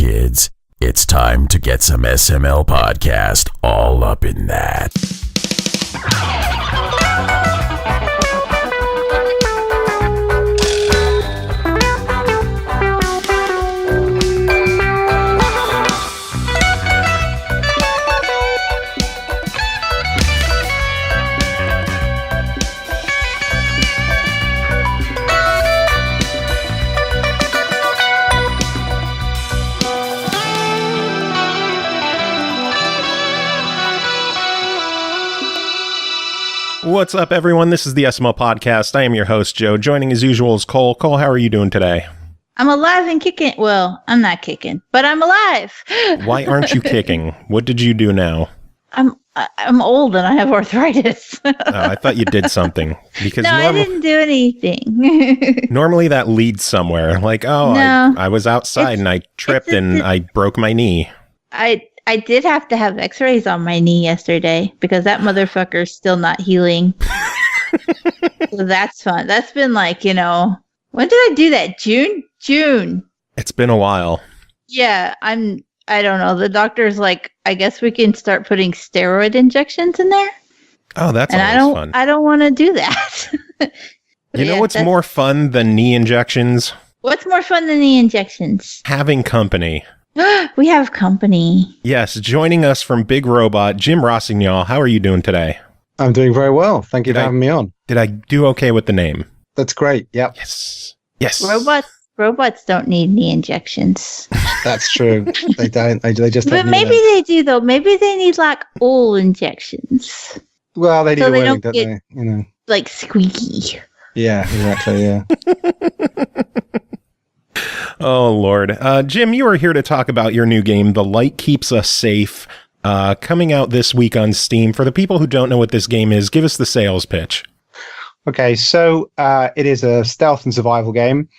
kids. It's time to get some SML podcast all up in that. What's up, everyone? This is the SML Podcast. I am your host, Joe. Joining as usual is Cole. Cole, how are you doing today? I'm alive and kicking. Well, I'm not kicking, but I'm alive. Why aren't you kicking? What did you do now? I'm old and I have arthritis. I thought you did something. Because I didn't do anything. Normally that leads somewhere. Like, I was outside and I tripped and I broke my knee. I did have to have x-rays on my knee yesterday because that motherfucker's still not healing. So that's fun. That's been like, when did I do that? June. It's been a while. Yeah, I don't know. The doctor's like, I guess we can start putting steroid injections in there. Oh, that's always fun. I don't want to do that. You know what's more fun than knee injections? What's more fun than knee injections? Having company. We have company. Yes, joining us from Big Robot, Jim Rossignol. How are you doing today? I'm doing very well. Thank you for having me on. Did I do okay with the name? That's great. Yep. Yes. Robots don't need knee injections. That's true. They don't. They just don't. But maybe they do though. Maybe they need like all injections. Well, they need don't they? Like squeaky. Yeah, exactly. Yeah. Oh, Lord. Jim, you are here to talk about your new game, The Light Keeps Us Safe, coming out this week on Steam. For the people who don't know what this game is, give us the sales pitch. Okay, so it is a stealth and survival game.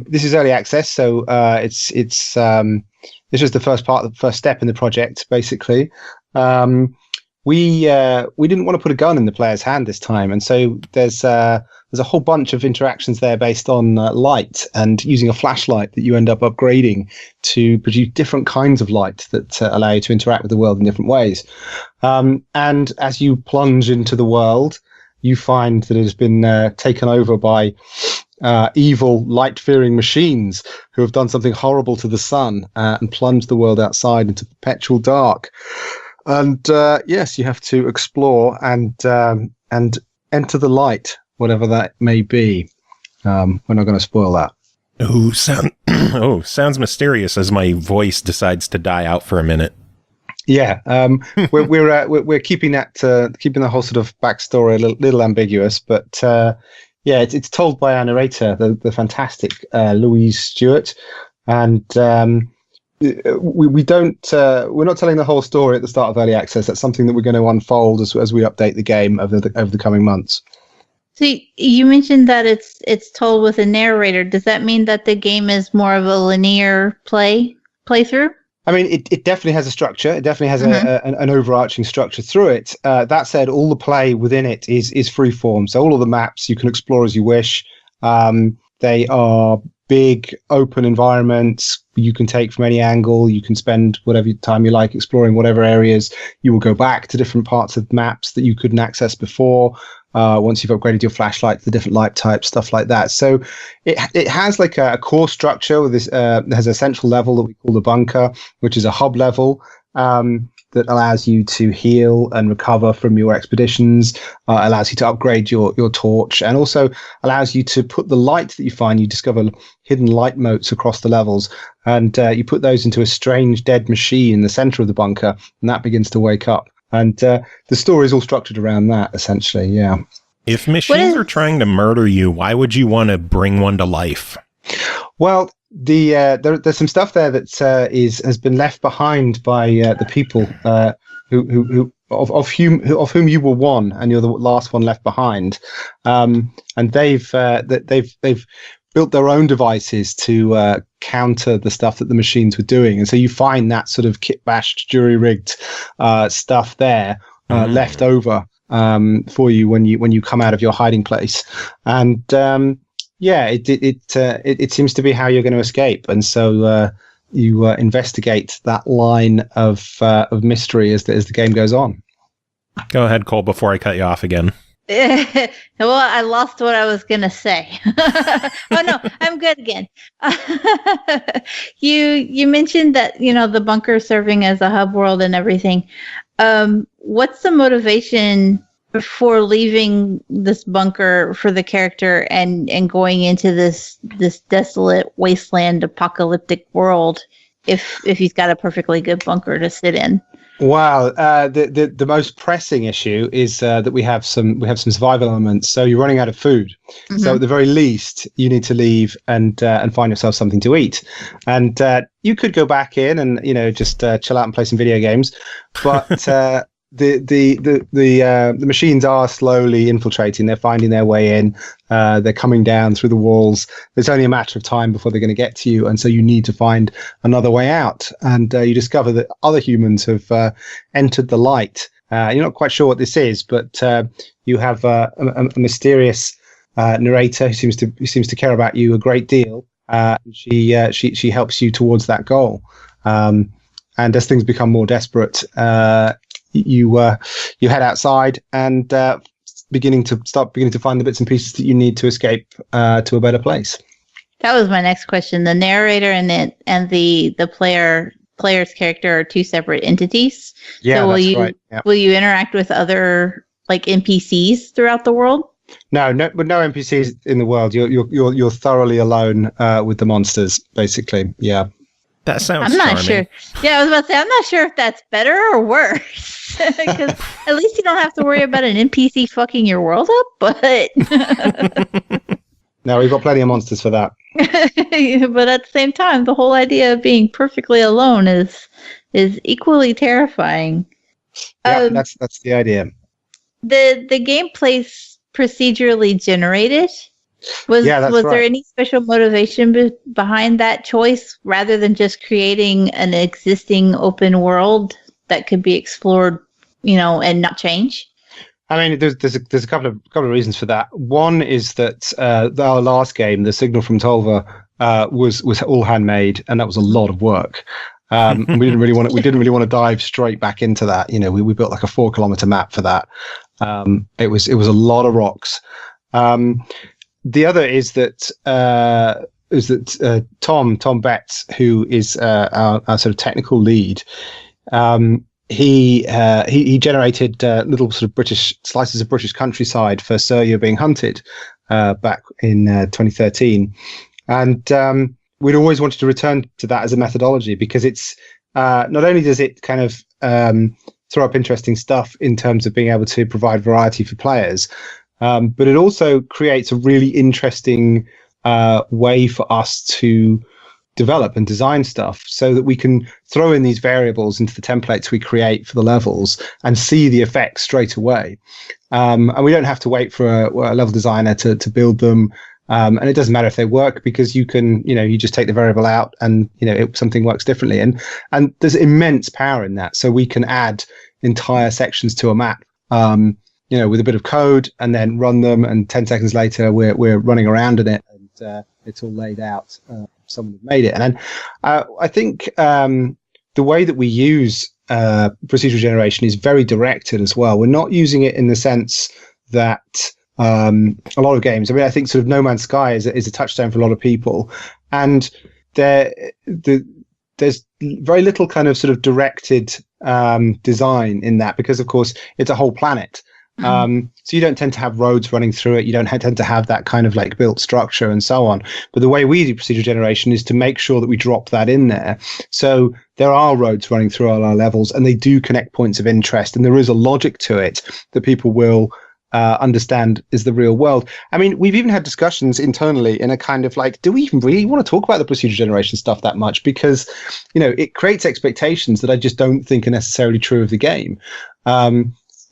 This is early access, so it's just the first step in the project, basically. We didn't want to put a gun in the player's hand this time, and so there's a whole bunch of interactions there based on light and using a flashlight that you end up upgrading to produce different kinds of light that allow you to interact with the world in different ways. And as you plunge into the world, you find that it has been taken over by evil light-fearing machines who have done something horrible to the sun and plunged the world outside into perpetual dark. And yes, you have to explore and enter the light, whatever that may be. We're not going to spoil that. Sounds mysterious as my voice decides to die out for a minute. Yeah, we're keeping the whole sort of backstory a little ambiguous, but yeah, it's told by our narrator, the fantastic Louise Stewart, and we're not telling the whole story at the start of early access. That's something that we're going to unfold as we update the game over the coming months. So you mentioned that it's told with a narrator. Does that mean that the game is more of a linear playthrough? I mean, it definitely has a structure. It definitely has an overarching structure through it. That said, all the play within it is free form. So all of the maps you can explore as you wish. They are big, open environments you can take from any angle. You can spend whatever time you like exploring whatever areas. You will go back to different parts of maps that you couldn't access before. Once you've upgraded your flashlight to the different light types, stuff like that. So it has like a core structure with this. It has a central level that we call the bunker, which is a hub level that allows you to heal and recover from your expeditions, allows you to upgrade your torch, and also allows you to put the light that you find. You discover hidden light motes across the levels, and you put those into a strange dead machine in the center of the bunker, and that begins to wake up. And the story is all structured around that, essentially, yeah. If machines are trying to murder you, why would you want to bring one to life? Well, there's some stuff there that has been left behind by the people of whom you were one, and you're the last one left behind. And they've built their own devices to counter the stuff that the machines were doing. And so you find that sort of kit-bashed, jury-rigged stuff there left over for you when you come out of your hiding place. And yeah, it seems to be how you're going to escape. And so investigate that line of mystery as the game goes on. Go ahead, Cole, before I cut you off again. Well, I lost what I was going to say. Oh, no, I'm good again. You mentioned that, the bunker serving as a hub world and everything. What's the motivation for leaving this bunker for the character and going into this desolate wasteland apocalyptic world if he's got a perfectly good bunker to sit in? Wow, the most pressing issue is that we have some survival elements. So you're running out of food. Mm-hmm. So at the very least, you need to leave and find yourself something to eat. And you could go back in and just chill out and play some video games, but the machines are slowly infiltrating. They're finding their way in. They're coming down through the walls. It's only a matter of time before they're going to get to you, and so you need to find another way out. And you discover that other humans have entered the light. You're not quite sure what this is, but you have a mysterious narrator who seems to care about you a great deal. She helps you towards that goal. And as things become more desperate, you head outside and beginning to find the bits and pieces that you need to escape to a better place. That was my next question. The narrator and the player's character are two separate entities. Yeah, so that's right. Yeah. Will you interact with other NPCs throughout the world? No, with no NPCs in the world. You're thoroughly alone with the monsters, basically. Yeah. That sounds I'm not charming. sure. Yeah, I was about to say, I'm not sure if that's better or worse. Because at least you don't have to worry about an NPC fucking your world up, but... No, we've got plenty of monsters for that. But at the same time, the whole idea of being perfectly alone is equally terrifying. Yeah, that's the idea. The game plays procedurally generated. Was right. there any special motivation behind that choice rather than just creating an existing open world that could be explored, and not change? I mean, there's a couple of reasons for that. One is that our last game, The Signal from Tolva, was all handmade, and that was a lot of work. We didn't really want to dive straight back into that. We built like a 4-kilometer map for that. It was a lot of rocks. The other is that Tom Betts, who is our sort of technical lead, he generated little sort of British slices of British countryside for Sir You're Being Hunted back in 2013, and we'd always wanted to return to that as a methodology because it's not only does it kind of throw up interesting stuff in terms of being able to provide variety for players. But it also creates a really interesting way for us to develop and design stuff so that we can throw in these variables into the templates we create for the levels and see the effects straight away. And we don't have to wait for a level designer to build them. And it doesn't matter if they work because you can, you just take the variable out and, something works differently. And there's immense power in that. So we can add entire sections to a map. With a bit of code and then run them, and 10 seconds later we're running around in it and it's all laid out. Someone made it, and then I think the way that we use procedural generation is very directed as well. We're not using it in the sense that a lot of games. I mean, I think sort of No Man's Sky is a touchstone for a lot of people, and there's very little kind of sort of directed design in that because, of course, it's a whole planet. So you don't tend to have roads running through it. You don't tend to have that kind of built structure and so on. But the way we do procedural generation is to make sure that we drop that in there. So there are roads running through all our levels and they do connect points of interest. And there is a logic to it that people will understand is the real world. I mean, we've even had discussions internally in a kind of do we even really want to talk about the procedural generation stuff that much? Because, it creates expectations that I just don't think are necessarily true of the game.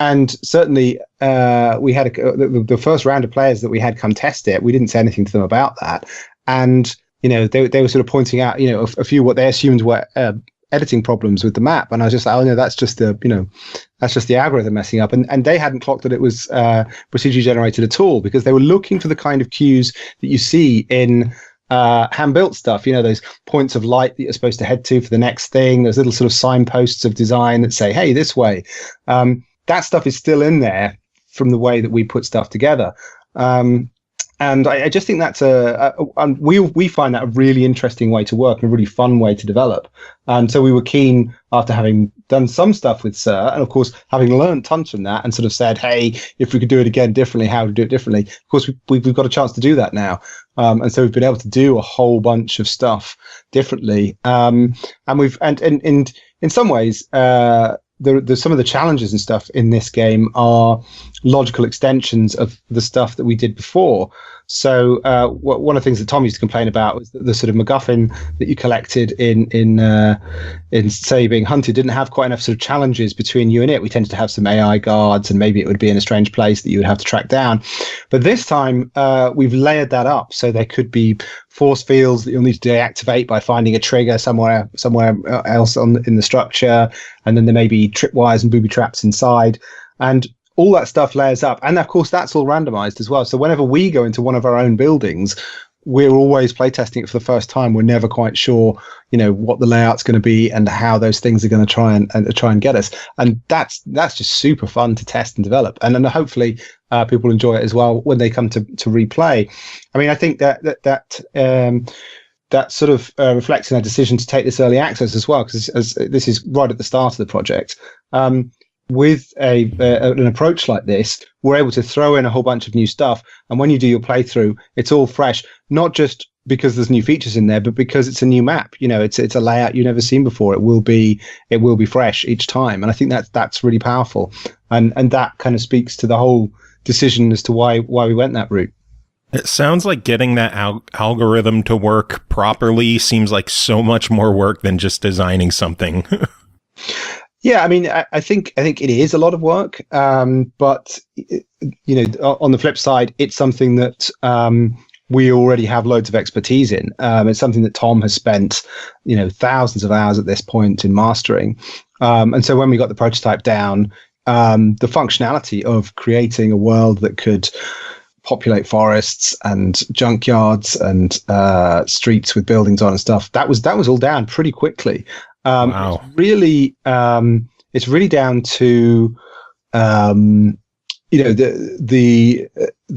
And certainly, we had the first round of players that we had come test it. We didn't say anything to them about that, and they were sort of pointing out a few what they assumed were editing problems with the map, and I was just like, oh no, that's just the algorithm messing up, and they hadn't clocked that it was procedurally generated at all because they were looking for the kind of cues that you see in hand-built stuff, those points of light that you're supposed to head to for the next thing, those little sort of signposts of design that say, hey, this way. That stuff is still in there from the way that we put stuff together. And I just think that's we find that a really interesting way to work and a really fun way to develop. And so we were keen, after having done some stuff with Sir, and of course having learned tons from that, and sort of said, hey, if we could do it again differently, how to do it differently. Of course, we've got a chance to do that now. And so we've been able to do a whole bunch of stuff differently. And in some ways, some of the challenges and stuff in this game are logical extensions of the stuff that we did before. So one of the things that Tom used to complain about was that the sort of MacGuffin that you collected in say being hunted didn't have quite enough sort of challenges between you and it. We tended to have some AI guards, and maybe it would be in a strange place that you would have to track down. But this time we've layered that up, so there could be force fields that you'll need to deactivate by finding a trigger somewhere else in the structure, and then there may be tripwires and booby traps inside, and all that stuff layers up. And of course, that's all randomized as well. So whenever we go into one of our own buildings, we're always playtesting it for the first time. We're never quite sure, what the layout's going to be and how those things are going to try and get us. And that's just super fun to test and develop. And then hopefully people enjoy it as well when they come to replay. I mean, I think that sort of reflects in our decision to take this early access as well, because as this is right at the start of the project. With an approach like this, we're able to throw in a whole bunch of new stuff. And when you do your playthrough, it's all fresh, not just because there's new features in there, but because it's a new map. It's a layout you've never seen before. It will be fresh each time. And I think that's really powerful. And that kind of speaks to the whole decision as to why we went that route. It sounds like getting that algorithm to work properly seems like so much more work than just designing something. Yeah, I mean, I think it is a lot of work, but on the flip side, it's something that we already have loads of expertise in. It's something that Tom has spent, thousands of hours at this point in mastering, and so when we got the prototype down, the functionality of creating a world that could populate forests and junkyards and streets with buildings on and stuff, that was all down pretty quickly. Wow. It's really down to the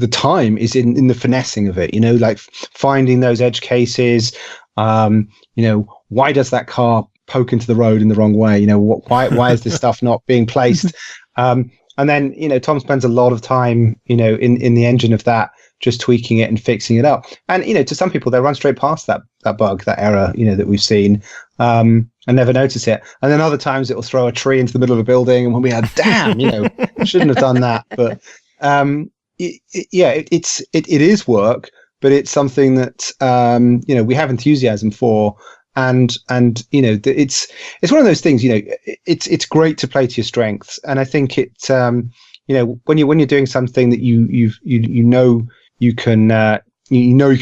time is in the finessing of it, like finding those edge cases. Why does that car poke into the road in the wrong way? Why is this stuff not being placed? And then Tom spends a lot of time in the engine of that, just tweaking it and fixing it up. And to some people, they run straight past that bug, that error that we've seen, and never notice it. And then other times it will throw a tree into the middle of a building, and when we had, damn, shouldn't have done that. But it is work, but it's something that we have enthusiasm for. And it's one of those things. It's great to play to your strengths, and I think it's when you're doing something that you can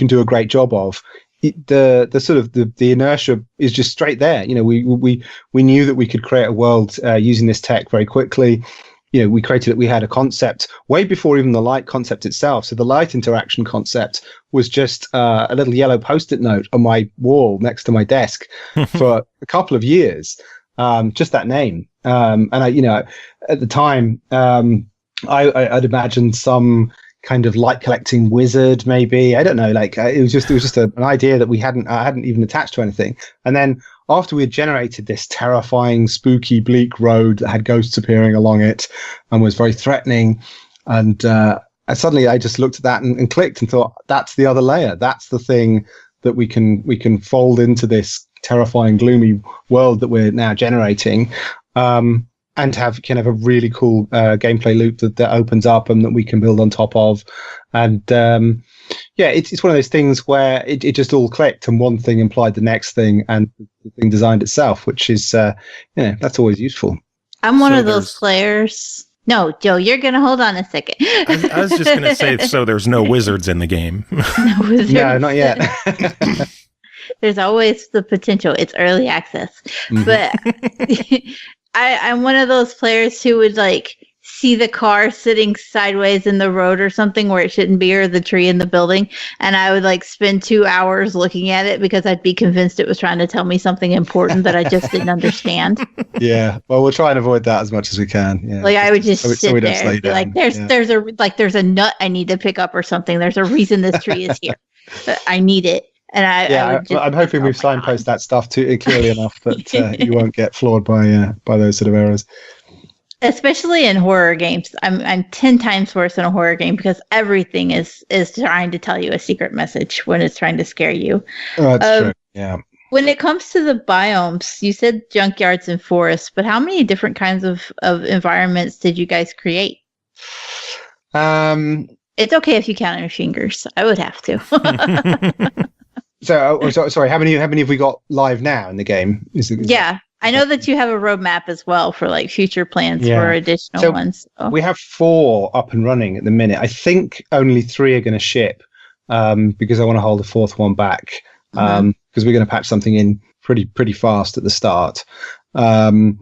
do a great job of. The sort of the inertia is just straight there. We knew that we could create a world using this tech very quickly. We created it. We had a concept way before even the light concept itself. So the light interaction concept was just a little yellow Post-it note on my wall next to my desk for a couple of years. Just that name. And at the time, I'd imagined some kind of light collecting wizard, maybe. I don't know. Like it was just an idea that I hadn't even attached to anything. And then after we had generated this terrifying, spooky, bleak road that had ghosts appearing along it and was very threatening, and suddenly I just looked at that and clicked and thought, that's the other layer. That's the thing that we can fold into this terrifying, gloomy world that we're now generating. And have kind of a really cool gameplay loop that opens up and that we can build on top of. And it's one of those things where it just all clicked, and one thing implied the next thing, and the thing designed itself, which is that's always useful. I'm one of those players. No, Joe, you're gonna hold on a second. I was just gonna say, so there's no wizards in the game. No, not yet. There's always the potential. It's early access, but. I'm one of those players who would like see the car sitting sideways in the road or something where it shouldn't be, or the tree in the building, and I would like spend 2 hours looking at it because I'd be convinced it was trying to tell me something important that I just didn't understand. Yeah, well, we'll try and avoid that as much as we can. Yeah, like I would just sit so we don't there slow and be like, down. there's a nut I need to pick up or something. There's a reason this tree is here. But I need it. And I'm hoping we've signposted that stuff to clearly enough that you won't get floored by those sort of errors. Especially in horror games, I'm 10 times worse in a horror game because everything is trying to tell you a secret message when it's trying to scare you. Oh, that's true. Yeah. When it comes to the biomes, you said junkyards and forests, but how many different kinds of environments did you guys create? It's okay if you count on your fingers. I would have to. Sorry. How many have we got live now in the game? Yeah. I know that you have a roadmap as well for like future plans for additional ones. So. We have 4 up and running at the minute. I think only 3 are going to ship because I want to hold the 4th one back because we're going to patch something in pretty fast at the start. And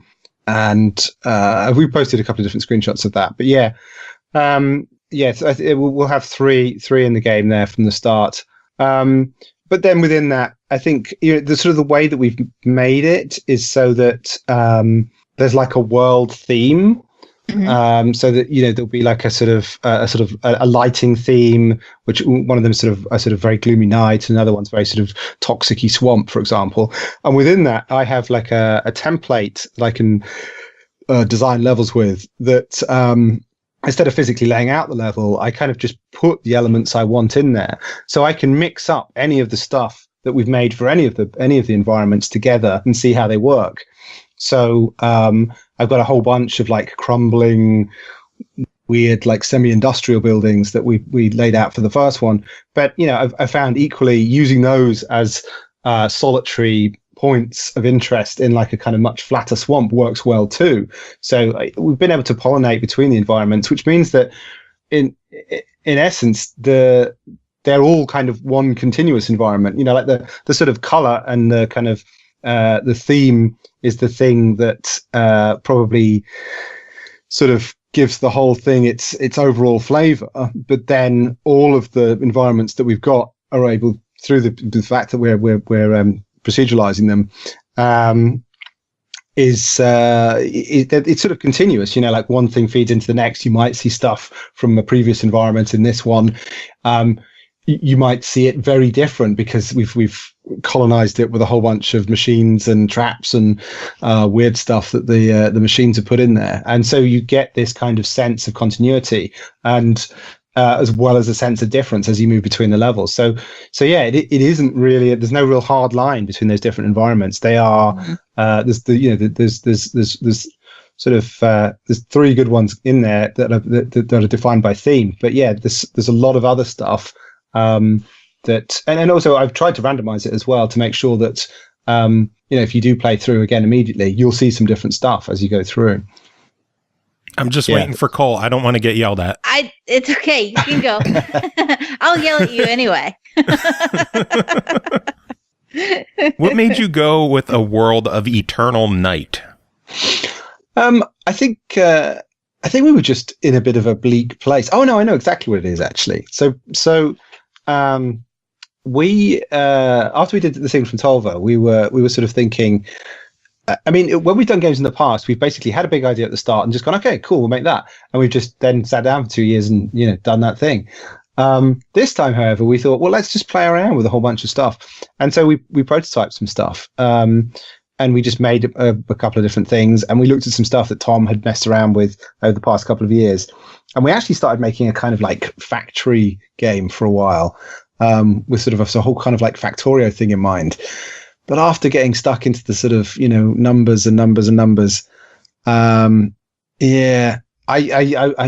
we posted a couple of different screenshots of that. But we'll have 3 in the game there from the start. But then within that, I think the sort of the way that we've made it is so that there's like a world theme, so that there'll be like a sort of a lighting theme, which one of them is sort of a sort of very gloomy night, and another one's very sort of toxic-y swamp, for example. And within that, I have like a template that I can design levels with that. Instead of physically laying out the level, I kind of just put the elements I want in there, so I can mix up any of the stuff that we've made for any of the environments together and see how they work. So I've got a whole bunch of like crumbling, weird like semi-industrial buildings that we laid out for the first one, but I found equally using those as solitary points of interest in like a kind of much flatter swamp works well too. So we've been able to pollinate between the environments, which means that in essence they're all kind of one continuous environment. Like the sort of color and the kind of the theme is the thing that probably sort of gives the whole thing its overall flavor. But then all of the environments that we've got are able, through the fact that we're proceduralizing them, it's sort of continuous. Like one thing feeds into the next. You might see stuff from a previous environment in this one. You might see it very different because we've colonized it with a whole bunch of machines and traps and weird stuff that the machines have put in there, and so you get this kind of sense of continuity and as well as a sense of difference as you move between the levels. So yeah, it isn't really, there's no real hard line between those different environments. They are there's sort of there's 3 good ones in there that are defined by theme. But yeah, there's a lot of other stuff that, and also I've tried to randomize it as well to make sure that if you do play through again immediately, you'll see some different stuff as you go through. I'm just waiting for Cole. I don't want to get yelled at. It's okay. You can go. I'll yell at you anyway. What made you go with a world of eternal night? I think we were just in a bit of a bleak place. Oh no, I know exactly what it is actually. So we after we did the thing from Tolva, we were sort of thinking. I mean, when we've done games in the past, we've basically had a big idea at the start and just gone, okay, cool, we'll make that. And we've just then sat down for 2 years and, done that thing. This time, however, we thought, well, let's just play around with a whole bunch of stuff. And so we prototyped some stuff. And we just made a couple of different things. And we looked at some stuff that Tom had messed around with over the past couple of years. And we actually started making a kind of like factory game for a while, with sort of a whole kind of like Factorio thing in mind. But after getting stuck into the sort of, numbers, I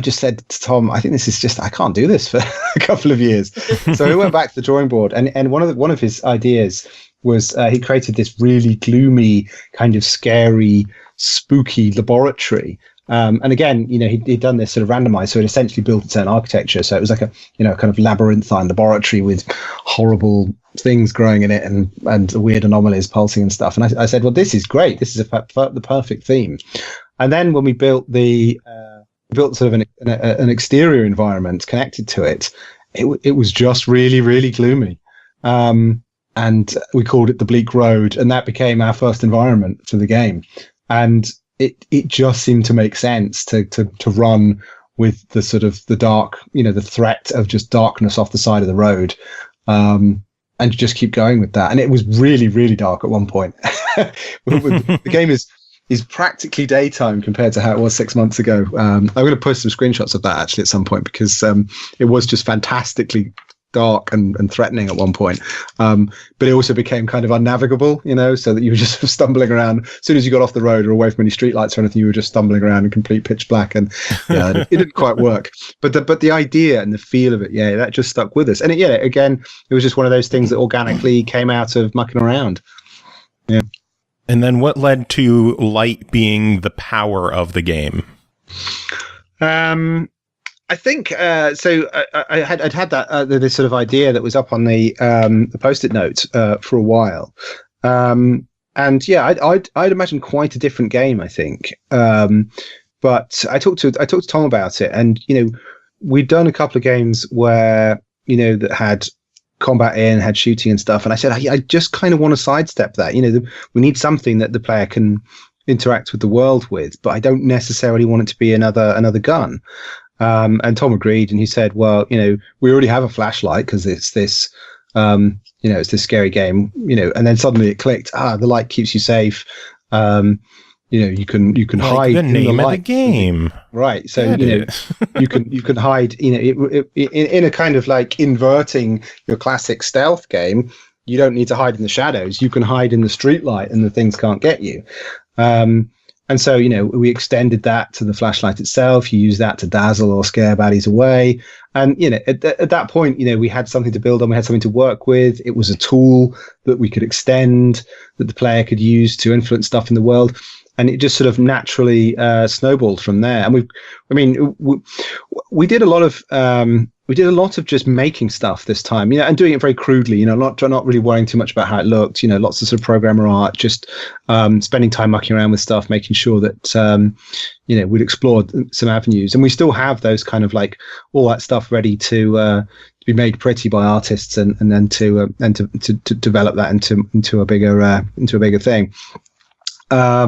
just said to Tom, I think this is just, I can't do this for a couple of years. So we went back to the drawing board, and one of his ideas was he created this really gloomy, kind of scary, spooky laboratory. And again, he'd done this sort of randomized, so it essentially built its own architecture. So it was like a, kind of labyrinthine laboratory with horrible things growing in it and weird anomalies pulsing and stuff. And I said, well, this is great. This is the perfect theme. And then when we built the built sort of an exterior environment connected to it. It was just really, really gloomy. And we called it the Bleak Road, and that became our first environment for the game. And it just seemed to make sense to run with the sort of the dark, the threat of just darkness off the side of the road, and just keep going with that. And it was really, really dark at one point. The game is practically daytime compared to how it was 6 months ago. I'm going to post some screenshots of that actually at some point, because it was just fantastically dark and threatening at one point, but it also became kind of unnavigable, so that you were just sort of stumbling around. As soon as you got off the road or away from any streetlights or anything, you were just stumbling around in complete pitch black, and it didn't quite work. But the idea and the feel of it, that just stuck with us. And again, it was just one of those things that organically came out of mucking around. Yeah. And then what led to light being the power of the game? I think so. I'd had that this sort of idea that was up on the post-it note for a while, and I'd imagine quite a different game, I think. But I talked to Tom about it, and we'd done a couple of games where that had combat in, had shooting and stuff, and I said I just kind of want to sidestep that. We need something that the player can interact with the world with, but I don't necessarily want it to be another gun. And Tom agreed, and he said, well, we already have a flashlight because it's this, it's this scary game, and then suddenly it clicked. The light keeps you safe. You can hide the in name the of the game. Right. So, you can hide, in a kind of like inverting your classic stealth game. You don't need to hide in the shadows. You can hide in the streetlight and the things can't get you. And so, we extended that to the flashlight itself. You use that to dazzle or scare baddies away. And, at that point, we had something to build on. We had something to work with. It was a tool that we could extend, that the player could use to influence stuff in the world. And it just sort of naturally snowballed from there. And we did a lot of just making stuff this time, and doing it very crudely, not really worrying too much about how it looked, lots of sort of programmer art, just spending time mucking around with stuff, making sure that, we'd explored some avenues. And we still have those kind of like all that stuff ready to be made pretty by artists and then to develop that into a bigger thing. I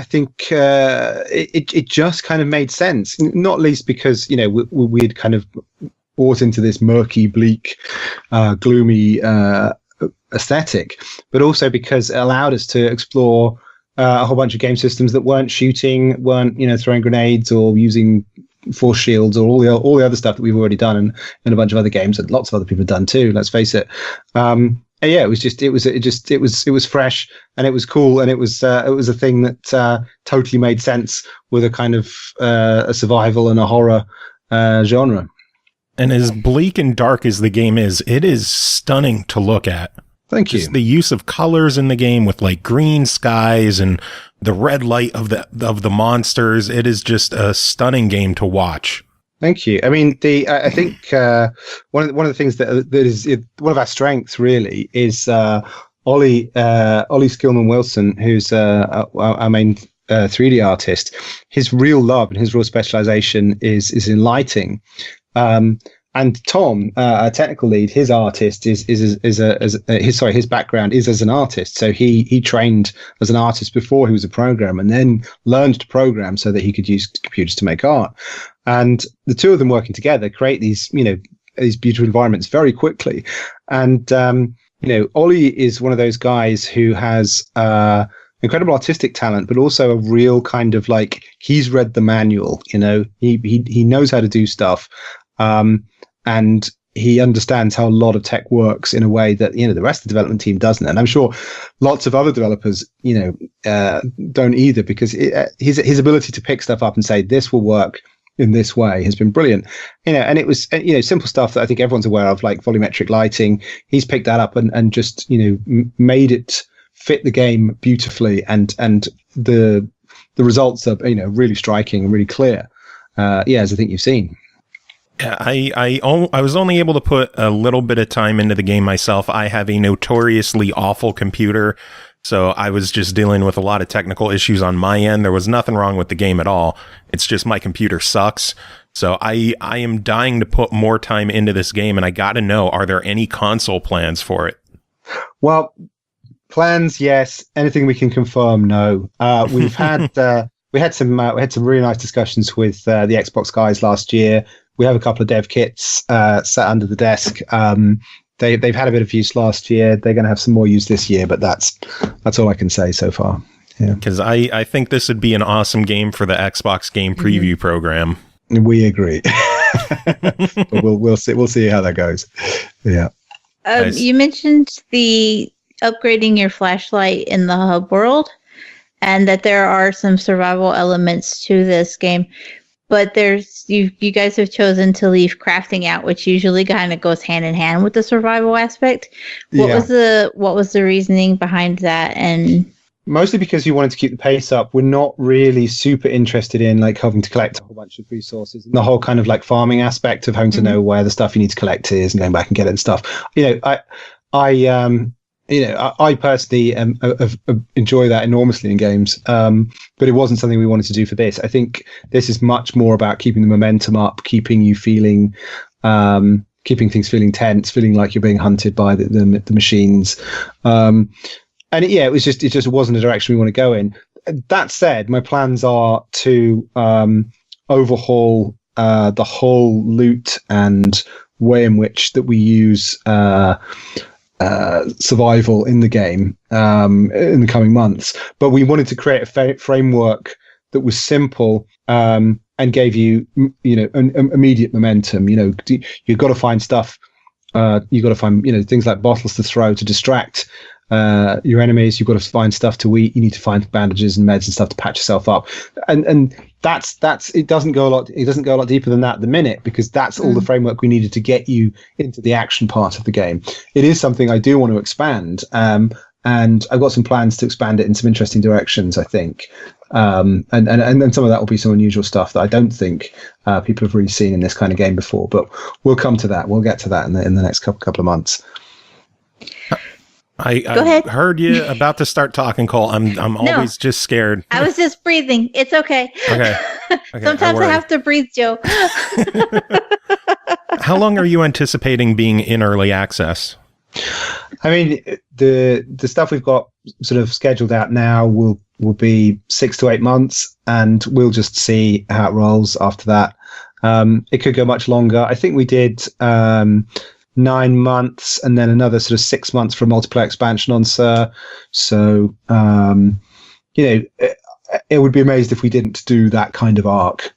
think it just kind of made sense, not least because, we'd kind of bought into this murky, bleak, gloomy aesthetic, but also because it allowed us to explore a whole bunch of game systems that weren't shooting, weren't, throwing grenades or using force shields or all the other stuff that we've already done in a bunch of other games that lots of other people have done too, let's face it. It was fresh and it was cool, and it was a thing that totally made sense with a kind of a survival and a horror genre. And as bleak and dark as the game is, it is stunning to look at. Thank you. Just the use of colors in the game with like green skies and the red light of the monsters. It is just a stunning game to watch. Thank you. I mean, I think one of the things that is one of our strengths really is Ollie Skillman Wilson, who's our main 3D artist. His real love and his real specialization is in lighting. And Tom, our technical lead, his artist his background is as an artist. So he trained as an artist before he was a programmer, and then learned to program so that he could use computers to make art. And the two of them working together create these beautiful environments very quickly. And Ollie is one of those guys who has incredible artistic talent, but also a real kind of like, he's read the manual. He knows how to do stuff. And he understands how a lot of tech works in a way that, the rest of the development team doesn't. And I'm sure lots of other developers, don't either, because his ability to pick stuff up and say, this will work in this way has been brilliant. And it was, simple stuff that I think everyone's aware of, like volumetric lighting. He's picked that up and just, made it fit the game beautifully. And the results are, really striking and really clear. As I think you've seen. I was only able to put a little bit of time into the game myself. I have a notoriously awful computer, so I was just dealing with a lot of technical issues on my end. There was nothing wrong with the game at all. It's just my computer sucks. So I am dying to put more time into this game, and I got to know, are there any console plans for it? Well, plans, yes. Anything we can confirm, no. We've had we had some really nice discussions with the Xbox guys last year. We have a couple of dev kits sat under the desk. They've had a bit of use last year. They're going to have some more use this year, but that's all I can say so far. Yeah, because I think this would be an awesome game for the Xbox game preview program. We agree. But we'll see how that goes. Yeah. Nice. You mentioned the upgrading your flashlight in the hub world, and that there are some survival elements to this game. But you guys have chosen to leave crafting out, which usually kind of goes hand in hand with the survival aspect. What was the reasoning behind that? And mostly because you wanted to keep the pace up. We're not really super interested in like having to collect a whole bunch of resources and the whole kind of like farming aspect of having to know where the stuff you need to collect is and going back and get it and stuff. I personally enjoy that enormously in games, but it wasn't something we wanted to do for this. I think this is much more about keeping the momentum up, keeping you feeling, keeping things feeling tense, feeling like you're being hunted by the machines. It just wasn't a direction we want to go in. That said, my plans are to overhaul the whole loot and way in which that we use survival in the game in the coming months, but we wanted to create a framework that was simple and gave you an immediate momentum. You've got to find stuff. You've got to find things like bottles to throw to distract your enemies. You've got to find stuff to eat. You need to find bandages and meds and stuff to patch yourself up. And that's it doesn't go a lot deeper than that at the minute, because that's all the framework we needed to get you into the action part of the game. It is something I do want to expand, and I've got some plans to expand it in some interesting directions, I think. And some of that will be some unusual stuff that I don't think people have really seen in this kind of game before, but we'll come to that. We'll get to that in the next couple of months. I heard you about to start talking, Cole. I'm always just scared. I was just breathing. It's okay. Okay. Sometimes I have to breathe, Joe. How long are you anticipating being in early access? I mean, the stuff we've got sort of scheduled out now will be 6 to 8 months, and we'll just see how it rolls after that. It could go much longer. I think we did 9 months and then another sort of 6 months for a multiplayer expansion on Sir. So, it would be amazed if we didn't do that kind of arc,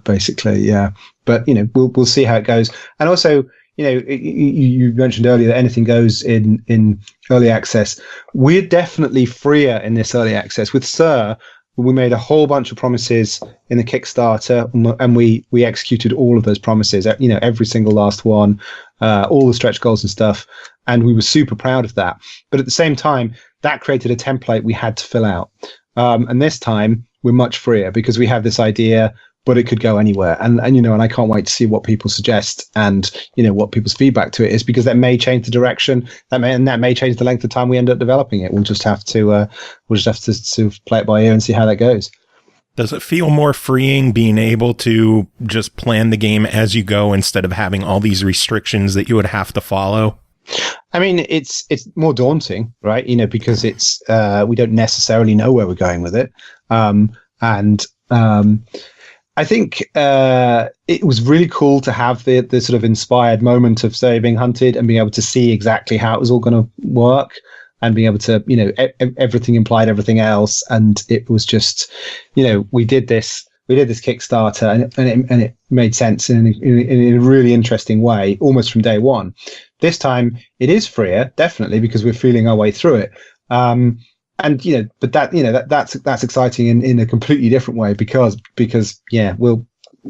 basically. Yeah. But, we'll see how it goes. And also, you mentioned earlier that anything goes in early access. We're definitely freer in this early access. With Sir, we made a whole bunch of promises in the Kickstarter, and we executed all of those promises, every single last one, all the stretch goals and stuff. And we were super proud of that. But at the same time, that created a template we had to fill out. And this time we're much freer because we have this idea, but it could go anywhere. And I can't wait to see what people suggest and, what people's feedback to it is, because that may change the direction that may change the length of time we end up developing it. We'll just have to sort of play it by ear and see how that goes. Does it feel more freeing being able to just plan the game as you go instead of having all these restrictions that you would have to follow? I mean, it's more daunting, right? Because it's we don't necessarily know where we're going with it. I think it was really cool to have the sort of inspired moment of, say, being hunted and being able to see exactly how it was all going to work, and being able to, everything implied everything else. And it was just, we did this Kickstarter and it made sense in a really interesting way, almost from day one. This time it is freer, definitely, because we're feeling our way through it. But that's exciting in a completely different way because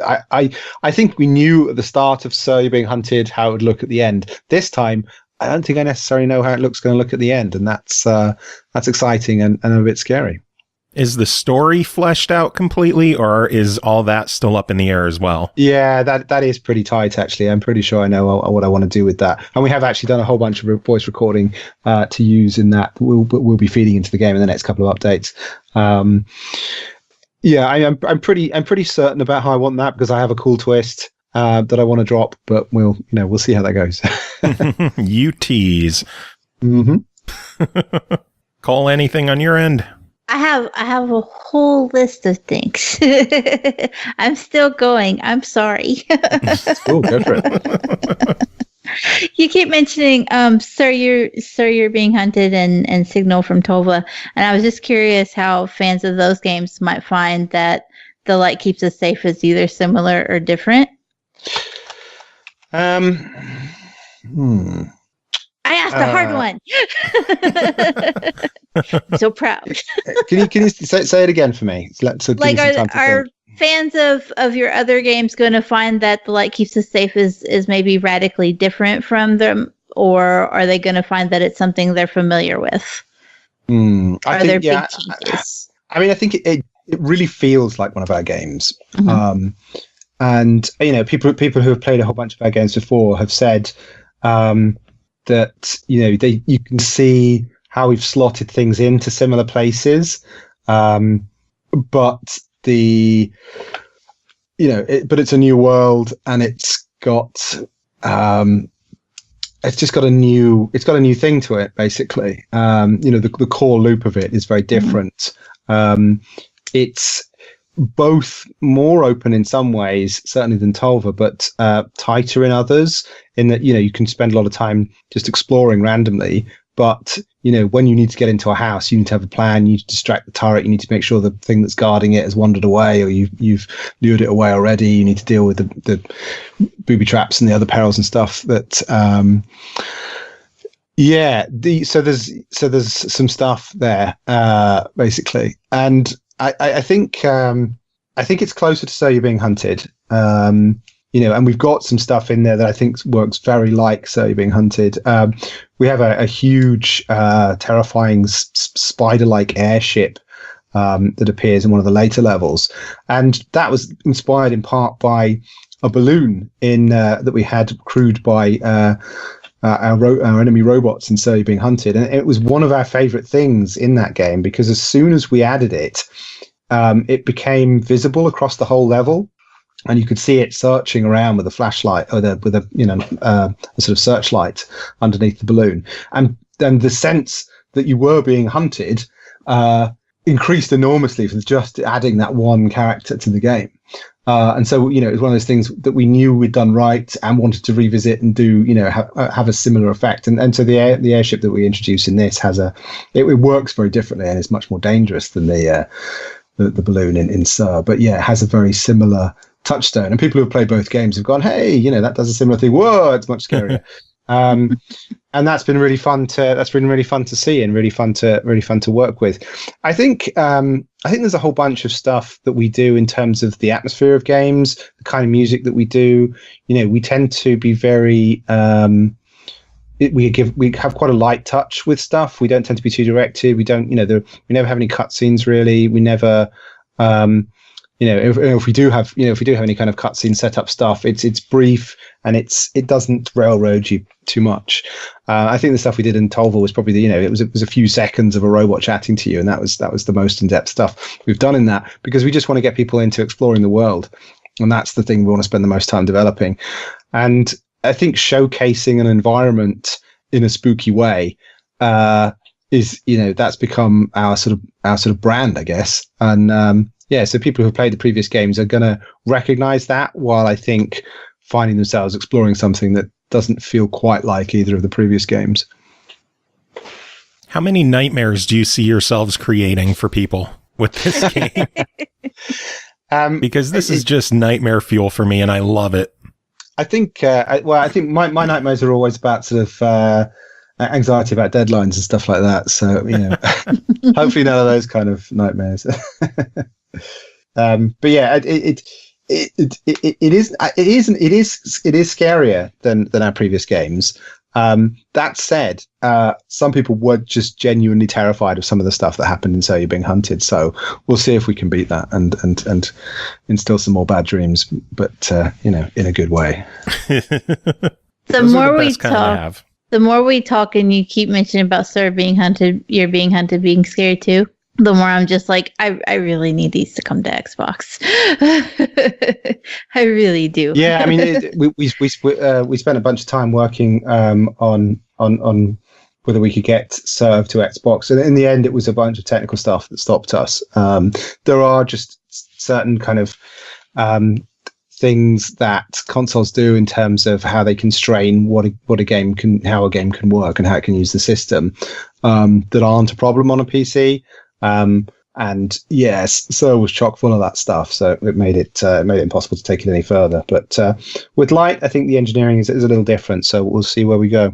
I think we knew at the start of Sir You're Being Hunted how it would look at the end. This time, I don't think I necessarily know how it going to look at the end, and that's exciting and a bit scary. Is the story fleshed out completely, or is all that still up in the air as well? Yeah, that is pretty tight, actually. I'm pretty sure I know what I want to do with that. And we have actually done a whole bunch of voice recording to use in that. We'll be feeding into the game in the next couple of updates. I'm pretty certain about how I want that, because I have a cool twist that I want to drop, but we'll see how that goes. You tease. Mm-hmm. Cole, anything on your end? I have a whole list of things. I'm still going. I'm sorry. Cool, go for it. You keep mentioning Sir, you're being hunted and Signal from Tova, and I was just curious how fans of those games might find that The Light Keeps Us Safe is either similar or different. I asked a hard one. I'm so proud. Can you say it again for me? Like, are fans of your other games going to find that The Light Keeps Us Safe is maybe radically different from them, or are they going to find that it's something they're familiar with? Are there big changes? I mean, I think it really feels like one of our games. Mm-hmm. And people who have played a whole bunch of our games before have said that you can see how we've slotted things into similar places, but it's a new world, and it's just got a new thing to it, basically. The core loop of it is very different. It's both more open in some ways, certainly, than Tolva, but tighter in others, in that you can spend a lot of time just exploring randomly. But when you need to get into a house, you need to have a plan. You need to distract the turret. You need to make sure the thing that's guarding it has wandered away, or you've lured it away already. You need to deal with the booby traps and the other perils and stuff. That so there's some stuff there, basically, and I think it's closer to So You're Being Hunted. And we've got some stuff in there that I think works very like So You're Being Hunted. We have a huge, terrifying spider-like airship that appears in one of the later levels, and that was inspired in part by a balloon that we had crewed by our enemy robots in So You're Being Hunted, and it was one of our favorite things in that game, because as soon as we added it, it became visible across the whole level. And you could see it searching around with a flashlight, or with a sort of searchlight underneath the balloon, and then the sense that you were being hunted increased enormously for just adding that one character to the game. And so it was one of those things that we knew we'd done right and wanted to revisit and do have a similar effect. And so the airship that we introduced in this it works very differently, and it's much more dangerous than the balloon in Sir. But it has a very similar touchstone, and people who have played both games have gone, hey, that does a similar thing. Whoa, it's much scarier. And that's been really fun to see, and really fun to work with. I think there's a whole bunch of stuff that we do in terms of the atmosphere of games, the kind of music that we do. We tend to be very we have quite a light touch with stuff. We don't tend to be too directed. We don't, we never have any cutscenes really. We never if we do have any kind of cutscene setup stuff, it's brief, and it doesn't railroad you too much. I think the stuff we did in Tolva was probably it was a few seconds of a robot chatting to you, and that was the most in-depth stuff we've done in that, because we just want to get people into exploring the world, and that's the thing we want to spend the most time developing. And I think showcasing an environment in a spooky way is that's become our sort of brand, I guess. And so people who have played the previous games are going to recognize that, while I think finding themselves exploring something that doesn't feel quite like either of the previous games. How many nightmares do you see yourselves creating for people with this game? Because this is just nightmare fuel for me, and I love it. I think my nightmares are always about sort of anxiety about deadlines and stuff like that. So hopefully none of those kind of nightmares. But yeah, it is scarier than our previous games. That said, some people were just genuinely terrified of some of the stuff that happened in So You're Being Hunted. So we'll see if we can beat that and instill some more bad dreams, but in a good way. The more we talk, and you keep mentioning about Sir being hunted, you're being hunted, being scared too, the more I'm just like, I really need these to come to Xbox. I really do. Yeah, I mean, we spent a bunch of time working on whether we could get Serve to Xbox, and in the end, it was a bunch of technical stuff that stopped us. There are just certain kind of things that consoles do in terms of how they constrain how a game can work and how it can use the system, that aren't a problem on a PC. And yes, so it was chock full of that stuff. So it made it impossible to take it any further. But with Light, I think the engineering is a little different. So we'll see where we go.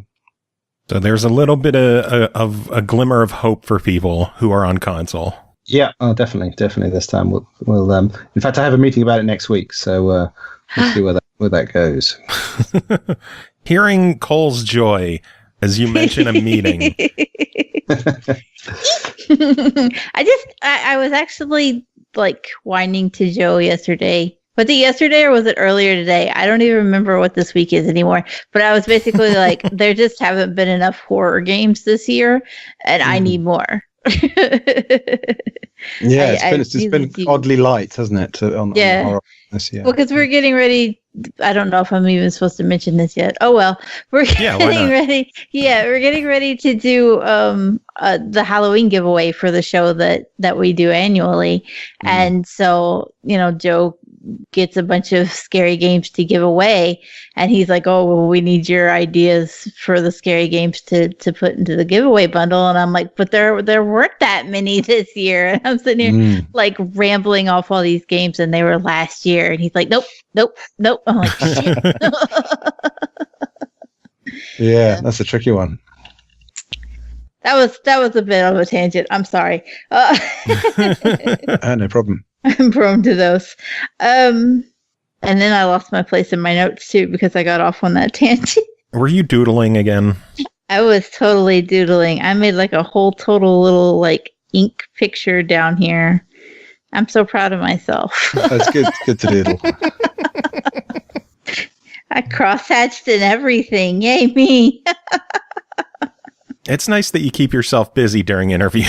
So there's a little bit of a glimmer of hope for people who are on console. Yeah, definitely. This time we'll. In fact, I have a meeting about it next week. So we'll see where that goes. Hearing Cole's joy as you mention a meeting. I was actually like whining to Joe yesterday. Was it yesterday or was it earlier today? I don't even remember what this week is anymore. But I was basically like, there just haven't been enough horror games this year, and I need more. Yeah, it's been oddly light, hasn't it? On horror this year. Well, because we're getting ready. I don't know if I'm even supposed to mention this yet. Oh well, we're getting ready. Yeah, we're getting ready to do the Halloween giveaway for the show that we do annually, and so Joe gets a bunch of scary games to give away, and he's like, "Oh, well, we need your ideas for the scary games to put into the giveaway bundle." And I'm like, "But there weren't that many this year." And I'm sitting here like rambling off all these games, and they were last year. And he's like, "Nope." I'm like, "Shit." Yeah, that's a tricky one. That was a bit of a tangent. I'm sorry. No problem. I'm prone to those. And then I lost my place in my notes too because I got off on that tangent. Were you doodling again? I was totally doodling. I made like a whole total little like ink picture down here. I'm so proud of myself. That's good. It's good to doodle. I crosshatched and everything. Yay me. It's nice that you keep yourself busy during interviews.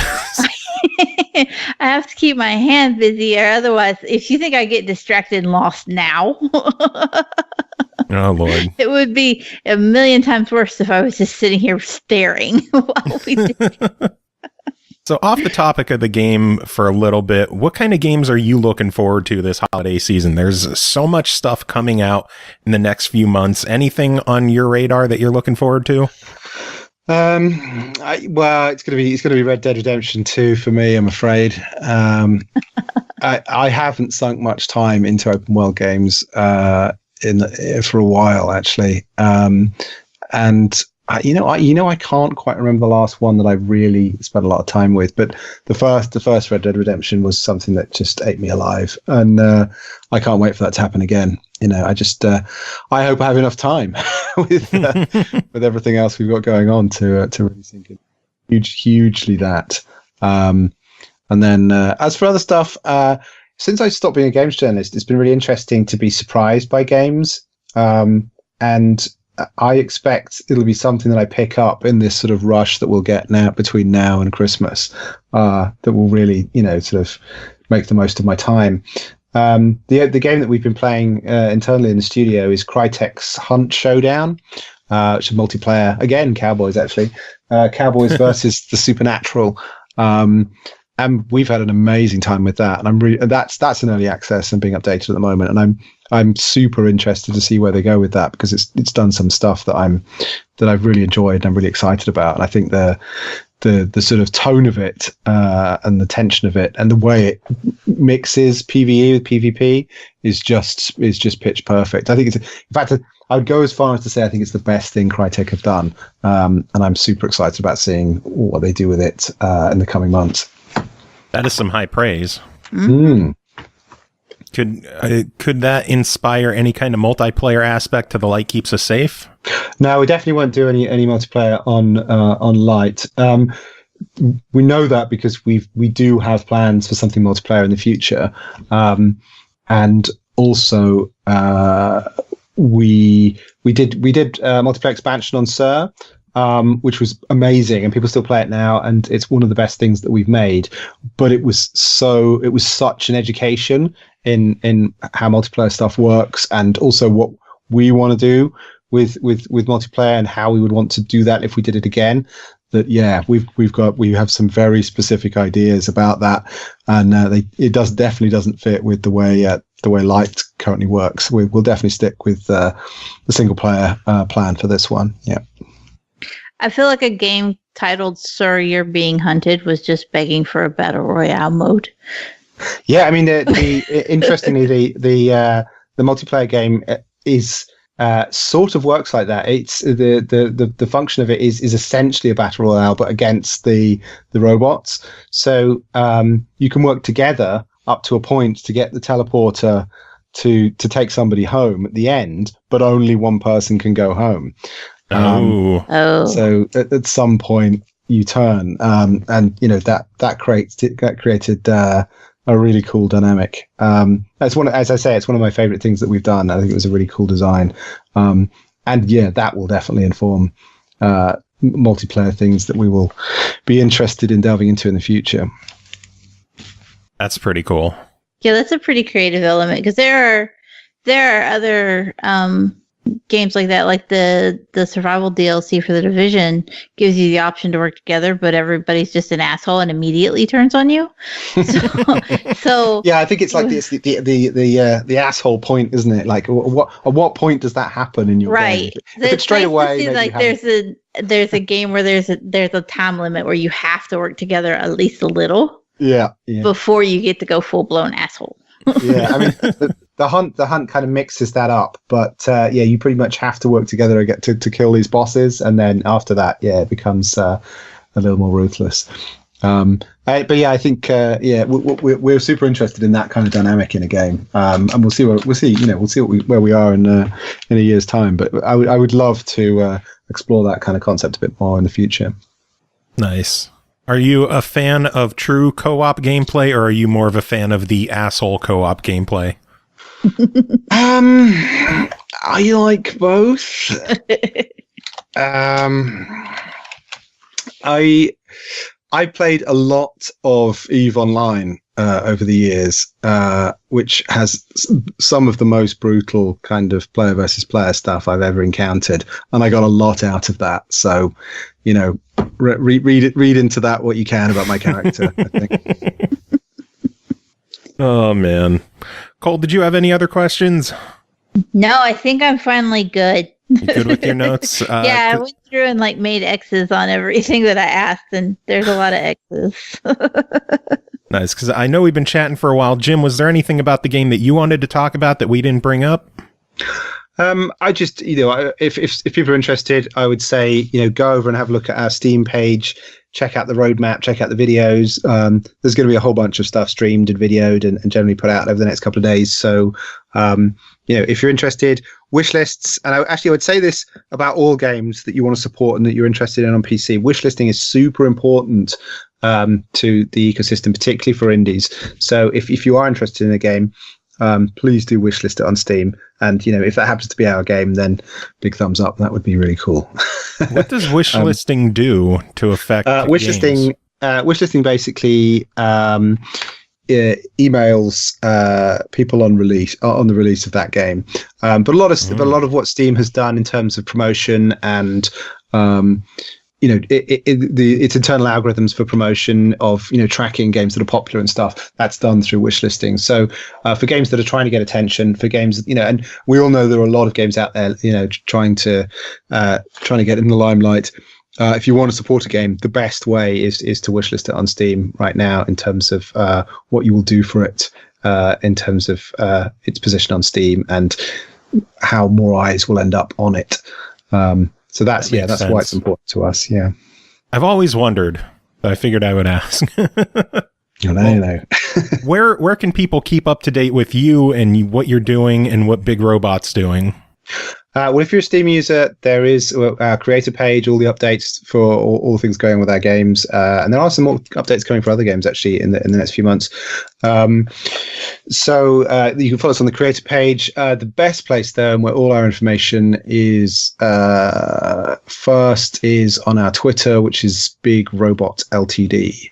I have to keep my hand busy, or otherwise, if you think I get distracted and lost now, oh Lord, it would be a million times worse if I was just sitting here staring while we did. So off the topic of the game for a little bit, what kind of games are you looking forward to this holiday season? There's so much stuff coming out in the next few months. Anything on your radar that you're looking forward to? It's gonna be Red Dead Redemption 2 for me, I'm afraid. I haven't sunk much time into open world games for a while actually, and I can't quite remember the last one that I really spent a lot of time with. But the first Red Dead Redemption was something that just ate me alive, and I can't wait for that to happen again. I hope I have enough time with everything else we've got going on to really sink it hugely that. And then as for other stuff, since I stopped being a games journalist, it's been really interesting to be surprised by games. And I expect it'll be something that I pick up in this sort of rush that we'll get now between now and Christmas, that will really, sort of make the most of my time. The game that we've been playing internally in the studio is Crytek's Hunt Showdown, which is multiplayer. Again, Cowboys actually. Cowboys versus the Supernatural. And we've had an amazing time with that. And that's in early access and being updated at the moment. And I'm super interested to see where they go with that, because it's done some stuff that I've really enjoyed and I'm really excited about. And I think the sort of tone of it and the tension of it and the way it mixes PvE with PvP is just pitch perfect. I think in fact, I would go as far as to say I think it's the best thing Crytek have done, and I'm super excited about seeing what they do with it in the coming months. That is some high praise. Mm. Could that inspire any kind of multiplayer aspect to the Light Keeps Us Safe? No, we definitely won't do any multiplayer on Light. We know that because we do have plans for something multiplayer in the future, and also we did multiplayer expansion on Sir, which was amazing, and people still play it now, and it's one of the best things that we've made. But it was such an education in how multiplayer stuff works, and also what we want to do with multiplayer and how we would want to do that if we did it again. That we have some very specific ideas about that, and it definitely doesn't fit with the way Light currently works. We'll definitely stick with the single player plan for this one. Yeah. I feel like a game titled "Sir, You're Being Hunted" was just begging for a battle royale mode. Yeah, I mean, interestingly, the multiplayer game is sort of works like that. It's the function of it is essentially a battle royale, but against the robots. So you can work together up to a point to get the teleporter to take somebody home at the end, but only one person can go home. So at some point you turn, and you know that created a really cool dynamic. As I say, it's one of my favorite things that we've done. I think it was a really cool design, and yeah, that will definitely inform multiplayer things that we will be interested in delving into in the future. That's pretty cool. Yeah, that's a pretty creative element, because there are other games like that, like the survival DLC for The Division gives you the option to work together, but everybody's just an asshole and immediately turns on you. So yeah, I think it's like the asshole point, isn't it? Like, at what point does that happen in your game? If it's straight away, like there's a game where there's a time limit where you have to work together at least a little. Yeah. Before you get to go full blown asshole. Yeah, I mean the hunt kind of mixes that up, but you pretty much have to work together to kill these bosses, and then after that, it becomes a little more ruthless. But yeah, I think we're super interested in that kind of dynamic in a game, and we'll see where we are in a year's time. But I would love to explore that kind of concept a bit more in the future. Nice. Are you a fan of true co-op gameplay, or are you more of a fan of the asshole co-op gameplay? I like both. I played a lot of EVE Online over the years, which has some of the most brutal kind of player versus player stuff I've ever encountered, and I got a lot out of that. So, you know, read into that what you can about my character, I think. Oh man, Cole, did you have any other questions? No, I think I'm finally good. You good with your notes? Yeah, I went through and made X's on everything that I asked, and there's a lot of X's. Nice, because I know we've been chatting for a while. Jim, was there anything about the game that you wanted to talk about that we didn't bring up? I just, if people are interested, I would say, go over and have a look at our Steam page, check out the roadmap, check out the videos. There's going to be a whole bunch of stuff streamed and videoed and generally put out over the next couple of days. So, if you're interested, wish lists, and I would say this about all games that you want to support and that you're interested in on PC. Wish listing is super important to the ecosystem, particularly for indies. So if you are interested in a game, please do wishlist it on Steam, and if that happens to be our game, then big thumbs up. That would be really cool. What does wishlisting do to affect wishlisting? Wishlisting basically emails people on the release of that game. But a lot of what Steam has done in terms of promotion and its internal algorithms for promotion of tracking games that are popular and stuff, that's done through wishlisting. So for games that are trying to get attention, for games and we all know there are a lot of games out there trying to get in the limelight. If you want to support a game, the best way is to wishlist it on Steam right now, in terms of what you will do for it, in terms of its position on Steam and how more eyes will end up on it. So that's sense. Why it's important to us. Yeah. I've always wondered, but I figured I would ask. I know. Where can people keep up to date with you and what you're doing and what Big Robot's doing? Well, if you're a Steam user, there is our creator page, all the updates for all the things going with our games, and there are some more updates coming for other games actually in the next few months. So you can follow us on the creator page. The best place though, and where all our information is first, is on our Twitter, which is Big Robot Ltd.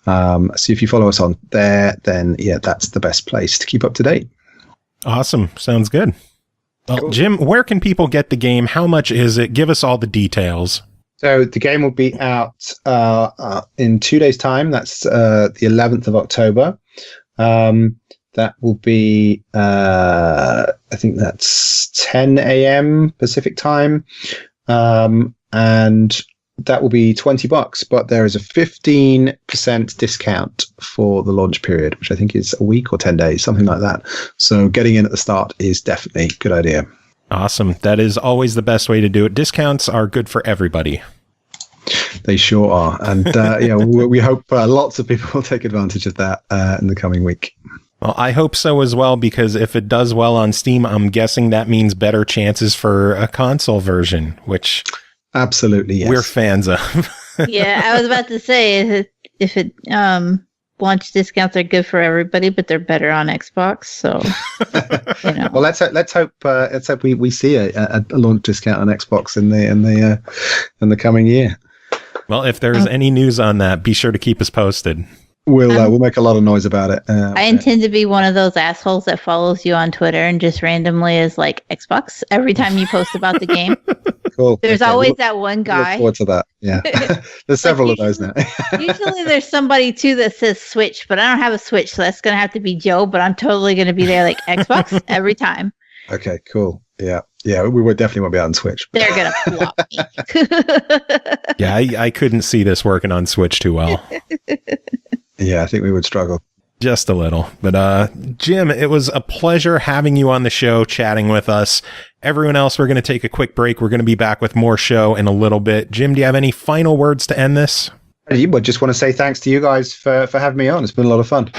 So if you follow us on there, then yeah, that's the best place to keep up to date. Awesome, sounds good. Well, cool. Jim, where can people get the game? How much is it? Give us all the details. So the game will be out in 2 days' time. That's the 11th of October. That will be, I think that's 10 a.m. Pacific time. And that will be $20, but there is a 15% discount for the launch period, which I think is a week or 10 days, something like that. So getting in at the start is definitely a good idea. Awesome. That is always the best way to do it. Discounts are good for everybody. They sure are. And we hope lots of people will take advantage of that in the coming week. Well, I hope so as well, because if it does well on Steam, I'm guessing that means better chances for a console version, which... Absolutely, yes. We're fans of. Yeah, I was about to say if it launch discounts are good for everybody, but they're better on Xbox. So, Well, let's hope we see a launch discount on Xbox in the coming year. Well, if there's any news on that, be sure to keep us posted. We'll make a lot of noise about it. I intend to be one of those assholes that follows you on Twitter and just randomly is like Xbox every time you post about the game. Cool. There's always that one guy. Look forward to that. Yeah, there's several of those now. Usually there's somebody too that says Switch, but I don't have a Switch, so that's gonna have to be Joe. But I'm totally gonna be there like Xbox every time. Okay, cool. Yeah, we would definitely won't be on Switch. They're gonna flop me. Yeah, I couldn't see this working on Switch too well. Yeah, I think we would struggle. Just a little. But Jim, it was a pleasure having you on the show, chatting with us. Everyone else, we're going to take a quick break. We're going to be back with more show in a little bit. Jim, do you have any final words to end this? I just want to say thanks to you guys for having me on. It's been a lot of fun.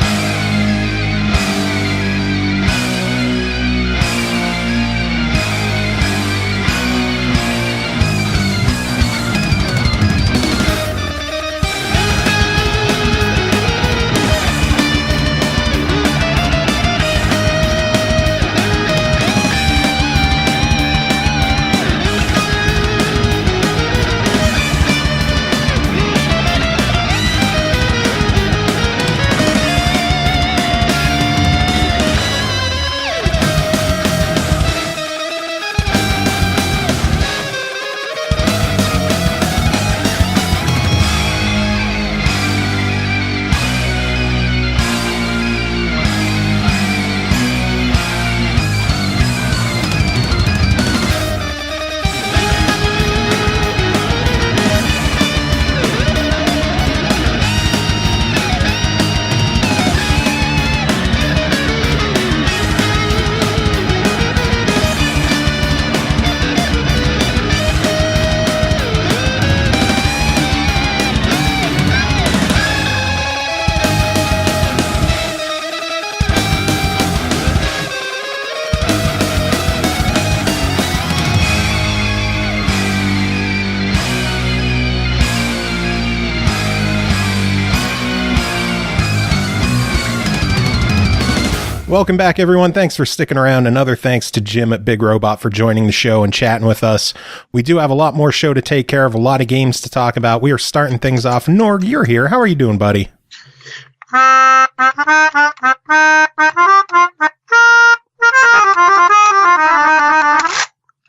Welcome back, everyone. Thanks for sticking around. Another thanks to Jim at Big Robot for joining the show and chatting with us. We do have a lot more show to take care of, a lot of games to talk about. We are starting things off. Norg, you're here. How are you doing, buddy?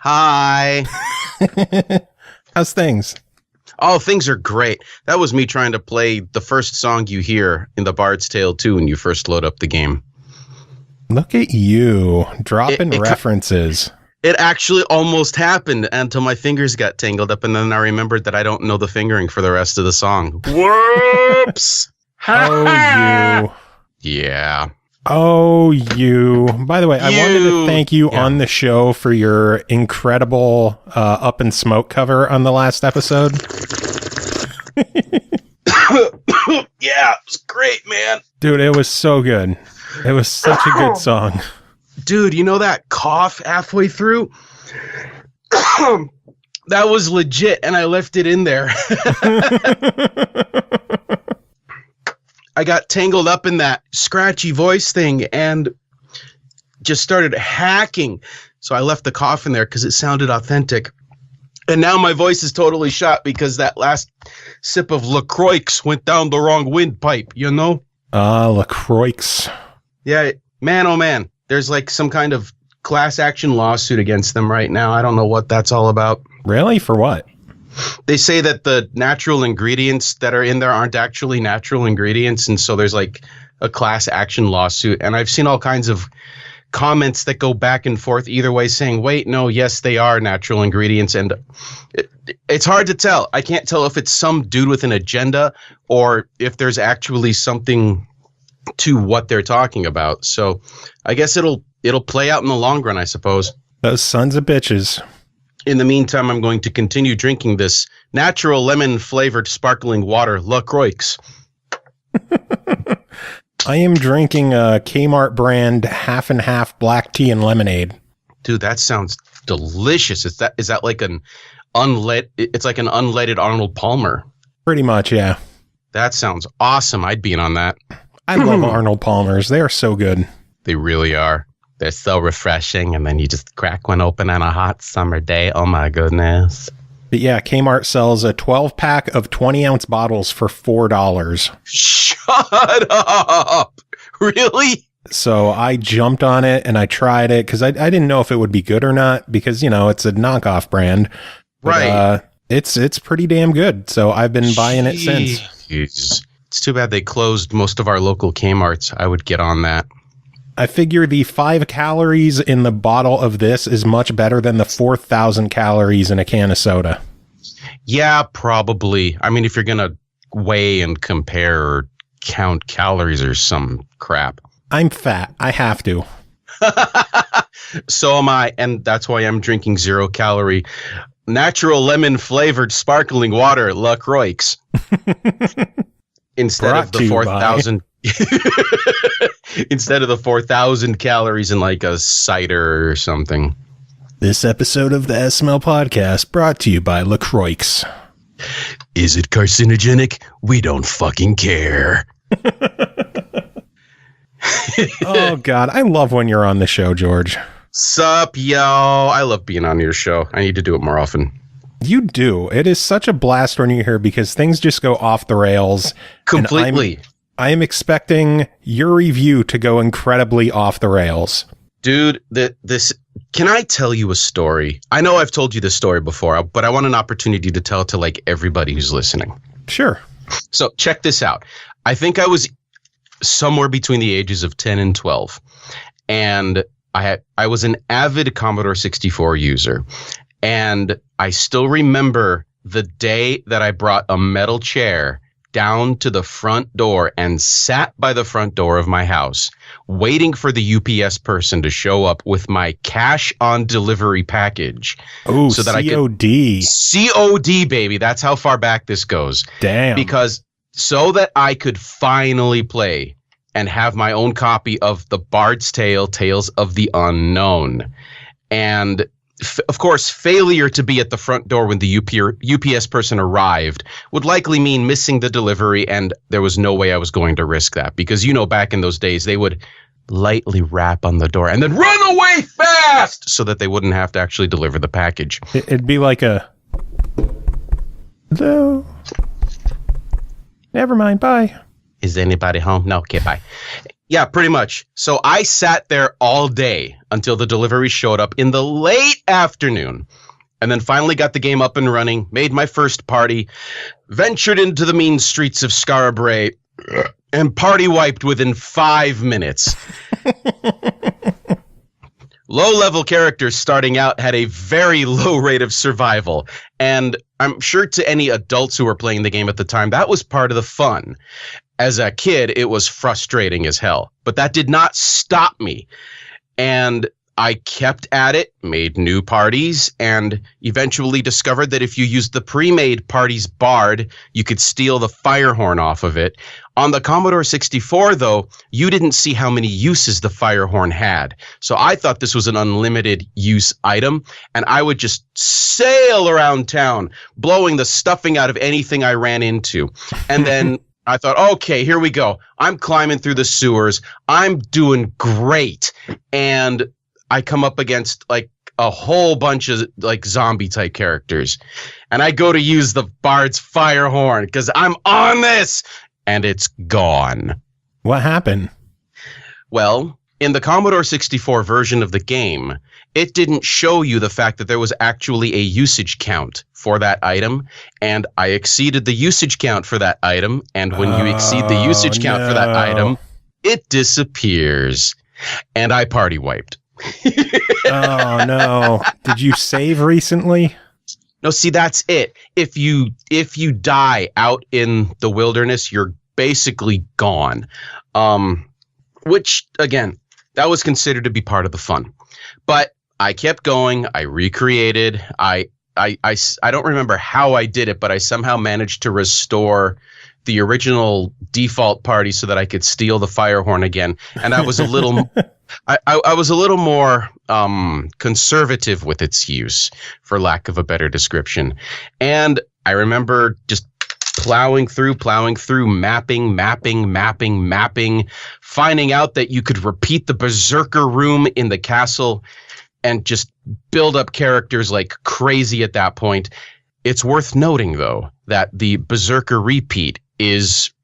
Hi. How's things? Oh, things are great. That was me trying to play the first song you hear in the Bard's Tale 2 when you first load up the game. Look at you, dropping references. It actually almost happened until my fingers got tangled up, and then I remembered that I don't know the fingering for the rest of the song. Whoops! Oh, you. Yeah. Oh, you. By the way, I wanted to thank you on the show for your incredible Up in Smoke cover on the last episode. Yeah, it was great, man. Dude, it was so good. It was such a good song. Dude, you know that cough halfway through? That was legit, and I left it in there. I got tangled up in that scratchy voice thing and just started hacking. So I left the cough in there because it sounded authentic. And now my voice is totally shot because that last sip of LaCroix went down the wrong windpipe, you know? LaCroix. Yeah, man, oh man. There's like some kind of class action lawsuit against them right now. I don't know what that's all about. Really? For what? They say that the natural ingredients that are in there aren't actually natural ingredients. And so there's like a class action lawsuit. And I've seen all kinds of comments that go back and forth either way saying, wait, no, yes, they are natural ingredients. And it's hard to tell. I can't tell if it's some dude with an agenda or if there's actually something to what they're talking about. So I guess it'll play out in the long run, I suppose. Those sons of bitches. In the meantime, I'm going to continue drinking this natural lemon flavored sparkling water, LaCroix. I am drinking a Kmart brand half and half black tea and lemonade. Dude, that sounds delicious. Is that like an it's like an unleaded Arnold Palmer? Pretty much, yeah. That sounds awesome. I'd be in on that. I love Arnold Palmers. They are so good. They really are. They're so refreshing, and then you just crack one open on a hot summer day. Oh my goodness. But yeah, Kmart sells a 12-pack of 20-ounce bottles for $4. Shut up! Really? So I jumped on it and I tried it because I didn't know if it would be good or not because, you know, it's a knockoff brand. But, right. It's pretty damn good. So I've been buying it since. Jeez. It's too bad they closed most of our local Kmarts. I would get on that. I figure the 5 calories in the bottle of this is much better than the 4,000 calories in a can of soda. Yeah, probably. I mean, if you're going to weigh and compare or count calories or some crap. I'm fat. I have to. So am I. And that's why I'm drinking 0-calorie natural lemon flavored sparkling water, LaCroix. Instead of the 4,000. Instead of the 4,000 calories in like a cider or something. This episode of the SML podcast brought to you by LaCroix. Is it carcinogenic? We don't fucking care. Oh, God. I love when you're on the show, George. Sup, yo. I love being on your show. I need to do it more often. You do. It is such a blast when you're here because things just go off the rails. Completely. I am expecting your review to go incredibly off the rails. Dude, can I tell you a story? I know I've told you this story before, but I want an opportunity to tell it to like everybody who's listening. Sure. So check this out. I think I was somewhere between the ages of 10 and 12. And I was an avid Commodore 64 user. And I still remember the day that I brought a metal chair down to the front door and sat by the front door of my house, waiting for the UPS person to show up with my cash on delivery package. Oh, so that COD. COD, baby. That's how far back this goes. Damn. Because so that I could finally play and have my own copy of The Bard's Tale, Tales of the Unknown. And of course, failure to be at the front door when the UPS person arrived would likely mean missing the delivery, and there was no way I was going to risk that because, you know, back in those days, they would lightly rap on the door and then run away fast so that they wouldn't have to actually deliver the package. It'd be like a... Hello? Never mind, bye. Is anybody home? No, okay, bye. Yeah, pretty much. So I sat there all day until the delivery showed up in the late afternoon, and then finally got the game up and running, made my first party, ventured into the mean streets of Scarborough, and party wiped within 5 minutes. Low-level characters starting out had a very low rate of survival, and I'm sure to any adults who were playing the game at the time, that was part of the fun. As a kid, it was frustrating as hell, but that did not stop me. And I kept at it, made new parties, and eventually discovered that if you used the pre-made party's bard, you could steal the fire horn off of it. On the Commodore 64, though, you didn't see how many uses the fire horn had. So I thought this was an unlimited use item, and I would just sail around town, blowing the stuffing out of anything I ran into. And then I thought, okay, here we go. I'm climbing through the sewers. I'm doing great. And I come up against like a whole bunch of like zombie type characters, and I go to use the bard's fire horn because I'm on this, and it's gone. What happened? Well, in the Commodore 64 version of the game, it didn't show you the fact that there was actually a usage count for that item, and I exceeded the usage count for that item, and when you exceed the usage count for that item, it disappears, and I party wiped. Oh no. Did you save recently? No, see, that's it. If you die out in the wilderness, you're basically gone. Which again, that was considered to be part of the fun. But I kept going, I recreated, I don't remember how I did it, but I somehow managed to restore the original default party so that I could steal the fire horn again. And I was a little I was a little more conservative with its use, for lack of a better description. And I remember just plowing through, mapping, finding out that you could repeat the Berserker room in the castle and just build up characters like crazy at that point. It's worth noting, though, that the Berserker repeat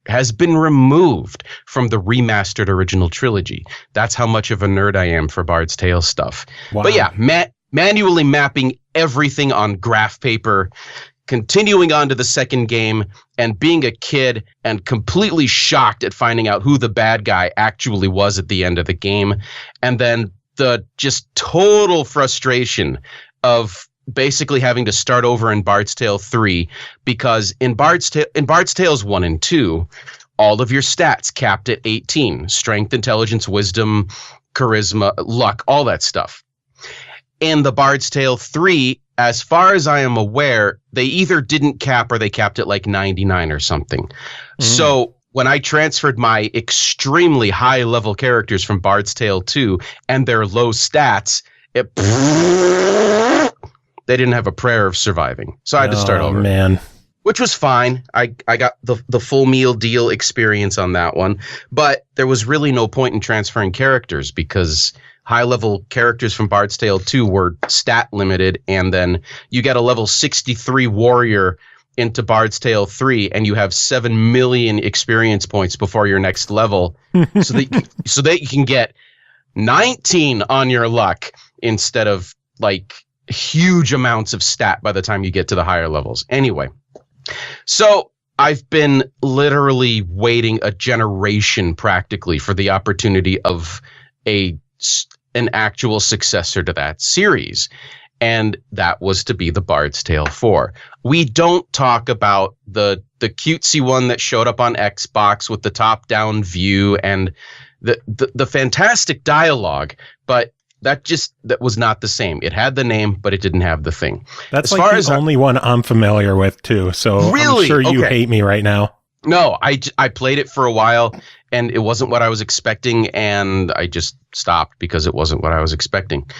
has been removed from the remastered original trilogy. That's how much of a nerd I am for Bard's Tale stuff. Wow. But yeah, manually mapping everything on graph paper, continuing on to the second game, and being a kid and completely shocked at finding out who the bad guy actually was at the end of the game. And then the just total frustration of basically having to start over in Bard's Tale 3, because in Bard's Tales 1 and 2, all of your stats capped at 18. Strength, intelligence, wisdom, charisma, luck, all that stuff. In the Bard's Tale 3, as far as I am aware, they either didn't cap or they capped at like 99 or something. So when I transferred my extremely high level characters from Bard's Tale 2 and their low stats, they didn't have a prayer of surviving. So I had to start over. Man. Which was fine. I got the full meal deal experience on that one. But there was really no point in transferring characters because high-level characters from Bard's Tale 2 were stat limited. And then you get a level 63 warrior into Bard's Tale 3 and you have 7 million experience points before your next level so that you can get 19 on your luck instead of like huge amounts of stat by the time you get to the higher levels. Anyway, so I've been literally waiting a generation practically for the opportunity of an actual successor to that series. And that was to be the Bard's Tale 4. We don't talk about the cutesy one that showed up on Xbox with the top-down view and the fantastic dialogue, but that was not the same. It had the name, but it didn't have the thing. That's like the only one I'm familiar with too. So really? I'm sure you hate me right now. No, I played it for a while and it wasn't what I was expecting, and I just stopped because it wasn't what I was expecting.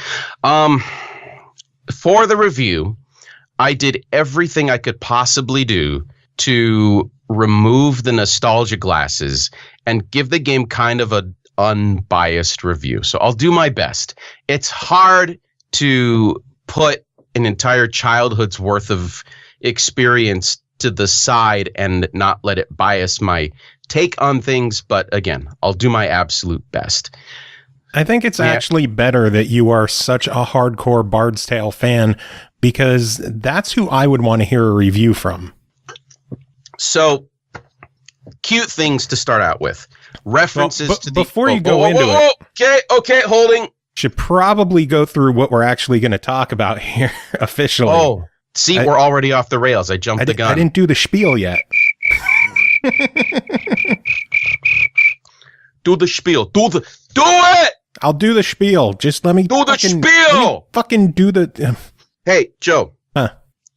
For the review, I did everything I could possibly do to remove the nostalgia glasses and give the game kind of a unbiased review. So I'll do my best. It's hard to put an entire childhood's worth of experience to the side and not let it bias my take on things. But again, I'll do my absolute best. I think it's actually better that you are such a hardcore Bard's Tale fan, because that's who I would want to hear a review from. So, cute things to start out with. References to the... Before you go into it... Okay, holding. Should probably go through what we're actually going to talk about here officially. Oh, see, we're already off the rails. I jumped the gun. I didn't do the spiel yet. Do the spiel. Do it! I'll do the spiel. Just let me do the spiel. Fucking do the. Hey, Joe.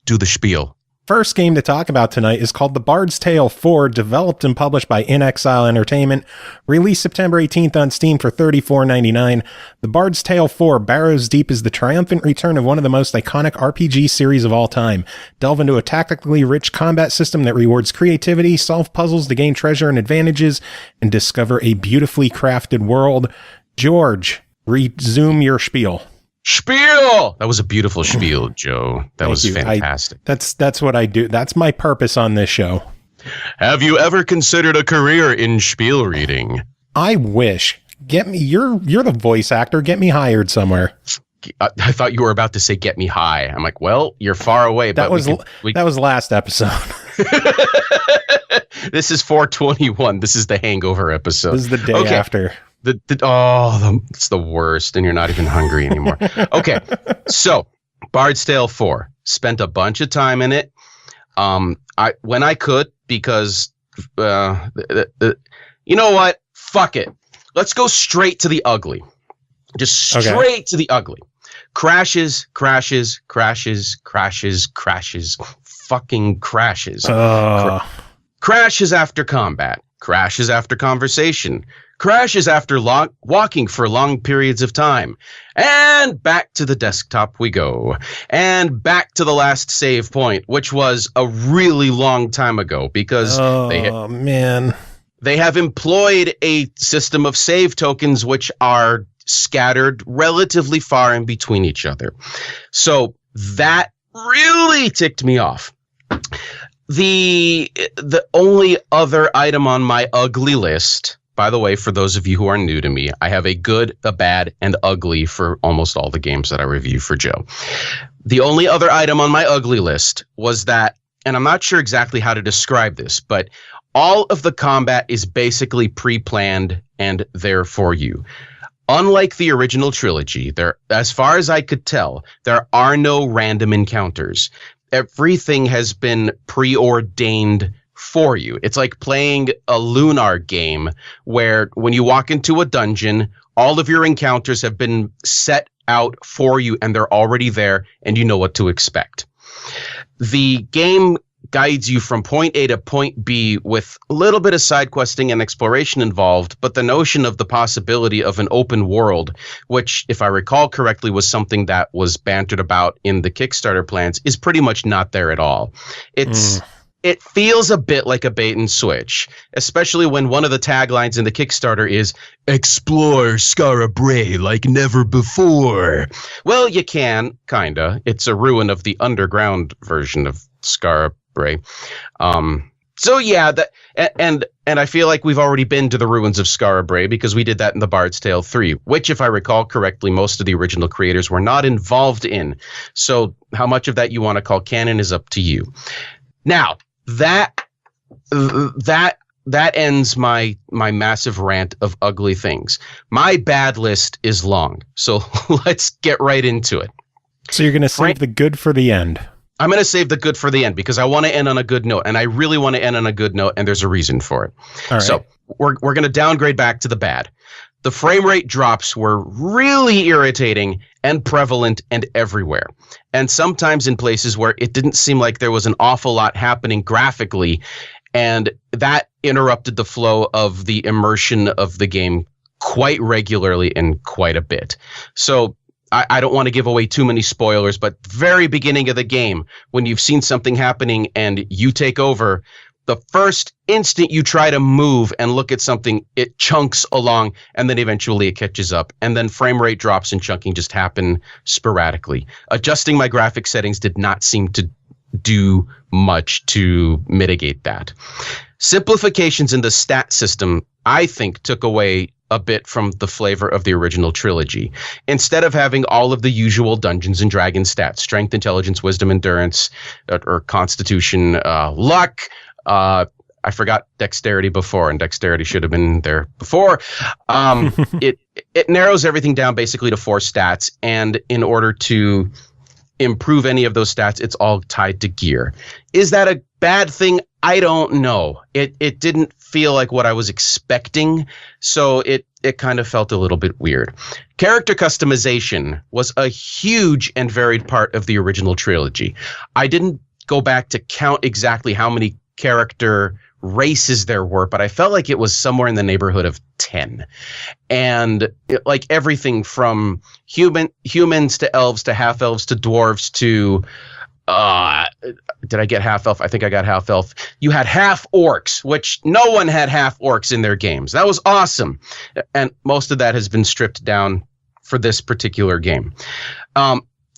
Do the spiel. First game to talk about tonight is called The Bard's Tale 4, developed and published by inXile Entertainment, released September 18th on Steam for $34.99. The Bard's Tale 4 burrows deep as the triumphant return of one of the most iconic RPG series of all time. Delve into a tactically rich combat system that rewards creativity, solve puzzles to gain treasure and advantages, and discover a beautifully crafted world. George, resume your spiel. Spiel! That was a beautiful spiel, Joe. That was fantastic. That's what I do. That's my purpose on this show. Have you ever considered a career in spiel reading? I wish. Get me. You're the voice actor. Get me hired somewhere. I thought you were about to say "get me high." I'm like, well, you're far away. That was last episode. This is 421. This is the hangover episode. This is the day after. It's the worst, and you're not even hungry anymore. Okay, so Bard's Tale 4. Spent a bunch of time in it. When I could, because you know what? Fuck it. Let's go straight to the ugly. Just straight to the ugly. Crashes. Fucking crashes. Crashes after combat. Crashes after conversation. Crashes after walking for long periods of time. And back to the desktop we go. And back to the last save point, which was a really long time ago because they have employed a system of save tokens which are scattered relatively far in between each other. So that really ticked me off. The only other item on my ugly list, by the way, for those of you who are new to me, I have a good, a bad, and ugly for almost all the games that I review for Joe. The only other item on my ugly list was that, and I'm not sure exactly how to describe this, but all of the combat is basically pre-planned and there for you. Unlike the original trilogy, as far as I could tell, there are no random encounters. Everything has been preordained for you. It's like playing a Lunar game where when you walk into a dungeon, all of your encounters have been set out for you and they're already there and you know what to expect. The game guides you from point A to point B with a little bit of side questing and exploration involved, but the notion of the possibility of an open world, which, if I recall correctly, was something that was bantered about in the Kickstarter plans, is pretty much not there at all. It feels a bit like a bait and switch, especially when one of the taglines in the Kickstarter is "Explore Skara Brae like never before." Well, you can, kinda. It's a ruin of the underground version of Skara Brae. So yeah, and I feel like we've already been to the ruins of Skara Brae because we did that in the Bard's Tale 3, which, if I recall correctly, most of the original creators were not involved in. So how much of that you want to call canon is up to you. Now, that ends my massive rant of ugly things. My bad list is long, so let's get right into it. So you're going to save the good for the end. I'm going to save the good for the end because I want to end on a good note, and I really want to end on a good note, and there's a reason for it. All right. So we're going to downgrade back to the bad. The frame rate drops were really irritating and prevalent and everywhere, and sometimes in places where it didn't seem like there was an awful lot happening graphically, and that interrupted the flow of the immersion of the game quite regularly and quite a bit. So I don't want to give away too many spoilers, but very beginning of the game, when you've seen something happening and you take over, the first instant you try to move and look at something, it chunks along, and then eventually it catches up. And then frame rate drops and chunking just happen sporadically. Adjusting my graphic settings did not seem to do much to mitigate that. Simplifications in the stat system, I think, took away a bit from the flavor of the original trilogy. Instead of having all of the usual Dungeons and Dragons stats, strength, intelligence, wisdom, endurance, or constitution, luck, I forgot dexterity before, and dexterity should have been there before. It narrows everything down basically to 4 stats, and in order to improve any of those stats, it's all tied to gear. Is that a bad thing? I don't know. It didn't feel like what I was expecting, so it kind of felt a little bit weird. Character customization was a huge and varied part of the original trilogy. I didn't go back to count exactly how many character races there were, but I felt like it was somewhere in the neighborhood of 10. And like everything from humans to elves to half-elves to dwarves to did I get half elf? I think I got half elf. You had half orcs, which no one had half orcs in their games. That was awesome. And most of that has been stripped down for this particular game.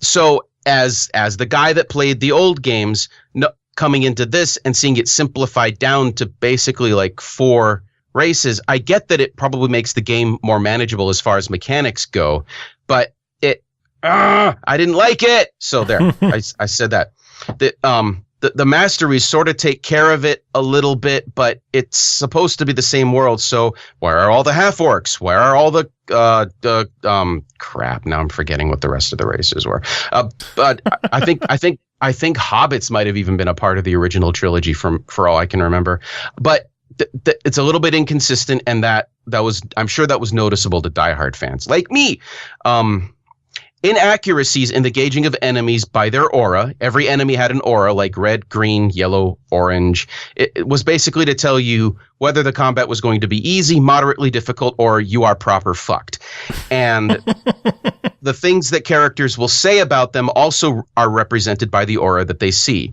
So as the guy that played the old games, coming into this and seeing it simplified down to basically like 4 races, I get that it probably makes the game more manageable as far as mechanics go, but I didn't like it. So there, I said that. The masteries sort of take care of it a little bit, but it's supposed to be the same world. So where are all the half orcs? Where are all the crap? Now I'm forgetting what the rest of the races were. But I think hobbits might have even been a part of the original trilogy for all I can remember. But it's a little bit inconsistent, and that was, I'm sure that was noticeable to diehard fans like me. Inaccuracies in the gauging of enemies by their aura. Every enemy had an aura like red, green, yellow, orange. It was basically to tell you whether the combat was going to be easy, moderately difficult, or you are proper fucked. And the things that characters will say about them also are represented by the aura that they see.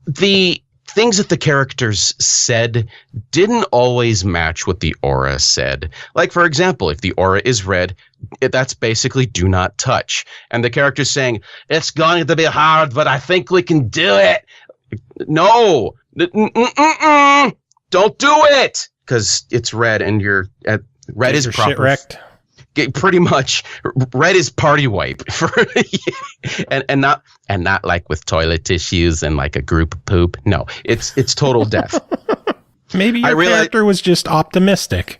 The things that the characters said didn't always match what the aura said. Like, for example, if the aura is red, that's basically do not touch. And the character's saying, it's going to be hard, but I think we can do it. No, don't do it, because it's red and red is proper. Shit wrecked. Pretty much, red is party wipe for and not like with toilet tissues and like a group of poop. No, it's total death. Maybe your character was just optimistic.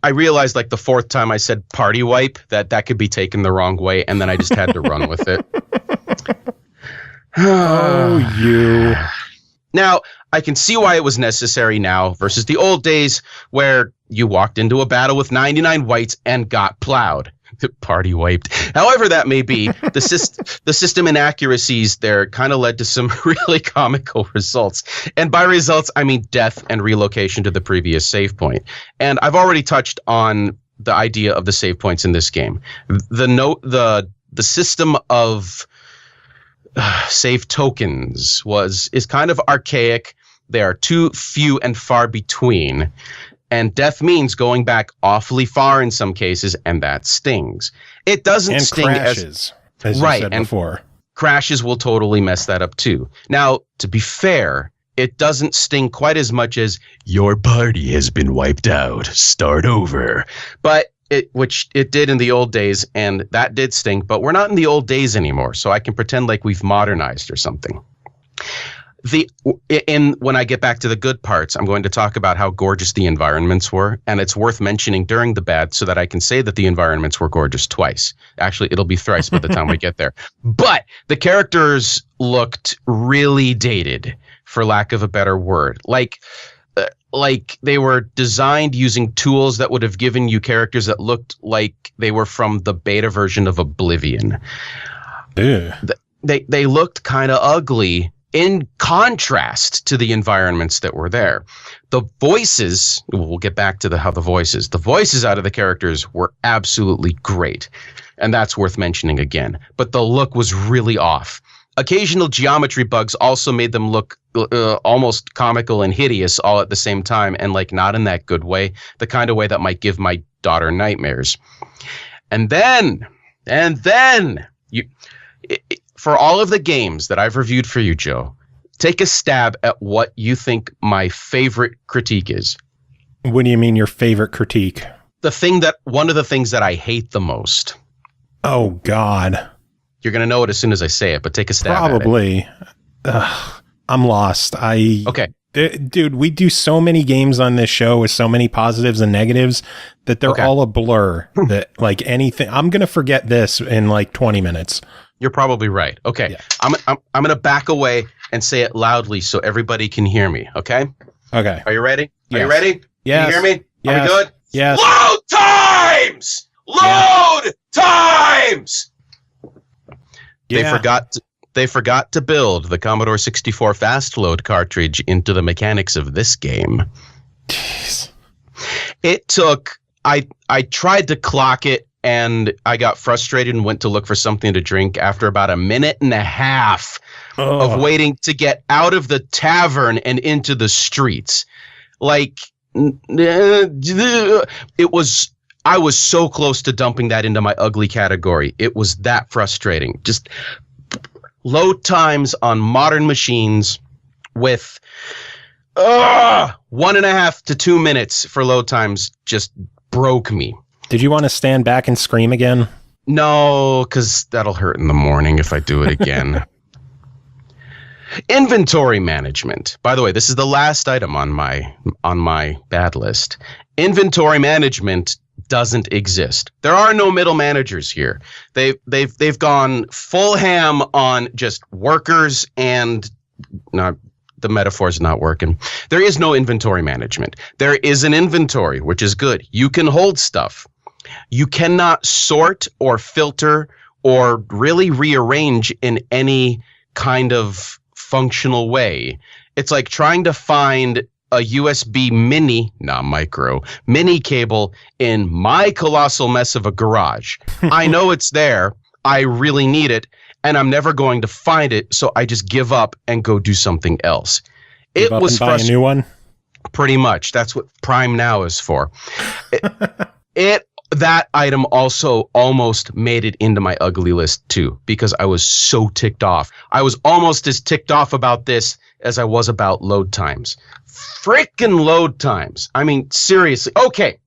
I realized like the 4th time I said party wipe that could be taken the wrong way, and then I just had to run with it. Oh, you. Now, I can see why it was necessary now versus the old days where you walked into a battle with 99 whites and got plowed. Party wiped. However that may be, the system inaccuracies there kind of led to some really comical results. And by results, I mean death and relocation to the previous save point. And I've already touched on the idea of the save points in this game. The system of save tokens is kind of archaic. They are too few and far between. And death means going back awfully far in some cases, and that stings. It doesn't and sting crashes, as right, you said and before. Crashes will totally mess that up too. Now, to be fair, it doesn't sting quite as much as your party has been wiped out. Start over. Which it did in the old days, and that did sting, but we're not in the old days anymore, so I can pretend like we've modernized or something. When I get back to the good parts, I'm going to talk about how gorgeous the environments were, and it's worth mentioning during the bad so that I can say that the environments were gorgeous twice. Actually, it'll be thrice by the time we get there. But the characters looked really dated, for lack of a better word. Like they were designed using tools that would have given you characters that looked like they were from the beta version of Oblivion. Ew. They looked kind of ugly in contrast to the environments that were there. The voices, we'll get back to the voices out of the characters were absolutely great. And that's worth mentioning again. But the look was really off. Occasional geometry bugs also made them look almost comical and hideous all at the same time, and like not in that good way, the kind of way that might give my daughter nightmares. And then for all of the games that I've reviewed for you, Joe, take a stab at what you think my favorite critique is. What do you mean your favorite critique? One of the ththings that I hate the most. Oh, God. You're going to know it as soon as I say it, but take a stab Probably. at it. I'm lost. Okay. Dude, we do so many games on this show with so many positives and negatives that they're all a blur. That like anything, I'm going to forget this in like 20 minutes. You're probably right. Okay. Yeah. I'm going to back away and say it loudly so everybody can hear me. Okay. Okay. Are you ready? Are Yes. you ready? Yes. Can you hear me? Yes. Are we good? Yes. Load times! Load times! Yeah. They forgot to build the Commodore 64 fast load cartridge into the mechanics of this game. Jeez. It took I tried to clock it and I got frustrated and went to look for something to drink after about a minute and a half of waiting to get out of the tavern and into the streets. Like I was so close to dumping that into my ugly category. It was that frustrating. Just load times on modern machines with 1.5 to 2 minutes for load times just broke me. Did you want to stand back and scream again? No, because that'll hurt in the morning if I do it again. Inventory management. By the way, this is the last item on my bad list. Inventory management doesn't exist. There are no middle managers here. They've gone full ham on just workers and the metaphor's not working. There is no inventory management. There is an inventory, which is good. You can hold stuff. You cannot sort or filter or really rearrange in any kind of functional way. It's like trying to find a USB mini, not micro, mini cable in my colossal mess of a garage. I know it's there. I really need it. And I'm never going to find it, so I just give up and go do something else. It was frustrating. Buy a new one? Pretty much. That's what Prime Now is for. That item also almost made it into my ugly list too, because I was so ticked off. I was almost as ticked off about this as I was about load times. Frickin' load times. I mean, seriously. Okay.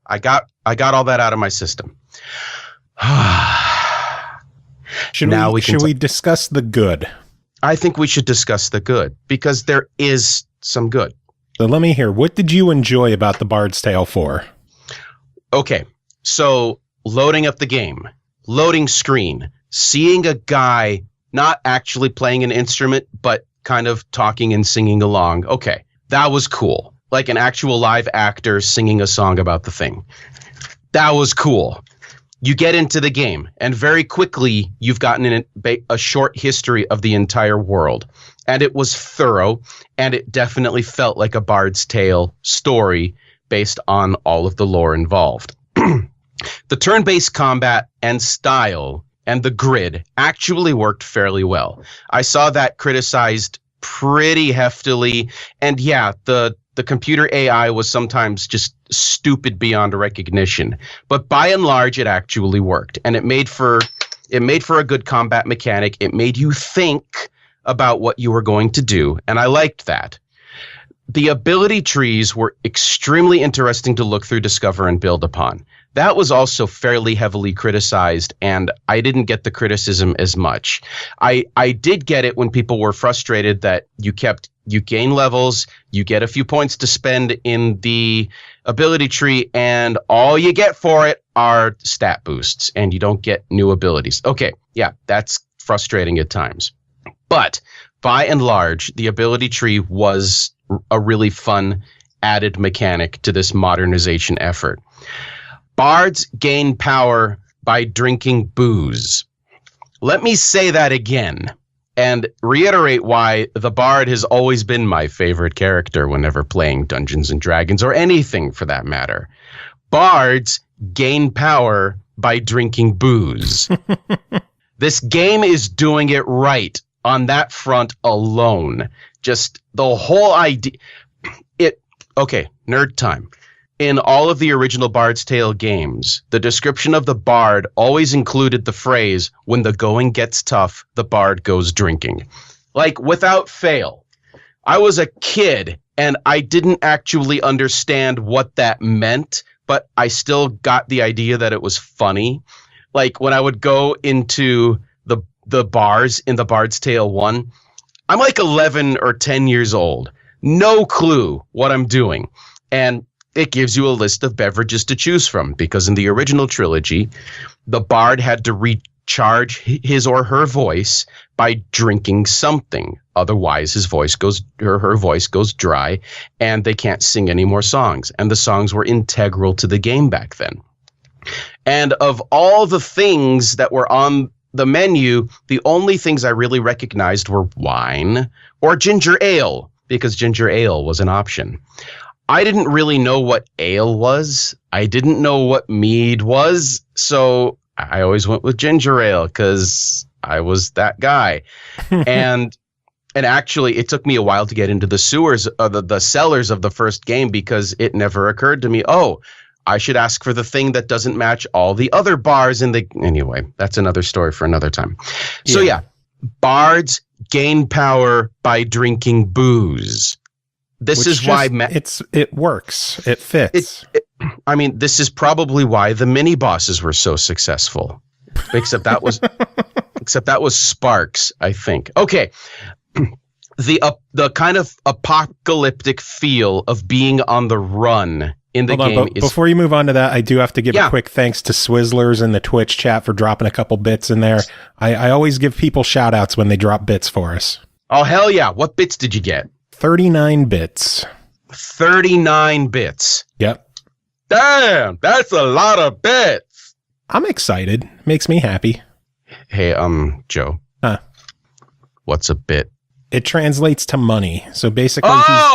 I got all that out of my system. Should we discuss the good? I think we should discuss the good because there is some good. So let me hear. What did you enjoy about the Bard's Tale 4? Okay. So loading up the game, loading screen, seeing a guy not actually playing an instrument, but kind of talking and singing along. Okay. That was cool. Like an actual live actor singing a song about the thing. That was cool. You get into the game, and very quickly, you've gotten a short history of the entire world. And it was thorough, and it definitely felt like a Bard's Tale story based on all of the lore involved. The turn-based combat and style and the grid actually worked fairly well. I saw that criticized pretty heftily, and yeah, the computer AI was sometimes just stupid beyond recognition. But by and large, it actually worked, and it made for a good combat mechanic. It made you think about what you were going to do, and I liked that. The ability trees were extremely interesting to look through, discover, and build upon. That was also fairly heavily criticized, and I didn't get the criticism as much. I did get it when people were frustrated that you gain levels, you get a few points to spend in the ability tree, and all you get for it are stat boosts, and you don't get new abilities. Okay, yeah, that's frustrating at times. But by and large, the ability tree was a really fun added mechanic to this modernization effort. Bards gain power by drinking booze. Let me say that again and reiterate why the Bard has always been my favorite character whenever playing Dungeons and Dragons or anything for that matter. Bards gain power by drinking booze. This game is doing it right on that front alone. Just the whole idea. Okay, nerd time. In all of the original Bard's Tale games, the description of the Bard always included the phrase, when the going gets tough, the Bard goes drinking. Like, without fail. I was a kid, and I didn't actually understand what that meant, but I still got the idea that it was funny. Like, when I would go into the bars in the Bard's Tale 1, I'm like 11 or 10 years old. No clue what I'm doing. And it gives you a list of beverages to choose from, because in the original trilogy, the Bard had to charge his or her voice by drinking something. Otherwise, her voice goes dry, and they can't sing any more songs. And the songs were integral to the game back then. And of all the things that were on the menu, the only things I really recognized were wine or ginger ale, because ginger ale was an option. I didn't really know what ale was. I didn't know what mead was. So I always went with ginger ale because I was that guy. And actually, it took me a while to get into the sewers, the cellars of the first game, because it never occurred to me, oh, I should ask for the thing that doesn't match all the other bars in the... Anyway, that's another story for another time. So yeah, bards gain power by drinking booze. This is why... it works. It fits. I mean, this is probably why the mini bosses were so successful. Except that was Sparks, I think. Okay. The kind of apocalyptic feel of being on the run in the game is... Before you move on to that, I do have to give a quick thanks to Swizzlers in the Twitch chat for dropping a couple bits in there. I always give people shout outs when they drop bits for us. Oh, hell yeah. What bits did you get? 39 bits. 39 bits. Yep. Damn, that's a lot of bits. I'm excited. Makes me happy. Hey, Joe. Huh? What's a bit? It translates to money. So basically,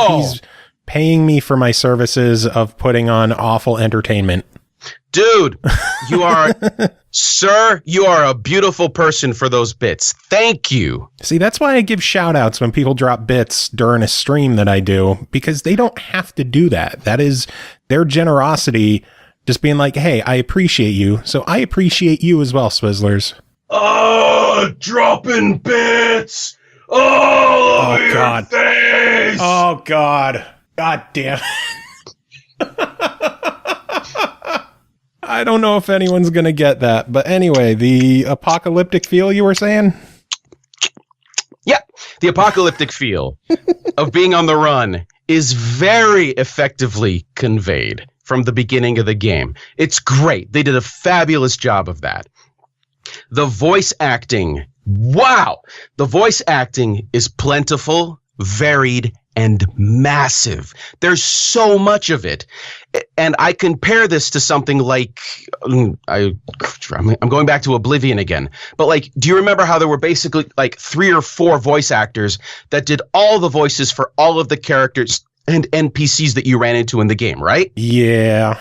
he's paying me for my services of putting on awful entertainment. Dude, you are, sir, you are a beautiful person for those bits. Thank you. See, that's why I give shout outs when people drop bits during a stream that I do, because they don't have to do that. That is their generosity, just being like, hey, I appreciate you. So I appreciate you as well, Swizzlers. Oh, dropping bits. Oh, God. Face. Oh, God. God damn it. I don't know if anyone's going to get that. But anyway, the apocalyptic feel you were saying? Yeah, the apocalyptic feel of being on the run is very effectively conveyed from the beginning of the game. It's great. They did a fabulous job of that. The voice acting, wow! The voice acting is plentiful, varied, and massive. There's so much of it. And I compare this to something like, I'm going back to Oblivion again, but like, do you remember how there were basically like 3 or 4 voice actors that did all the voices for all of the characters and NPCs that you ran into in the game, right? Yeah.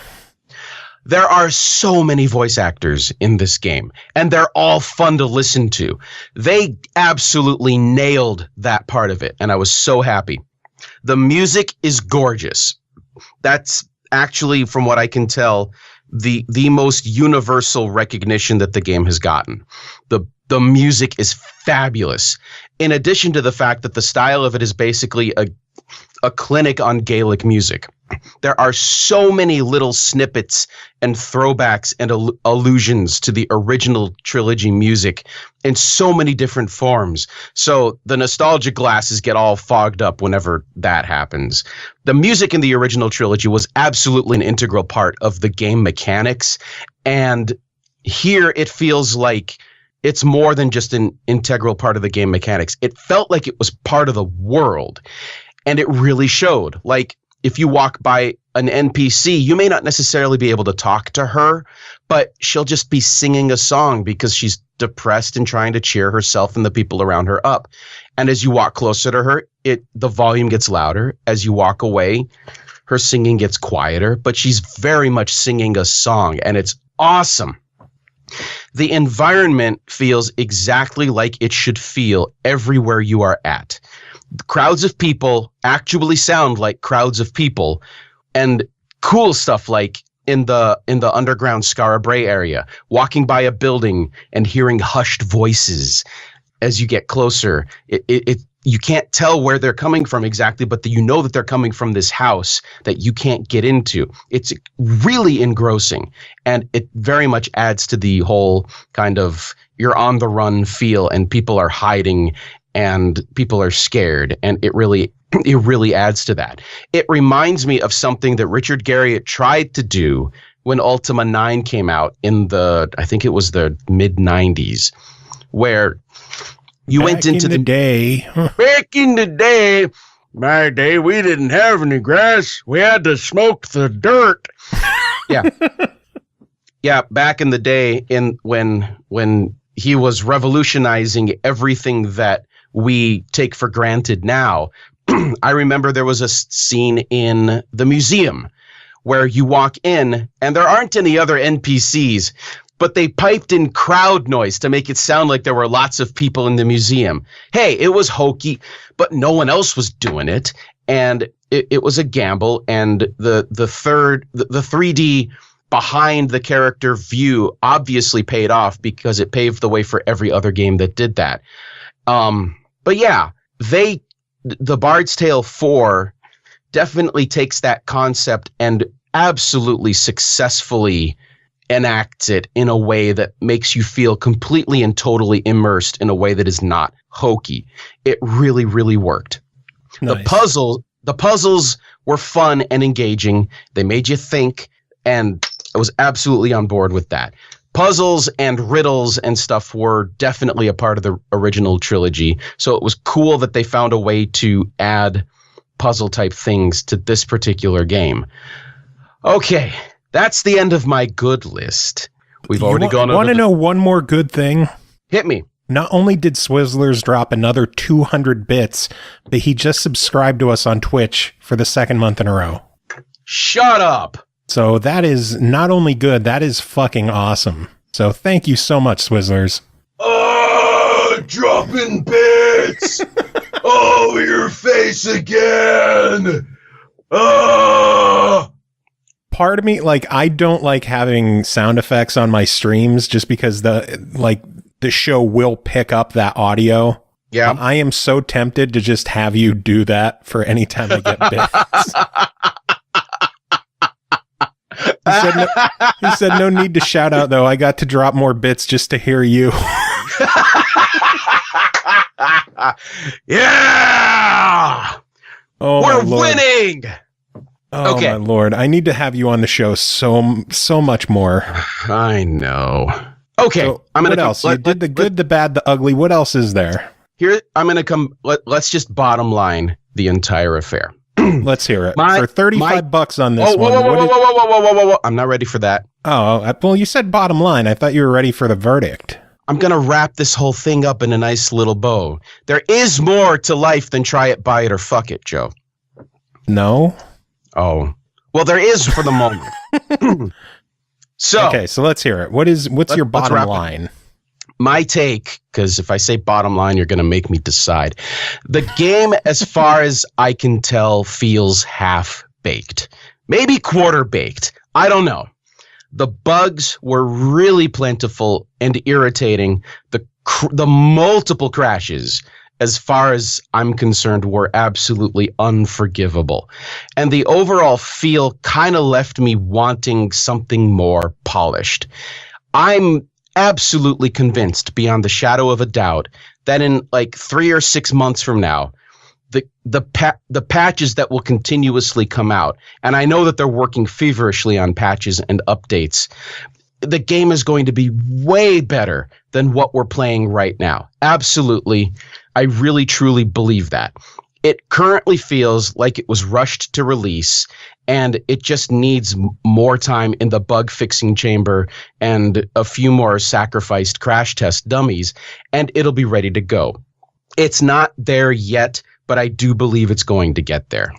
There are so many voice actors in this game, and they're all fun to listen to. They absolutely nailed that part of it, and I was so happy. The music is gorgeous. That's actually, from what I can tell, the most universal recognition that the game has gotten. The music is fabulous. In addition to the fact that the style of it is basically a clinic on Gaelic music. There are so many little snippets and throwbacks and allusions to the original trilogy music in so many different forms. So the nostalgia glasses get all fogged up whenever that happens. The music in the original trilogy was absolutely an integral part of the game mechanics. And here it feels like it's more than just an integral part of the game mechanics. It felt like it was part of the world. And it really showed. Like, if you walk by an NPC, you may not necessarily be able to talk to her, but she'll just be singing a song because she's depressed and trying to cheer herself and the people around her up. And as you walk closer to her, the volume gets louder. As you walk away, her singing gets quieter, but she's very much singing a song, and it's awesome. The environment feels exactly like it should feel everywhere you are at. The crowds of people actually sound like crowds of people, and cool stuff like in the underground Skara Brae area, walking by a building and hearing hushed voices as you get closer. You can't tell where they're coming from exactly, but you know that they're coming from this house that you can't get into. It's really engrossing, and it very much adds to the whole kind of you're on the run feel, and people are hiding and people are scared, and it really adds to that. It reminds me of something that Richard Garriott tried to do when Ultima 9 came out I think it was the mid 90s, where you went into the day. Back in the day, my day, we didn't have any grass. We had to smoke the dirt. Yeah. Yeah, back in the day when he was revolutionizing everything that we take for granted now. I remember there was a scene in the museum where you walk in and there aren't any other NPCs, but they piped in crowd noise to make it sound like there were lots of people in the museum. Hey, it was hokey, but no one else was doing it. And it was a gamble. And the 3D behind the character view obviously paid off because it paved the way for every other game that did that. But yeah, the Bard's Tale 4 definitely takes that concept and absolutely successfully enacts it in a way that makes you feel completely and totally immersed in a way that is not hokey. It really, really worked. Nice. The puzzles were fun and engaging. They made you think, and I was absolutely on board with that. Puzzles and riddles and stuff were definitely a part of the original trilogy. So it was cool that they found a way to add puzzle type things to this particular game. Okay, that's the end of my good list. We've already gone over. Want to know one more good thing? Hit me. Not only did Swizzlers drop another 200 bits, but he just subscribed to us on Twitch for the second month in a row. Shut up. So that is not only good, that is fucking awesome. So thank you so much, Swizzlers. Dropping bits over your face again. Part of me, like, I don't like having sound effects on my streams just because the show will pick up that audio. Yeah. I am so tempted to just have you do that for any time I get bits. He said, no need to shout out, though. I got to drop more bits just to hear you. Yeah! Oh, we're winning! Oh, okay. My Lord. I need to have you on the show so much more. I know. Okay. So, what else? You did the good, the bad, the ugly. What else is there? Here, I'm going to come. Let's just bottom line the entire affair. Let's hear it. For $35 on this one. Whoa. I'm not ready for that. Oh, well, you said bottom line. I thought you were ready for the verdict. I'm going to wrap this whole thing up in a nice little bow. There is more to life than try it, buy it, or fuck it, Joe. No? Oh. Well, there is for the moment. Okay, so let's hear it. What's your bottom line? My take, because if I say bottom line, you're going to make me decide. The game, as far as I can tell, feels half-baked. Maybe quarter-baked. I don't know. The bugs were really plentiful and irritating. The multiple crashes, as far as I'm concerned, were absolutely unforgivable. And the overall feel kind of left me wanting something more polished. I'm absolutely convinced, beyond the shadow of a doubt, that in like 3 or 6 months from now, the patches that will continuously come out, and I know that they're working feverishly on patches and updates, the game is going to be way better than what we're playing right now. Absolutely. I really, truly believe that. It currently feels like it was rushed to release, and it just needs more time in the bug fixing chamber and a few more sacrificed crash test dummies, and it'll be ready to go. It's not there yet, but I do believe it's going to get there.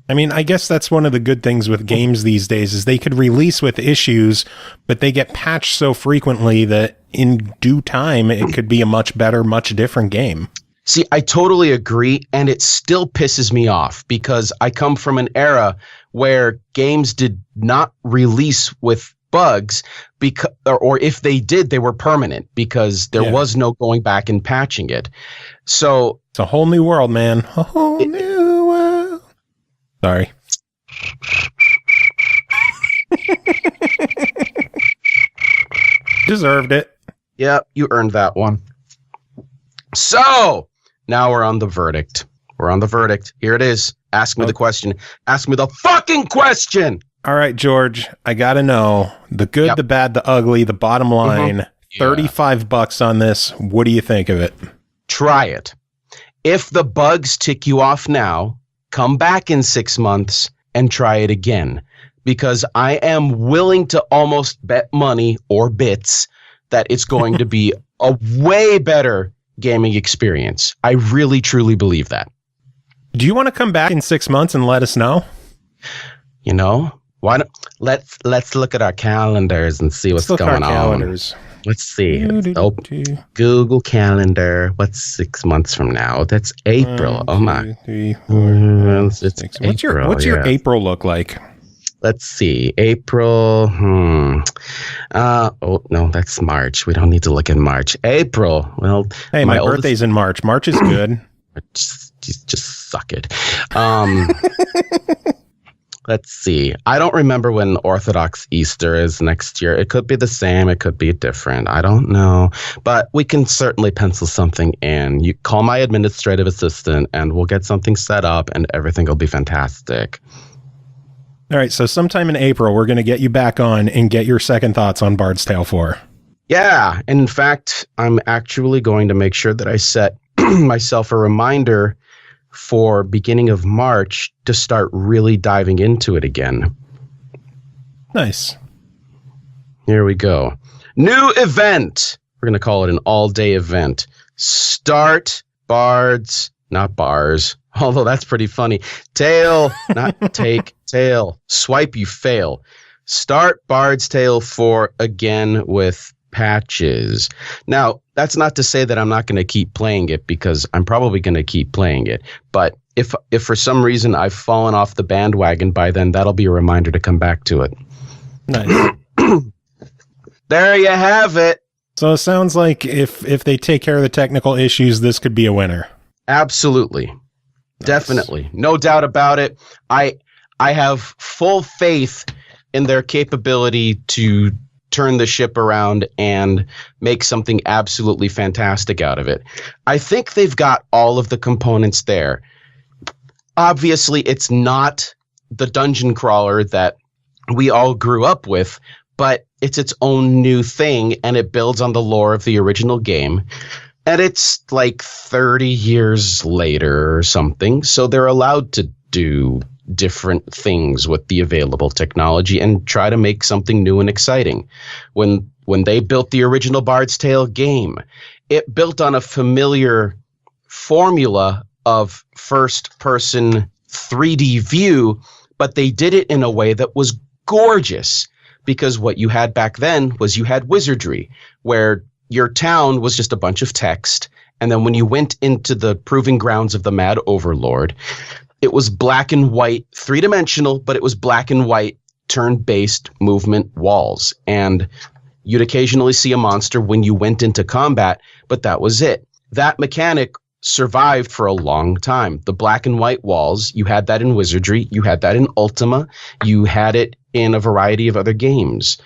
I mean, I guess that's one of the good things with games these days is they could release with issues, but they get patched so frequently that in due time, it could be a much better, much different game. See, I totally agree, and it still pisses me off because I come from an era where games did not release with bugs, because, or if they did, they were permanent because there was no going back and patching it. So it's a whole new world, man. A whole new world. Sorry. Deserved it. Yeah, you earned that one. So now we're on the verdict. We're on the verdict. Here it is. Ask me the question. Ask me the fucking question. All right, George, I got to know the good, the bad, the ugly, the bottom line, $35 on this. What do you think of it? Try it. If the bugs tick you off now, come back in 6 months and try it again, because I am willing to almost bet money or bits that it's going to be a way better gaming experience. I really, truly believe that. Do you want to come back in 6 months and let us know? You know, why don't let's look at our calendars and see what's going on. Let's see. Google Calendar. What's 6 months from now? That's April. 1, 2, my. 3, 4, 5, It's 6. April, What's your April look like? Let's see. April. Oh, no, that's March. We don't need to look at March. April. Well, hey, my birthday's in March. March is good. Just suck it. Let's see. I don't remember when Orthodox Easter is next year. It could be the same. It could be different. I don't know. But we can certainly pencil something in. You call my administrative assistant and we'll get something set up and everything will be fantastic. All right. So sometime in April, we're going to get you back on and get your second thoughts on Bard's Tale 4. Yeah. In fact, I'm actually going to make sure that I set myself a reminder for beginning of March to start really diving into it again. Nice. Here we go. New event. We're going to call it an all-day event. Start Bards, not bars. Although that's pretty funny. Tail, not take, tail. Swipe, you fail. Start Bard's Tale 4 again with patches. Now, that's not to say that I'm not going to keep playing it, because I'm probably going to keep playing it. But if for some reason I've fallen off the bandwagon by then, that'll be a reminder to come back to it. Nice. There you have it. So it sounds like if they take care of the technical issues, this could be a winner. Absolutely. Nice. Definitely. No doubt about it. I have full faith in their capability to turn the ship around and make something absolutely fantastic out of it. I think they've got all of the components there. Obviously, it's not the dungeon crawler that we all grew up with, but it's its own new thing, and it builds on the lore of the original game. And it's like 30 years later or something, so they're allowed to do different things with the available technology and try to make something new and exciting. When they built the original Bard's Tale game, it built on a familiar formula of first-person 3D view, but they did it in a way that was gorgeous, because what you had back then was you had wizardry, where your town was just a bunch of text, and then when you went into the proving grounds of the Mad Overlord, it was black and white, three-dimensional, but it was black and white, turn-based movement walls. And you'd occasionally see a monster when you went into combat, but that was it. That mechanic survived for a long time. The black and white walls, you had that in Wizardry, you had that in Ultima, you had it in a variety of other games.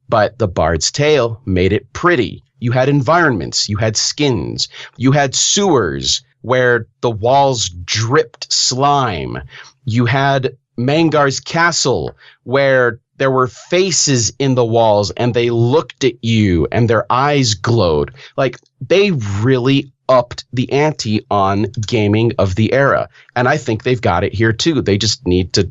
But the Bard's Tale made it pretty. You had environments, you had skins, you had sewers where the walls dripped slime. You had Mangar's castle, where there were faces in the walls and they looked at you and their eyes glowed. Like, they really upped the ante on gaming of the era. And I think they've got it here too. They just need to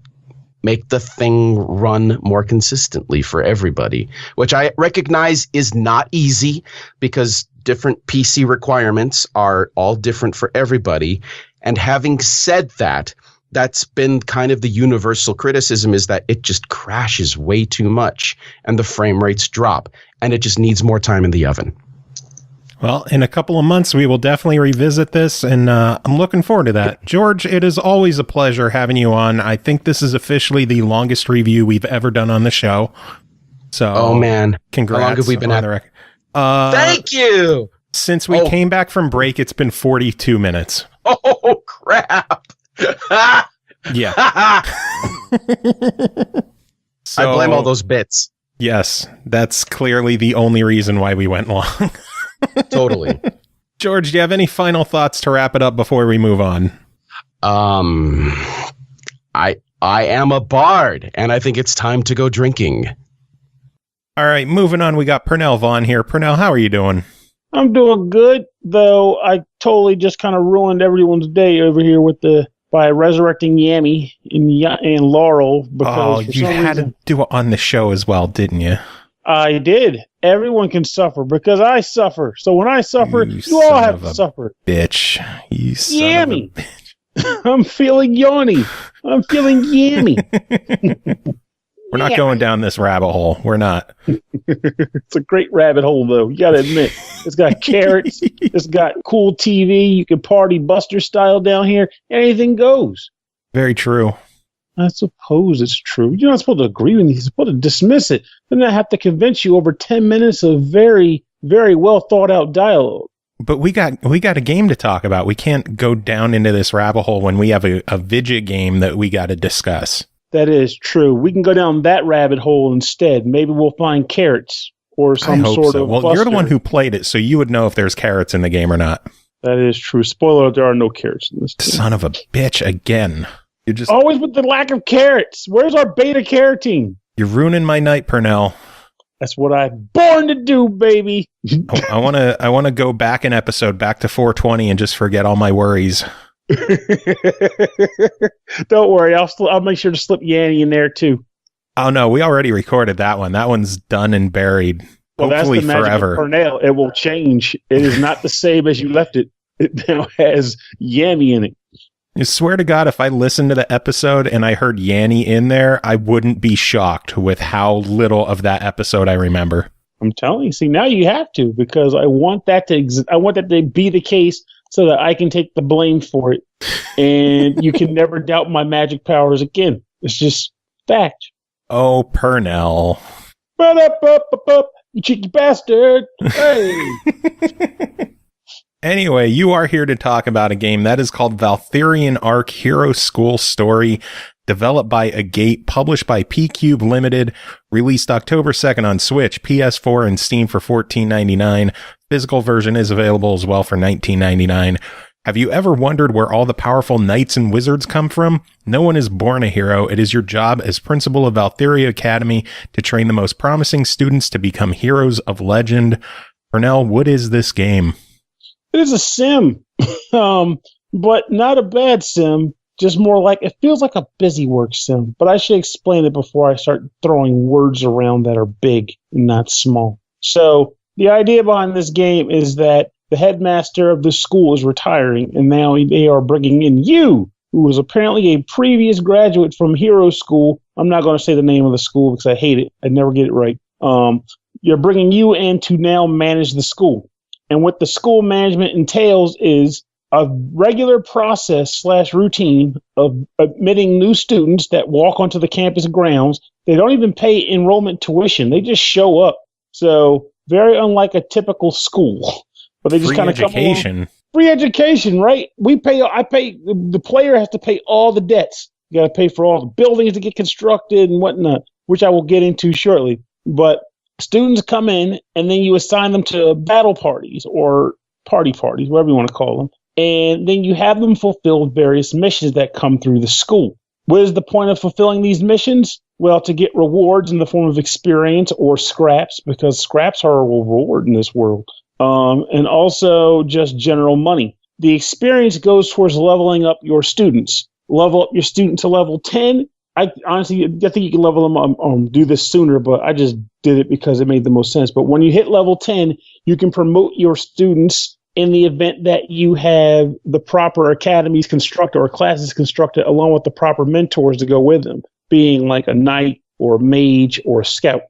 make the thing run more consistently for everybody, which I recognize is not easy, because different PC requirements are all different for everybody. And having said that, that's been kind of the universal criticism, is that it just crashes way too much and the frame rates drop, and it just needs more time in the oven. Well, in a couple of months, we will definitely revisit this, and I'm looking forward to that. George, it is always a pleasure having you on. I think this is officially the longest review we've ever done on the show. So, oh man, congrats! How long have we been at the record? Thank you. Since we came back from break, it's been 42 minutes. Oh crap! Yeah. So, I blame all those bits. Yes, that's clearly the only reason why we went long. Totally. George, do you have any final thoughts to wrap it up before we move on? I I am a bard, and I think it's time to go drinking. All right, moving on. We got Pernell Vaughan here. Pernell, how are you doing? I'm doing good, though I totally just kind of ruined everyone's day over here by resurrecting Yami and Laurel. Because you had to do it on the show as well, didn't you? I did. Everyone can suffer because I suffer. So when I suffer, you all have to suffer. Bitch. You son Yami. of a bitch. I'm feeling yawny. I'm feeling yammy. We're not going down this rabbit hole. We're not. It's a great rabbit hole, though. You got to admit. It's got carrots. It's got cool TV. You can party Buster style down here. Anything goes. Very true. I suppose it's true. You're not supposed to agree with me. You're supposed to dismiss it. Then I have to convince you over 10 minutes of very, very well thought out dialogue. But we got a game to talk about. We can't go down into this rabbit hole when we have a Vidya game that we got to discuss. That is true. We can go down that rabbit hole instead. Maybe we'll find carrots or some sort of. Well, you're the one who played it, so you would know if there's carrots in the game or not. That is true. Spoiler: there are no carrots in this game. Son of a bitch! Again, you're just always with the lack of carrots. Where's our beta carotene? You're ruining my night, Pernell. That's what I'm born to do, baby. I want to go back an episode, back to 420, and just forget all my worries. Don't worry, I'll make sure to slip Yanny in there too. Oh no, we already recorded that one. That one's done and buried. Well, hopefully that's the forever. Magic of Pernell. It will change. It is not the same as you left it. It now has Yami in it. I swear to God, if I listened to the episode and I heard Yanny in there, I wouldn't be shocked with how little of that episode I remember. I'm telling you. See, now you have to, because I want that to be the case so that I can take the blame for it. And you can never doubt my magic powers again. It's just fact. Oh, Pernell. You cheeky bastard. Hey. Anyway, you are here to talk about a game that is called Valthirian Arc Hero School Story, developed by Agate, published by PQube Limited, released October 2nd on Switch, PS4, and Steam for $14.99. Physical version is available as well for $19.99. Have you ever wondered where all the powerful knights and wizards come from? No one is born a hero. It is your job as principal of Valthiria Academy to train the most promising students to become heroes of legend. Pernell, what is this game? It is a sim, but not a bad sim. Just more like, it feels like a busy work sim. But I should explain it before I start throwing words around that are big and not small. So the idea behind this game is that the headmaster of the school is retiring, and now they are bringing in you, who was apparently a previous graduate from Hero School. I'm not going to say the name of the school because I hate it. I never get it right. You're bringing you in to now manage the school. And what the school management entails is a regular process / routine of admitting new students that walk onto the campus grounds. They don't even pay enrollment tuition. They just show up. So very unlike a typical school. But they just kind of come along. Free education, right? The player has to pay all the debts. You got to pay for all the buildings to get constructed and whatnot, which I will get into shortly. But students come in, and then you assign them to battle parties or parties, whatever you want to call them. And then you have them fulfill various missions that come through the school. What is the point of fulfilling these missions? Well, to get rewards in the form of experience or scraps, because scraps are a reward in this world. And also just general money. The experience goes towards leveling up your students. Level up your student to level 10. I think you can level them do this sooner, but I just did it because it made the most sense. But when you hit level 10, you can promote your students in the event that you have the proper academies constructed or classes constructed along with the proper mentors to go with them, being like a knight or a mage or a scout.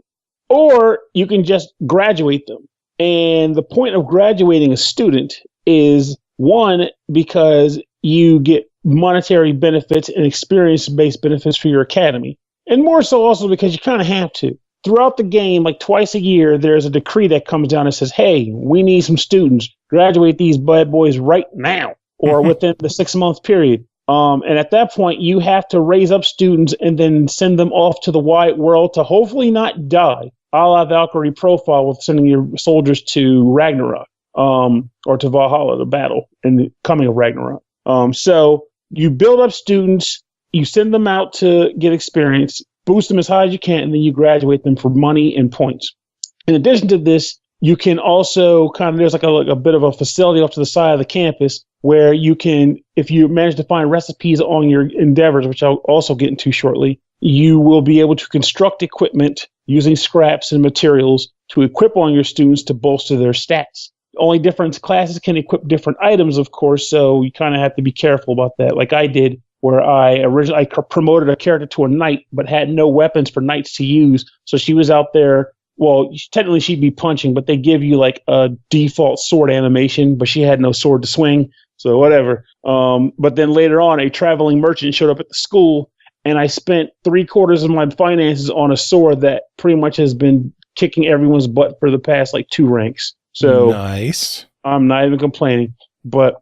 Or you can just graduate them. And the point of graduating a student is, one, because you get monetary benefits and experience-based benefits for your academy. And more so also because you kind of have to. Throughout the game, like twice a year, there's a decree that comes down and says, hey, we need some students. Graduate these bad boys right now or within the 6-month period. And at that point, you have to raise up students and then send them off to the wide world to hopefully not die, a la Valkyrie Profile with sending your soldiers to Ragnarok or to Valhalla, the battle, and the coming of Ragnarok. So you build up students, You send them out to get experience, boost them as high as you can, and then you graduate them for money and points. In addition to this, you can also there's like a bit of a facility off to the side of the campus where you can, if you manage to find recipes on your endeavors, which I'll also get into shortly, you will be able to construct equipment using scraps and materials to equip on your students to bolster their stats. Only different classes can equip different items, of course, so you kind of have to be careful about that, like I did, where I promoted a character to a knight but had no weapons for knights to use, so she was out there. Well, technically she'd be punching, but they give you like a default sword animation, but she had no sword to swing, so whatever. But then later on, a traveling merchant showed up at the school, and I spent 3/4 of my finances on a sword that pretty much has been kicking everyone's butt for the past like 2 ranks. So nice. I'm not even complaining. But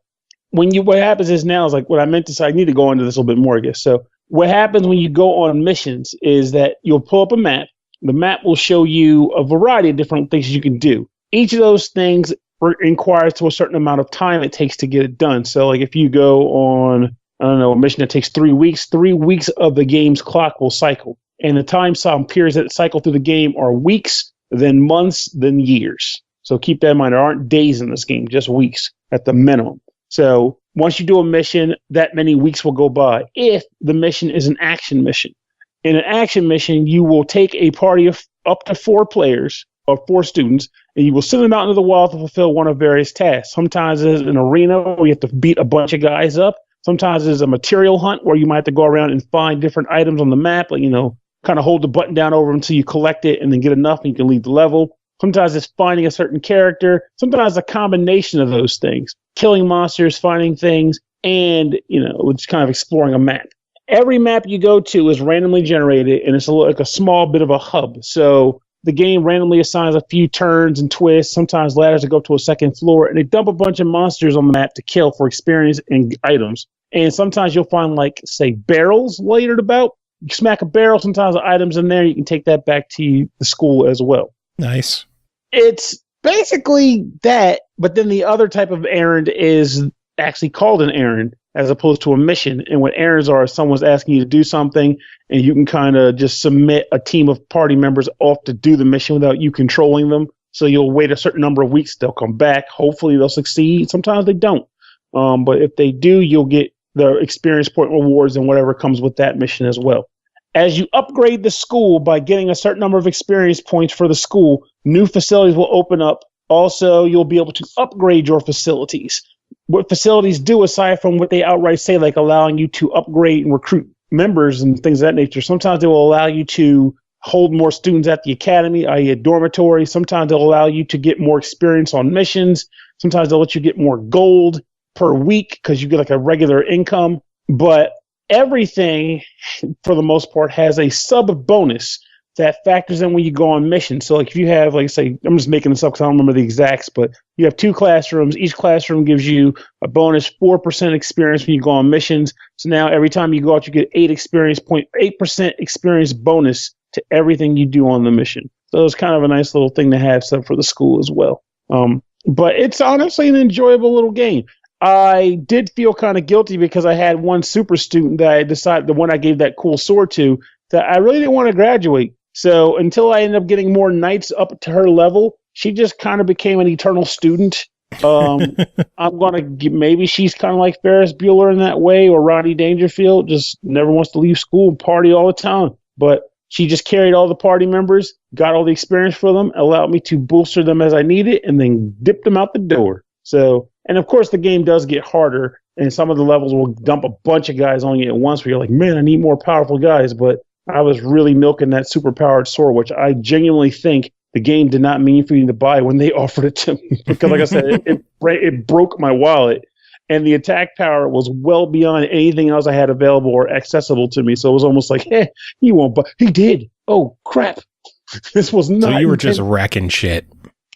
what happens is now is like what I meant to say. I need to go into this a little bit more, I guess. So what happens when you go on missions is that you'll pull up a map. The map will show you a variety of different things you can do. Each of those things requires to a certain amount of time it takes to get it done. So like if you go on, I don't know, a mission that takes 3 weeks, 3 weeks of the game's clock will cycle. And the time periods that cycle through the game are weeks, then months, then years. So keep that in mind. There aren't days in this game, just weeks at the minimum. So once you do a mission, that many weeks will go by if the mission is an action mission. In an action mission, you will take a party of up to 4 players or 4 students, and you will send them out into the wild to fulfill one of various tasks. Sometimes it's an arena where you have to beat a bunch of guys up. Sometimes it's a material hunt where you might have to go around and find different items on the map, like, kind of hold the button down over until you collect it and then get enough and you can leave the level. Sometimes it's finding a certain character. Sometimes a combination of those things. Killing monsters, finding things, and, it's kind of exploring a map. Every map you go to is randomly generated, and it's like a small bit of a hub. So the game randomly assigns a few turns and twists, sometimes ladders to go to a second floor, and they dump a bunch of monsters on the map to kill for experience and items. And sometimes you'll find, like, say, barrels layered about. You smack a barrel, sometimes the items in there, you can take that back to the school as well. Nice. It's basically that, but then the other type of errand is actually called an errand as opposed to a mission. And what errands are, someone's asking you to do something, and you can kind of just submit a team of party members off to do the mission without you controlling them. So you'll wait a certain number of weeks, they'll come back. Hopefully they'll succeed. Sometimes they don't. But if they do, you'll get the experience point rewards and whatever comes with that mission as well. As you upgrade the school by getting a certain number of experience points for the school, new facilities will open up. Also, you'll be able to upgrade your facilities. What facilities do, aside from what they outright say, like allowing you to upgrade and recruit members and things of that nature, sometimes they will allow you to hold more students at the academy, i.e. a dormitory. Sometimes they'll allow you to get more experience on missions. Sometimes they'll let you get more gold per week because you get like a regular income. But everything, for the most part, has a sub bonus that factors in when you go on mission. So like if you have, like, say, I'm just making this up because I don't remember the exacts, but you have 2 classrooms. Each classroom gives you a bonus 4% experience when you go on missions. So now every time you go out, you get 8% experience bonus to everything you do on the mission. So it's kind of a nice little thing to have set for the school as well. But it's honestly an enjoyable little game. I did feel kind of guilty because I had one super student that I decided, the one I gave that cool sword to, that I really didn't want to graduate. So until I ended up getting more knights up to her level, she just kind of became an eternal student. I'm going to maybe she's kind of like Ferris Bueller in that way, or Rodney Dangerfield, just never wants to leave school and party all the time. But she just carried all the party members, got all the experience for them, allowed me to bolster them as I needed, and then dipped them out the door. So, and of course the game does get harder, and some of the levels will dump a bunch of guys on you at once where you're like, man, I need more powerful guys. But I was really milking that super-powered sword, which I genuinely think the game did not mean for you to buy when they offered it to me. Because, like I said, it broke my wallet. And the attack power was well beyond anything else I had available or accessible to me. So it was almost like, hey, he won't buy. He did. Oh, crap. This was not. So you were just wrecking shit.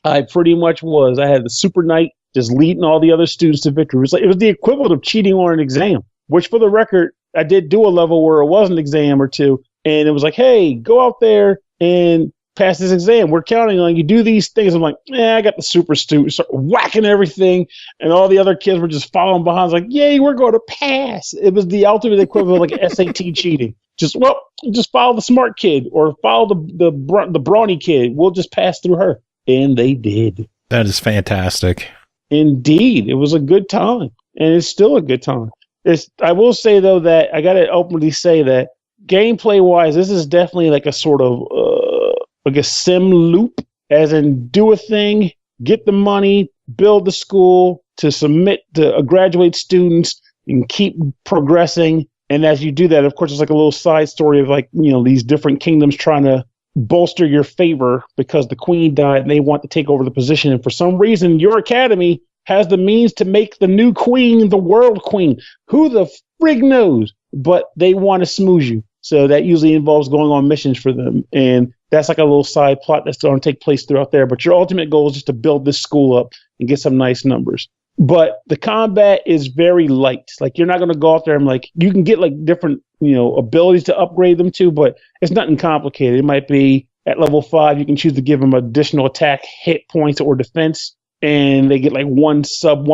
I pretty much was. I had the super knight just leading all the other students to victory. It was the equivalent of cheating on an exam, which, for the record, I did do a level where it was an exam or two. And it was like, hey, go out there and pass this exam. We're counting on you. Do these things. I'm like, I got the super student. Start whacking everything. And all the other kids were just following behind. I was like, yay, we're going to pass. It was the ultimate equivalent of like SAT cheating. Just follow the smart kid or follow the brawny kid. We'll just pass through her. And they did. That is fantastic. Indeed. It was a good time. And it's still a good time. I will say, though, that I got to openly say that gameplay-wise, this is definitely like a sort of like a sim loop, as in do a thing, get the money, build the school, to submit to graduate students, and keep progressing. And as you do that, of course, it's like a little side story of like, these different kingdoms trying to bolster your favor because the queen died and they want to take over the position. And for some reason, your academy has the means to make the new queen the world queen. Who the frig knows? But they want to smooze you. So that usually involves going on missions for them. And that's like a little side plot that's going to take place throughout there. But your ultimate goal is just to build this school up and get some nice numbers. But the combat is very light. Like, you're not going to go out there and like, you can get like different, abilities to upgrade them to, but it's nothing complicated. It might be at level 5, you can choose to give them additional attack, hit points, or defense. And they get like one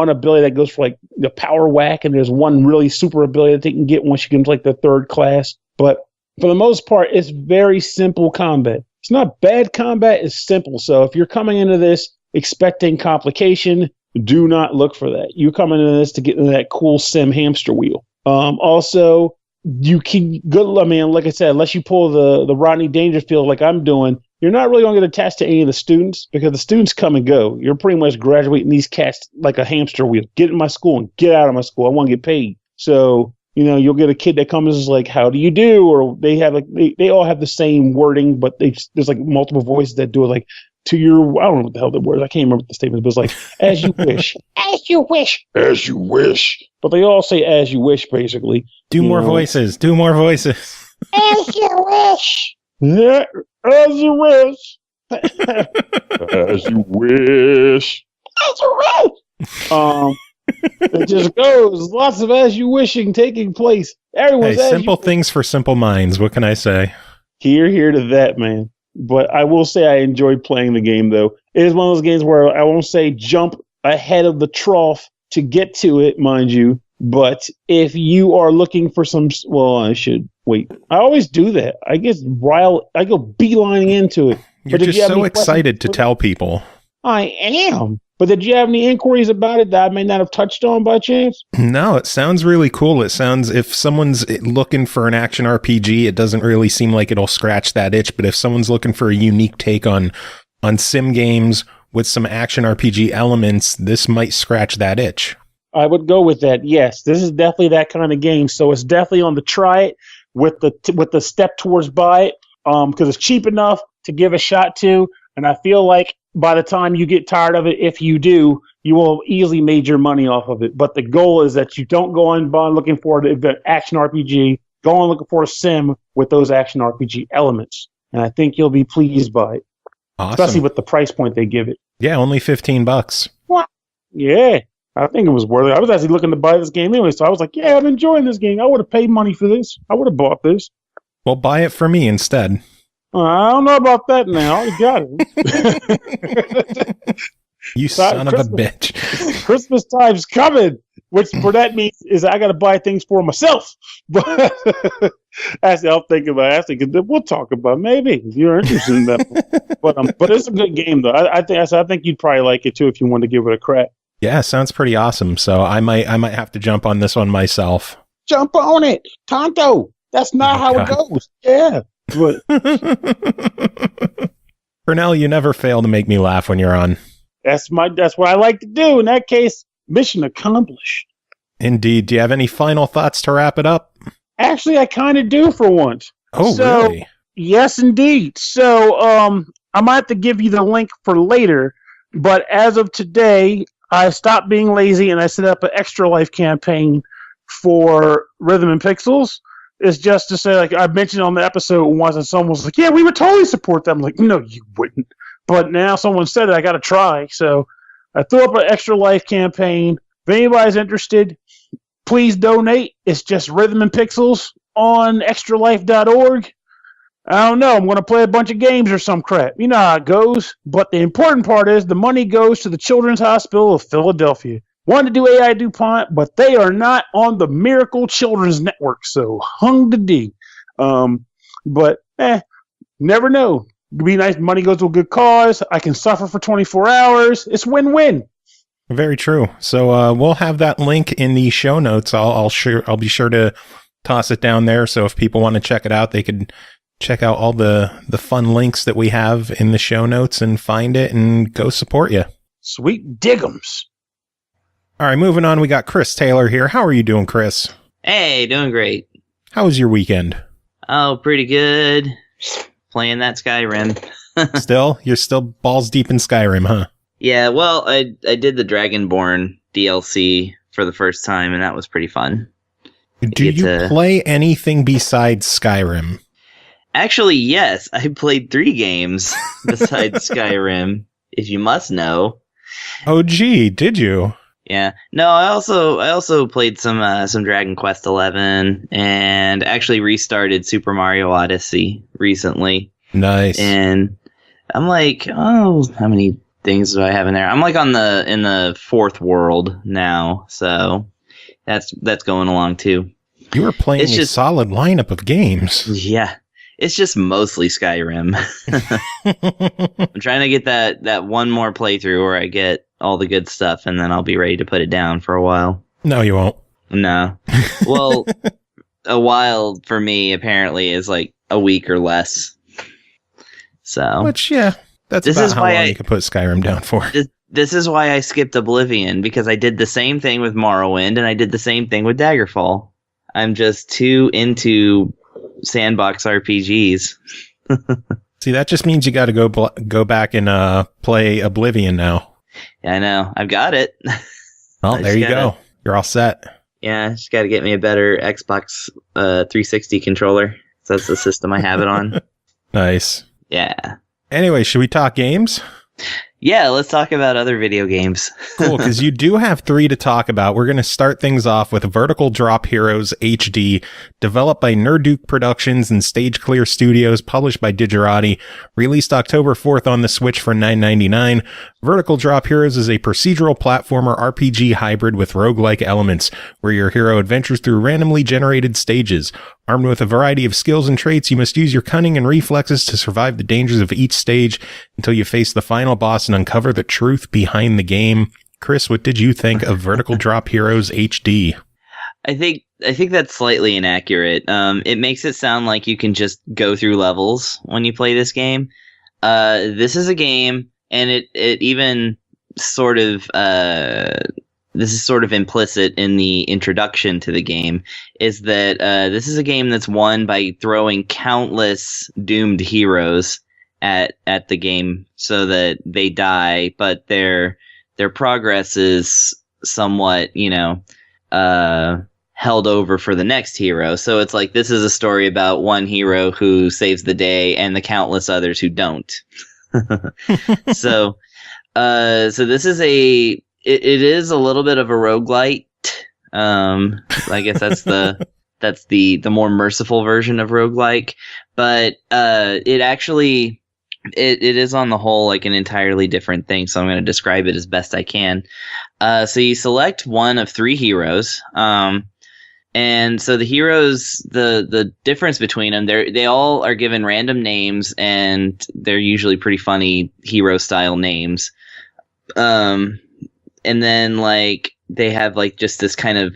ability that goes for like the power whack. And there's one really super ability that they can get once you get into like the 3rd class. But for the most part, it's very simple combat. It's not bad combat, it's simple. So if you're coming into this expecting complication, do not look for that. You're coming into this to get into that cool sim hamster wheel. Also, you can like I said, unless you pull the Rodney Dangerfield like I'm doing, you're not really going to get attached to any of the students because the students come and go. You're pretty much graduating these cats like a hamster wheel. Get in my school and get out of my school. I want to get paid. So, you'll get a kid that comes and is like, how do you do? Or they have like, they all have the same wording, but there's like multiple voices that do it like, to your, I don't know what the hell the word. I can't remember what the statement, but it's like, as you wish, as you wish, as you wish. But they all say as you wish, basically. Do more voices. Do more voices. As you wish. Yeah, as you wish. As you wish. As you wish. It just goes. Lots of as you wishing taking place. Everyone's simple things for simple minds. What can I say? Here to that, man. But I will say I enjoyed playing the game, though. It is one of those games where I won't say jump ahead of the trough to get to it, mind you. But if you are looking for I should wait. I always do that. I go beelining into it. You're just so excited to tell people. I am. But did you have any inquiries about it that I may not have touched on by chance? No, it sounds really cool. It sounds, if someone's looking for an action RPG, it doesn't really seem like it'll scratch that itch. But if someone's looking for a unique take on sim games with some action RPG elements, this might scratch that itch. I would go with that. Yes, this is definitely that kind of game. So it's definitely on the try it with the step towards buy it, because it's cheap enough to give a shot to. And I feel like by the time you get tired of it, if you do, you will easily made your money off of it. But the goal is that you don't go on looking for an action RPG. Go on looking for a sim with those action RPG elements. And I think you'll be pleased by it. Awesome. Especially with the price point they give it. Yeah, only $15. What? Yeah, I think it was worth it. I was actually looking to buy this game anyway, so I was like, yeah, I'm enjoying this game. I would have paid money for this. I would have bought this. Well, buy it for me instead. I don't know about that now. You got it. You son of a bitch. Christmas time's coming, which for that means is I got to buy things for myself. But actually, I'll think about it. We'll talk about it maybe if you're interested in that. But it's a good game though. I think you'd probably like it too if you wanted to give it a crack. Yeah, sounds pretty awesome. So I might have to jump on this one myself. Jump on it, Tonto. That's not how it goes. Yeah. But Pernell, you never fail to make me laugh when you're on. That's what I like to do. In that case, mission accomplished. Indeed. Do you have any final thoughts to wrap it up? Actually, I kind of do for once. Oh, really? Yes, indeed. So, I might have to give you the link for later, but as of today, I stopped being lazy and I set up an Extra Life campaign for Rhythm and Pixels. It's just to say, like I mentioned on the episode once, and someone was like, yeah, we would totally support them. I'm like, no, you wouldn't. But now someone said it, I got to try. So I threw up an Extra Life campaign. If anybody's interested, please donate. It's just Rhythm and Pixels on extralife.org. I don't know. I'm going to play a bunch of games or some crap. You know how it goes. But the important part is the money goes to the Children's Hospital of Philadelphia. Wanted to do AI DuPont, but they are not on the Miracle Children's Network, so hung to D. But never know. It'd be nice. Money goes to a good cause. I can suffer for 24 hours. It's win-win. Very true. So we'll have that link in the show notes. I'll be sure to toss it down there. So if people want to check it out, they could check out all the fun links that we have in the show notes and find it and go support you. Sweet diggums. All right, moving on. We got Chris Taylor here. How are you doing, Chris? Hey, doing great. How was your weekend? Oh, pretty good. Playing that Skyrim. You're still balls deep in Skyrim, huh? Yeah, well, I did the Dragonborn DLC for the first time, and that was pretty fun. Do you play anything besides Skyrim? Actually, yes. I played 3 games besides Skyrim, if you must know. Oh, gee, did you? Yeah. No, I also played some Dragon Quest XI, and actually restarted Super Mario Odyssey recently. Nice. And I'm like, oh, how many things do I have in there? I'm like in the 4th world now, so that's going along too. You were playing a solid lineup of games. Yeah, it's just mostly Skyrim. I'm trying to get that one more playthrough where I get all the good stuff, and then I'll be ready to put it down for a while. No, you won't. No. Well, a while for me apparently is like a week or less. So, which, yeah, that's about how long you can put Skyrim down for. This is why I skipped Oblivion, because I did the same thing with Morrowind, and I did the same thing with Daggerfall. I'm just too into sandbox RPGs. See, that just means you got to go back and play Oblivion now. Yeah, I know. I've got it. Well, there you go. You're all set. Yeah, just got to get me a better Xbox 360 controller. So that's the system I have it on. Nice. Yeah. Anyway, should we talk games? Yeah, let's talk about other video games. Cool, because you do have 3 to talk about. We're going to start things off with Vertical Drop Heroes HD, developed by Nerduke Productions and Stage Clear Studios, published by Digerati, released October 4th on the Switch for $9.99. Vertical Drop Heroes is a procedural platformer RPG hybrid with roguelike elements, where your hero adventures through randomly generated stages. Armed with a variety of skills and traits, you must use your cunning and reflexes to survive the dangers of each stage until you face the final boss and uncover the truth behind the game. Chris, what did you think of Vertical Drop Heroes HD? I think that's slightly inaccurate. It makes it sound like you can just go through levels when you play this game. This is a game, and it even sort of this is sort of implicit in the introduction to the game, is that this is a game that's won by throwing countless doomed heroes at the game so that they die, but their progress is somewhat, held over for the next hero. So it's like, this is a story about one hero who saves the day and the countless others who don't. So this is it is a little bit of a roguelite. I guess that's the more merciful version of roguelike, but it actually it is on the whole like an entirely different thing. So I'm going to describe it as best I can. So you select one of 3 heroes. And so the heroes, the difference between them, they all are given random names, and they're usually pretty funny hero style names. And then like they have like just this kind of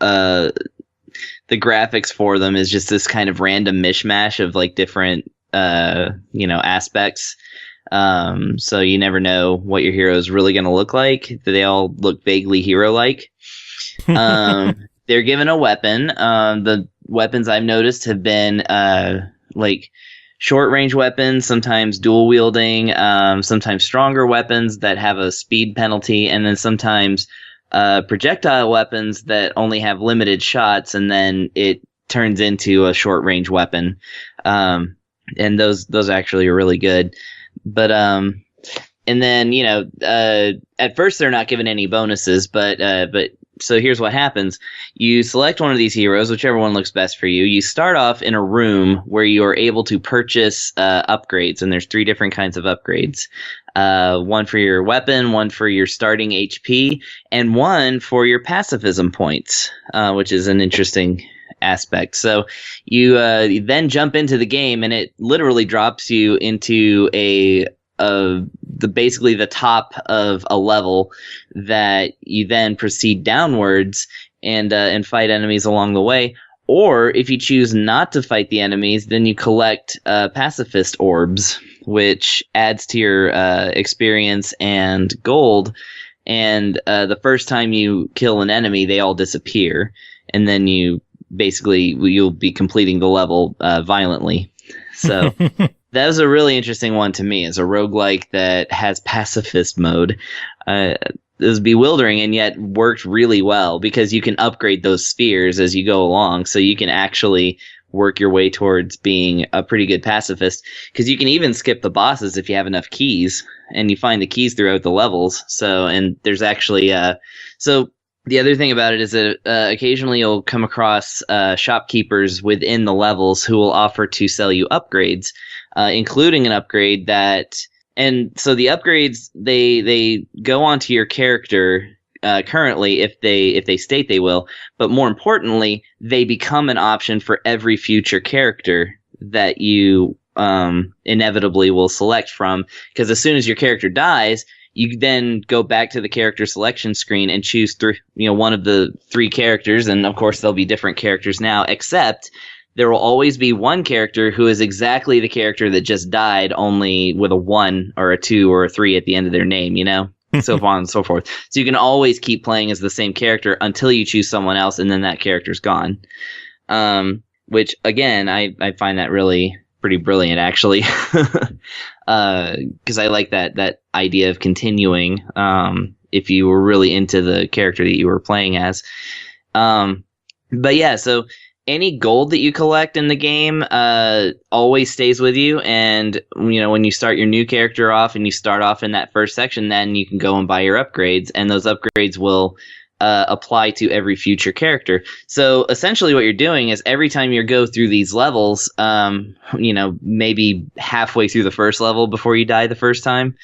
the graphics for them is just this kind of random mishmash of like different aspects. So you never know what your hero is really going to look like. They all look vaguely hero-like. They're given a weapon. The weapons I've noticed have been like short-range weapons, sometimes dual-wielding, sometimes stronger weapons that have a speed penalty, and then sometimes projectile weapons that only have limited shots, and then it turns into a short-range weapon. And those actually are really good. But and then at first they're not given any bonuses, but so here's what happens. You select one of these heroes, whichever one looks best for you. You start off in a room where you are able to purchase upgrades, and there's 3 different kinds of upgrades. One for your weapon, one for your starting HP, and one for your pacifism points, which is an interesting aspect. So you then jump into the game, and it literally drops you into basically the top of a level that you then proceed downwards and fight enemies along the way. Or if you choose not to fight the enemies, then you collect pacifist orbs, which adds to your experience and gold. And the first time you kill an enemy, they all disappear, and then you'll be completing the level violently. So that was a really interesting one to me, as a roguelike that has pacifist mode. It was bewildering and yet worked really well, because you can upgrade those spheres as you go along. So you can actually work your way towards being a pretty good pacifist, because you can even skip the bosses if you have enough keys, and you find the keys throughout the levels. So, and there's actually, so the other thing about it is that occasionally you'll come across shopkeepers within the levels who will offer to sell you upgrades, including an upgrade that, and so the upgrades, they go onto your character currently if they state they will, but more importantly, they become an option for every future character that you inevitably will select from, because as soon as your character dies, you then go back to the character selection screen and choose one of the 3 characters, and of course there'll be different characters now, except there will always be one character who is exactly the character that just died, only with a 1 or a 2 or a 3 at the end of their name, so on and so forth. So you can always keep playing as the same character until you choose someone else, and then that character's gone. Which, again, I find that really pretty brilliant, actually, because I like that idea of continuing if you were really into the character that you were playing as. But yeah, so any gold that you collect in the game always stays with you, and when you start your new character off and you start off in that first section, then you can go and buy your upgrades, and those upgrades will apply to every future character. So essentially what you're doing is every time you go through these levels, maybe halfway through the first level before you die the first time,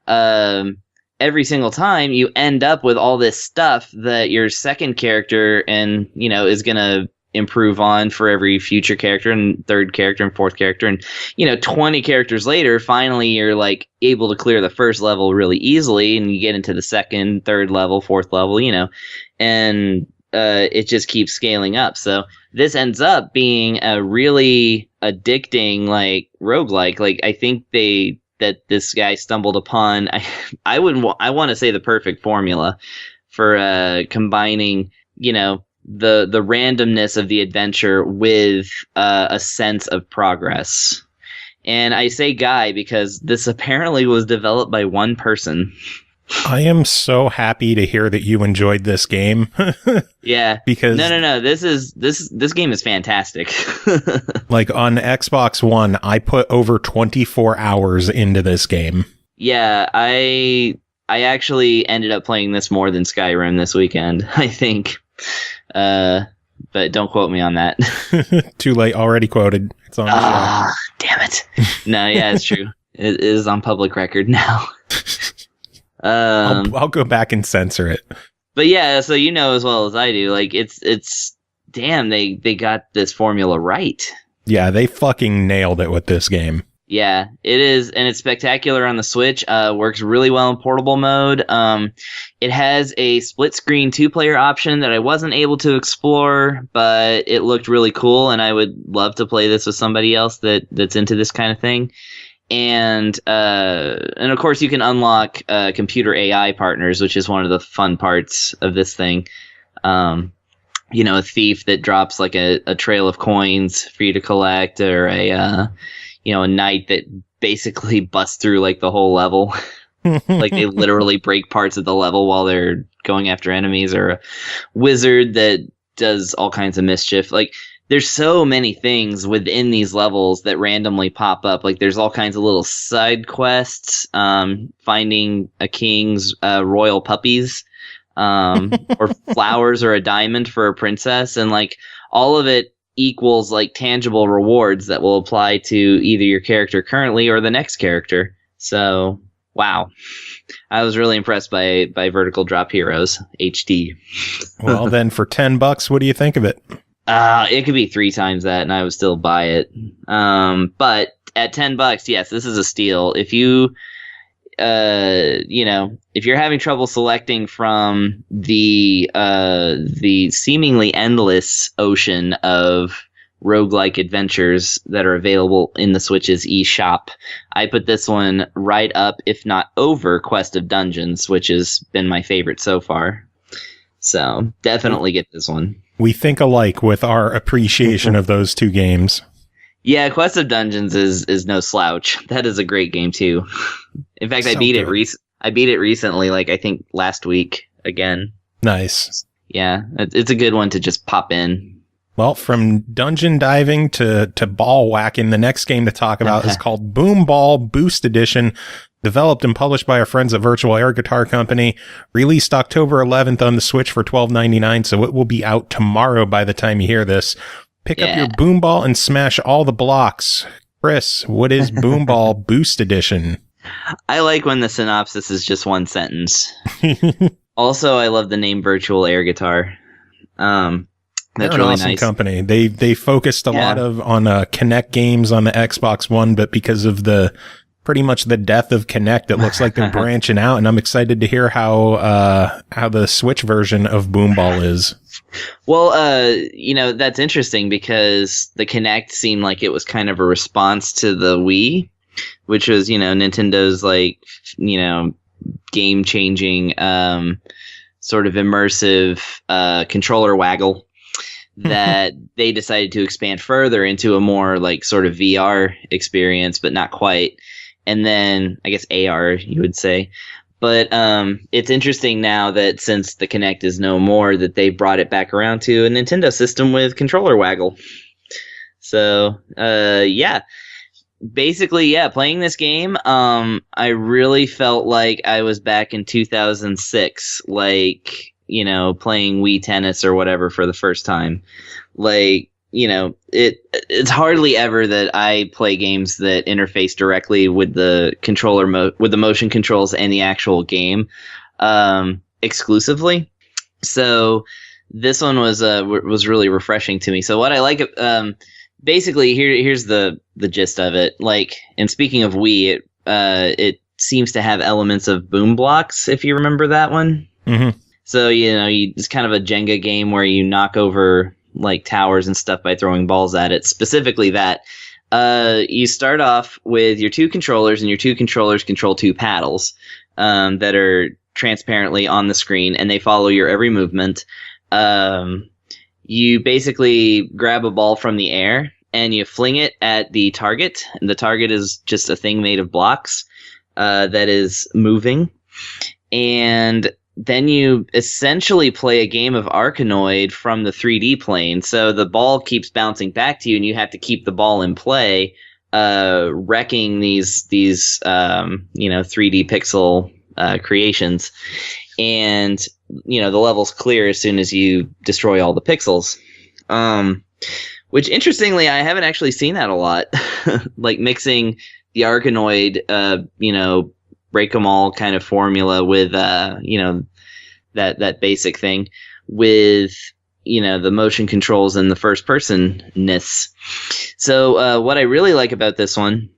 every single time you end up with all this stuff that your second character is going to improve on for every future character and third character and fourth character. And, 20 characters later, finally you're like able to clear the first level really easily, and you get into the second, third level, fourth level, and it just keeps scaling up. So this ends up being a really addicting, roguelike. I think that this guy stumbled upon, I want to say the perfect formula for combining, the randomness of the adventure with a sense of progress. And I say guy because this apparently was developed by one person. I am so happy to hear that you enjoyed this game. Yeah. Because no. This game is fantastic. On Xbox One, I put over 24 hours into this game. Yeah, I actually ended up playing this more than Skyrim this weekend, I think. But don't quote me on that. Too late, already quoted. It's on the show. Damn it. No, yeah, it's true. It is on public record now. I'll go back and censor it. But yeah, so as well as I do, it's damn, they got this formula right. Yeah, they fucking nailed it with this game. Yeah, it is, and it's spectacular on the Switch. Works really well in portable mode. It has a split-screen 2-player option that I wasn't able to explore, but it looked really cool, and I would love to play this with somebody else that's into this kind of thing. And of course, you can unlock computer AI partners, which is one of the fun parts of this thing. A thief that drops a trail of coins for you to collect, or a knight that basically busts through the whole level. They literally break parts of the level while they're going after enemies, or a wizard that does all kinds of mischief. There's so many things within these levels that randomly pop up. There's all kinds of little side quests, finding a king's royal puppies, or flowers or a diamond for a princess, and like all of it equals like tangible rewards that will apply to either your character currently or the next character. So wow, I was really impressed by Vertical Drop Heroes HD. Well, then for $10, what do you think of it? It could be 3 times that, and I would still buy it. But at $10, yes, this is a steal. If you, if you're having trouble selecting from the seemingly endless ocean of roguelike adventures that are available in the Switch's eShop, I put this one right up, if not over, Quest of Dungeons, which has been my favorite so far. So definitely get this one. We think alike with our appreciation of those two games. Yeah, Quest of Dungeons is no slouch. That is a great game too. In fact, I beat it recently, like I think last week again. Nice. Yeah, it's a good one to just pop in. Well, from dungeon diving to ball whacking, the next game to talk about is called Boom Ball Boost Edition, developed and published by our friends at Virtual Air Guitar Company, released October 11th on the Switch for $12.99, so it will be out tomorrow by the time you hear this. Pick up your boom ball and smash all the blocks. Chris, what is Boom Ball Boost Edition? I like when the synopsis is just one sentence. Also, I love the name Virtual Air Guitar. That's They're an really awesome nice. company. They focused a lot on Kinect games on the Xbox One, but because of pretty much the death of Kinect, it looks like they're branching out, and I'm excited to hear how the Switch version of Boom Ball is. Well, that's interesting because the Kinect seemed like it was kind of a response to the Wii, which was, Nintendo's game-changing, sort of immersive controller waggle that they decided to expand further into a more like sort of VR experience, but not quite. And then I guess AR, you would say. But it's interesting now that since the Kinect is no more, that they brought it back around to a Nintendo system with controller waggle. So, basically, playing this game, I really felt like I was back in 2006, like, playing Wii Tennis or whatever for the first time. Like, it's hardly ever that I play games that interface directly with the controller, with the motion controls and the actual game, exclusively. So this one was really refreshing to me. So what I like, basically, here's the gist of it. Like, and speaking of Wii, it seems to have elements of Boom Blocks, if you remember that one. Mm-hmm. So, it's kind of a Jenga game where you knock over like towers and stuff by throwing balls at it. Specifically that. You start off with your 2 controllers, and your 2 controllers control 2 paddles that are transparently on the screen, and they follow your every movement. You basically grab a ball from the air, and you fling it at the target. And the target is just a thing made of blocks that is moving. And then you essentially play a game of Arkanoid from the 3D plane. So the ball keeps bouncing back to you, and you have to keep the ball in play, wrecking these 3D pixel creations. And, the level's clear as soon as you destroy all the pixels. Which, interestingly, I haven't actually seen that a lot. Like mixing the Arkanoid, break 'em all kind of formula with that basic thing with the motion controls and the first person-ness. So what I really like about this one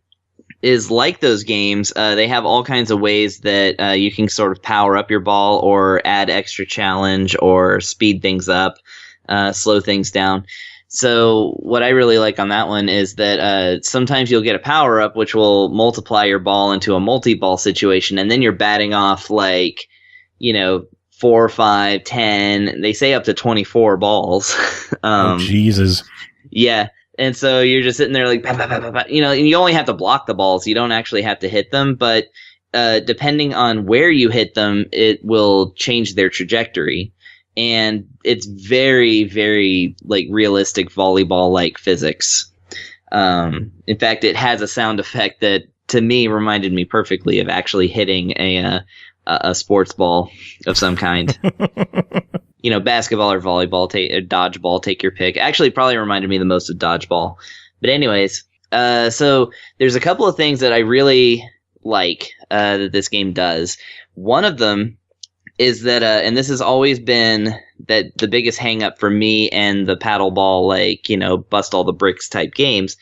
is, like those games, they have all kinds of ways that you can sort of power up your ball or add extra challenge or speed things up, slow things down. So what I really like on that one is that sometimes you'll get a power up which will multiply your ball into a multi-ball situation, and then you're batting off 4, 5, 10. They say up to 24 balls. Oh, Jesus. Yeah. And so you're just sitting there like, bah, bah, bah, bah, bah. And you only have to block the balls. You don't actually have to hit them. But depending on where you hit them, it will change their trajectory. And it's very, very realistic volleyball-like physics. In fact, it has a sound effect that to me reminded me perfectly of actually hitting a sports ball of some kind. Basketball or volleyball, or dodgeball, take your pick. Actually, probably reminded me the most of dodgeball. But anyways, so there's a couple of things that I really like that this game does. One of them is that, and this has always been that the biggest hang up for me and the paddle ball, bust all the bricks type games.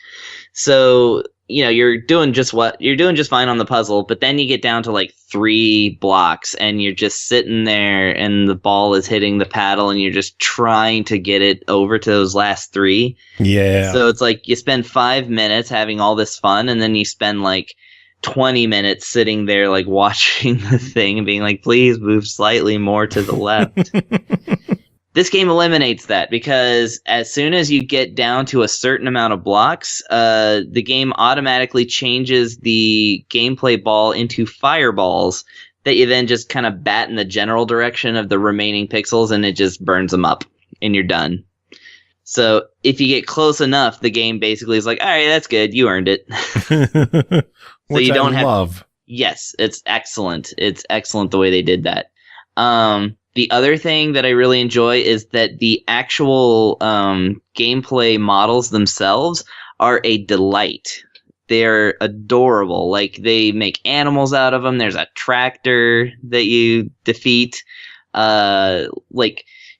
So, you're doing just fine on the puzzle, but then you get down to 3 blocks and you're just sitting there and the ball is hitting the paddle and you're just trying to get it over to those last 3. Yeah. So it's you spend 5 minutes having all this fun and then you spend 20 minutes sitting there watching the thing and being please move slightly more to the left. This game eliminates that because as soon as you get down to a certain amount of blocks, the game automatically changes the gameplay ball into fireballs that you then just kind of bat in the general direction of the remaining pixels and it just burns them up and you're done. So if you get close enough, the game basically is all right, that's good. You earned it. So you don't love. Yes, it's excellent. It's excellent the way they did that. The other thing that I really enjoy is that the actual gameplay models themselves are a delight. They're adorable. They make animals out of them. There's a tractor that you defeat,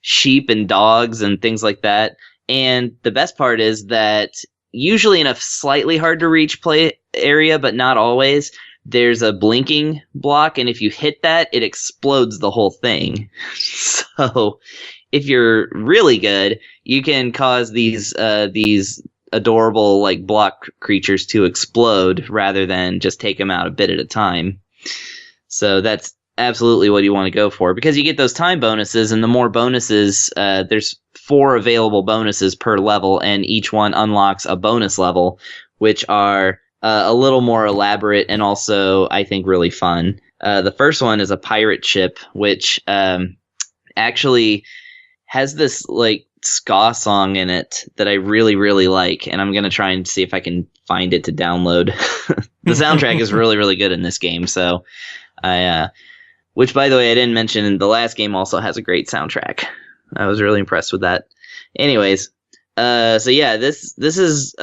sheep and dogs and things like that. And the best part is that usually in a slightly hard to reach play area, but not always, there's a blinking block, and if you hit that, it explodes the whole thing. So if you're really good, you can cause these adorable block creatures to explode rather than just take them out a bit at a time. So that's absolutely what you want to go for because you get those time bonuses, and the more bonuses, there's 4 available bonuses per level, and each one unlocks a bonus level, which are a little more elaborate and also, I think, really fun. The first one is a pirate ship, which actually has this ska song in it that I really, really like, and I'm going to try and see if I can find it to download. The soundtrack is really, really good in this game, so which, by the way, I didn't mention, the last game also has a great soundtrack. I was really impressed with that. Anyways, so yeah, this is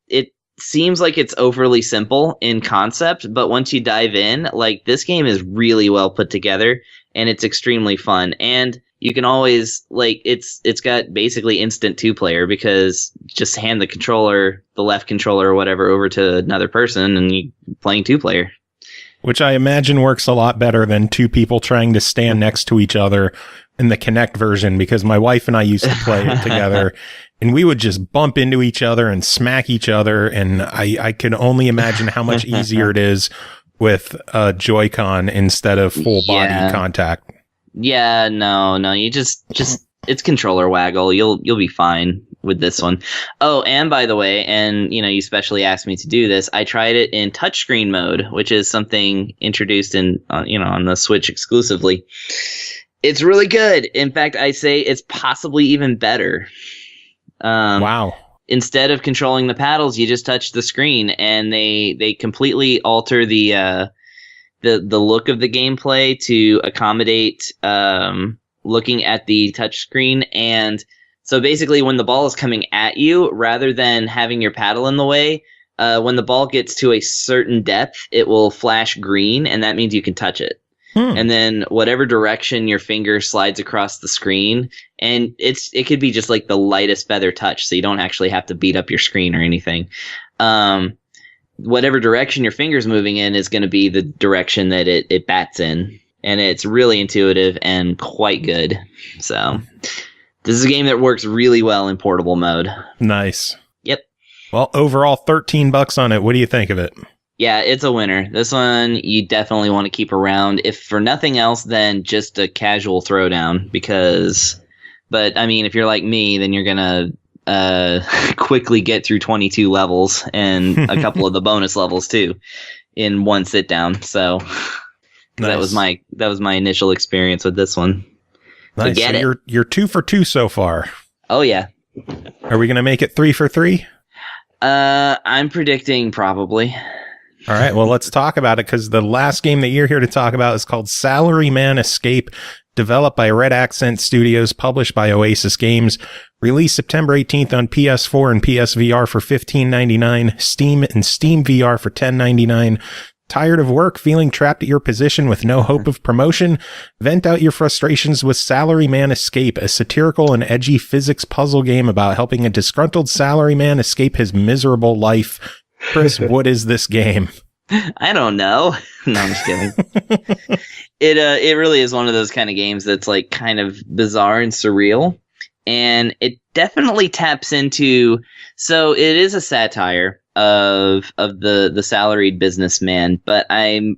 it seems like it's overly simple in concept, but once you dive in, this game is really well put together and it's extremely fun. And you can always it's got basically instant 2-player because just hand the left controller or whatever over to another person and you playing 2-player. Which I imagine works a lot better than 2 people trying to stand next to each other in the Kinect version, because my wife and I used to play it together and we would just bump into each other and smack each other. And I can only imagine how much easier it is with a Joy-Con instead of full body contact. Yeah, no, you just it's controller waggle. You'll be fine with this one. Oh, and by the way, and you specially asked me to do this, I tried it in touchscreen mode, which is something introduced in on the Switch exclusively. It's really good. In fact, I say it's possibly even better. Wow. Instead of controlling the paddles, you just touch the screen, and they completely alter the look of the gameplay to accommodate looking at the touchscreen. And so basically when the ball is coming at you, rather than having your paddle in the way, when the ball gets to a certain depth, it will flash green, and that means you can touch it. And then whatever direction your finger slides across the screen, and it could be just the lightest feather touch, so you don't actually have to beat up your screen or anything. Whatever direction your finger's moving in is going to be the direction that it bats in. And it's really intuitive and quite good. So this is a game that works really well in portable mode. Nice. Yep. Well, overall, $13 on it. What do you think of it? Yeah, it's a winner. This one you definitely want to keep around, if for nothing else than just a casual throwdown. But I mean, if you're like me, then you're gonna quickly get through 22 levels and a couple of the bonus levels too in one sit down. So nice. that was my initial experience with this one. Nice. So you're 2 for 2 so far. Oh yeah. Are we gonna make it 3 for 3? I'm predicting probably. All right, well, let's talk about it, because the last game that you're here to talk about is called Salaryman Escape, developed by Red Accent Studios, published by Oasis Games, released September 18th on PS4 and PSVR for $15.99, Steam and Steam VR for $10.99. Tired of work, feeling trapped at your position with no hope of promotion? Vent out your frustrations with Salaryman Escape, a satirical and edgy physics puzzle game about helping a disgruntled salaryman escape his miserable life. Chris, what is this game? I don't know. No, I'm just kidding. It really is one of those kind of games that's like kind of bizarre and surreal, and it definitely taps into. So it is a satire of the salaried businessman, but I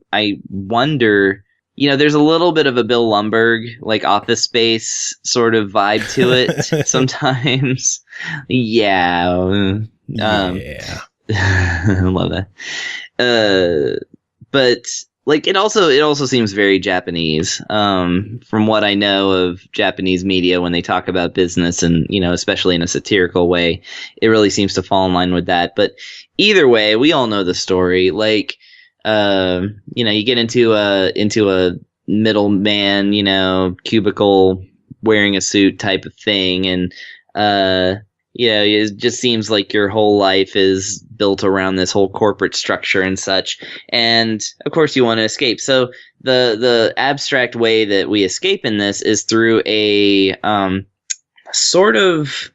wonder. There's a little bit of a Bill Lumbergh, like Office Space sort of vibe to it sometimes. Yeah. Yeah. I love that. But like it also seems very Japanese. From what I know of Japanese media, when they talk about business and especially in a satirical way, it really seems to fall in line with that. But either way, we all know the story. Like you get into a middleman, cubicle wearing a suit type of thing, and it just seems like your whole life is built around this whole corporate structure and such. And of course you want to escape. So the abstract way that we escape in this is through a sort of,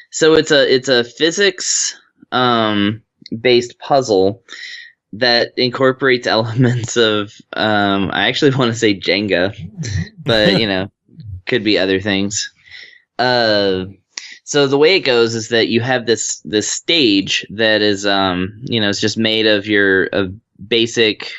so it's a physics based puzzle that incorporates elements of I actually want to say Jenga, but could be other things. So the way it goes is that you have this stage that is, it's just made of basic,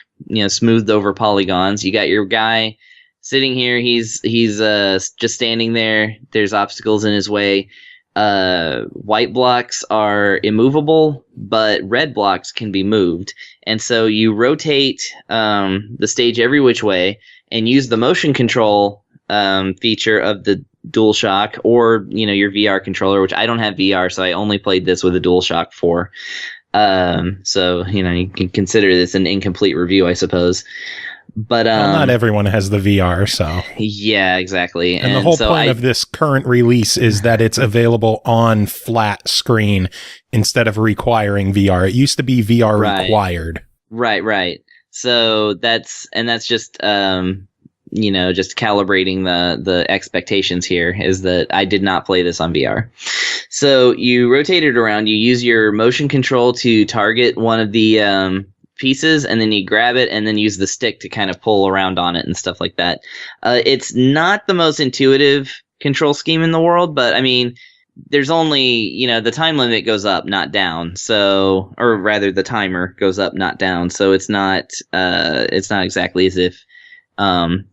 smoothed over polygons. You got your guy sitting here. He's just standing there. There's obstacles in his way. White blocks are immovable, but red blocks can be moved. And so you rotate the stage every which way and use the motion control feature of the DualShock or your VR controller, which I don't have VR, so I only played this with a DualShock 4. So you can consider this an incomplete review, I suppose. But not everyone has the VR, so yeah, exactly. And the whole point of this current release is that it's available on flat screen instead of requiring VR. It used to be VR required. Right. So that's just just calibrating the expectations here is that I did not play this on VR. So you rotate it around, you use your motion control to target one of the pieces, and then you grab it and then use the stick to kind of pull around on it and stuff like that. It's not the most intuitive control scheme in the world, but I mean, there's only, the time limit goes up, not down. So, or rather the timer goes up, not down. So it's not exactly as if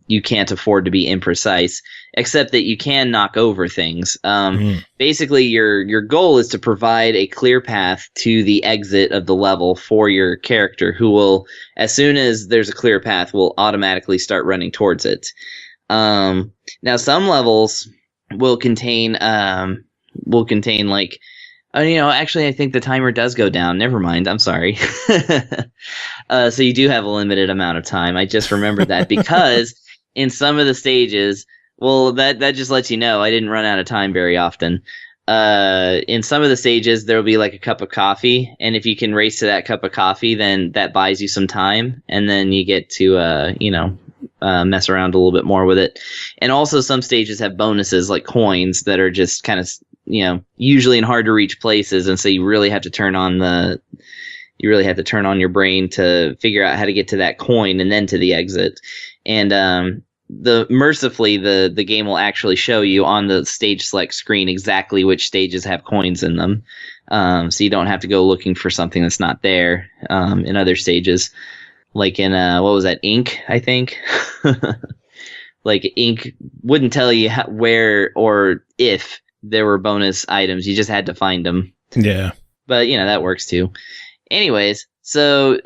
you can't afford to be imprecise, except that you can knock over things. Basically, your goal is to provide a clear path to the exit of the level for your character, who will, as soon as there's a clear path, will automatically start running towards it. Now, some levels will contain like, actually, I think the timer does go down. Never mind. I'm sorry. So you do have a limited amount of time. I just remembered that because in some of the stages, well, that just lets you know I didn't run out of time very often. In some of the stages, there will be like a cup of coffee. And if you can race to that cup of coffee, then that buys you some time. And then you get to, mess around a little bit more with it. And also some stages have bonuses like coins that are just kind of, usually in hard to reach places. And so you really have to turn on your brain to figure out how to get to that coin and then to the exit. And, mercifully, the game will actually show you on the stage select screen exactly which stages have coins in them. So you don't have to go looking for something that's not there, in other stages. Like in, what was that? Ink, I think. Like Ink wouldn't tell you where or if there were bonus items. You just had to find them. Yeah. But, that works too. Anyways, so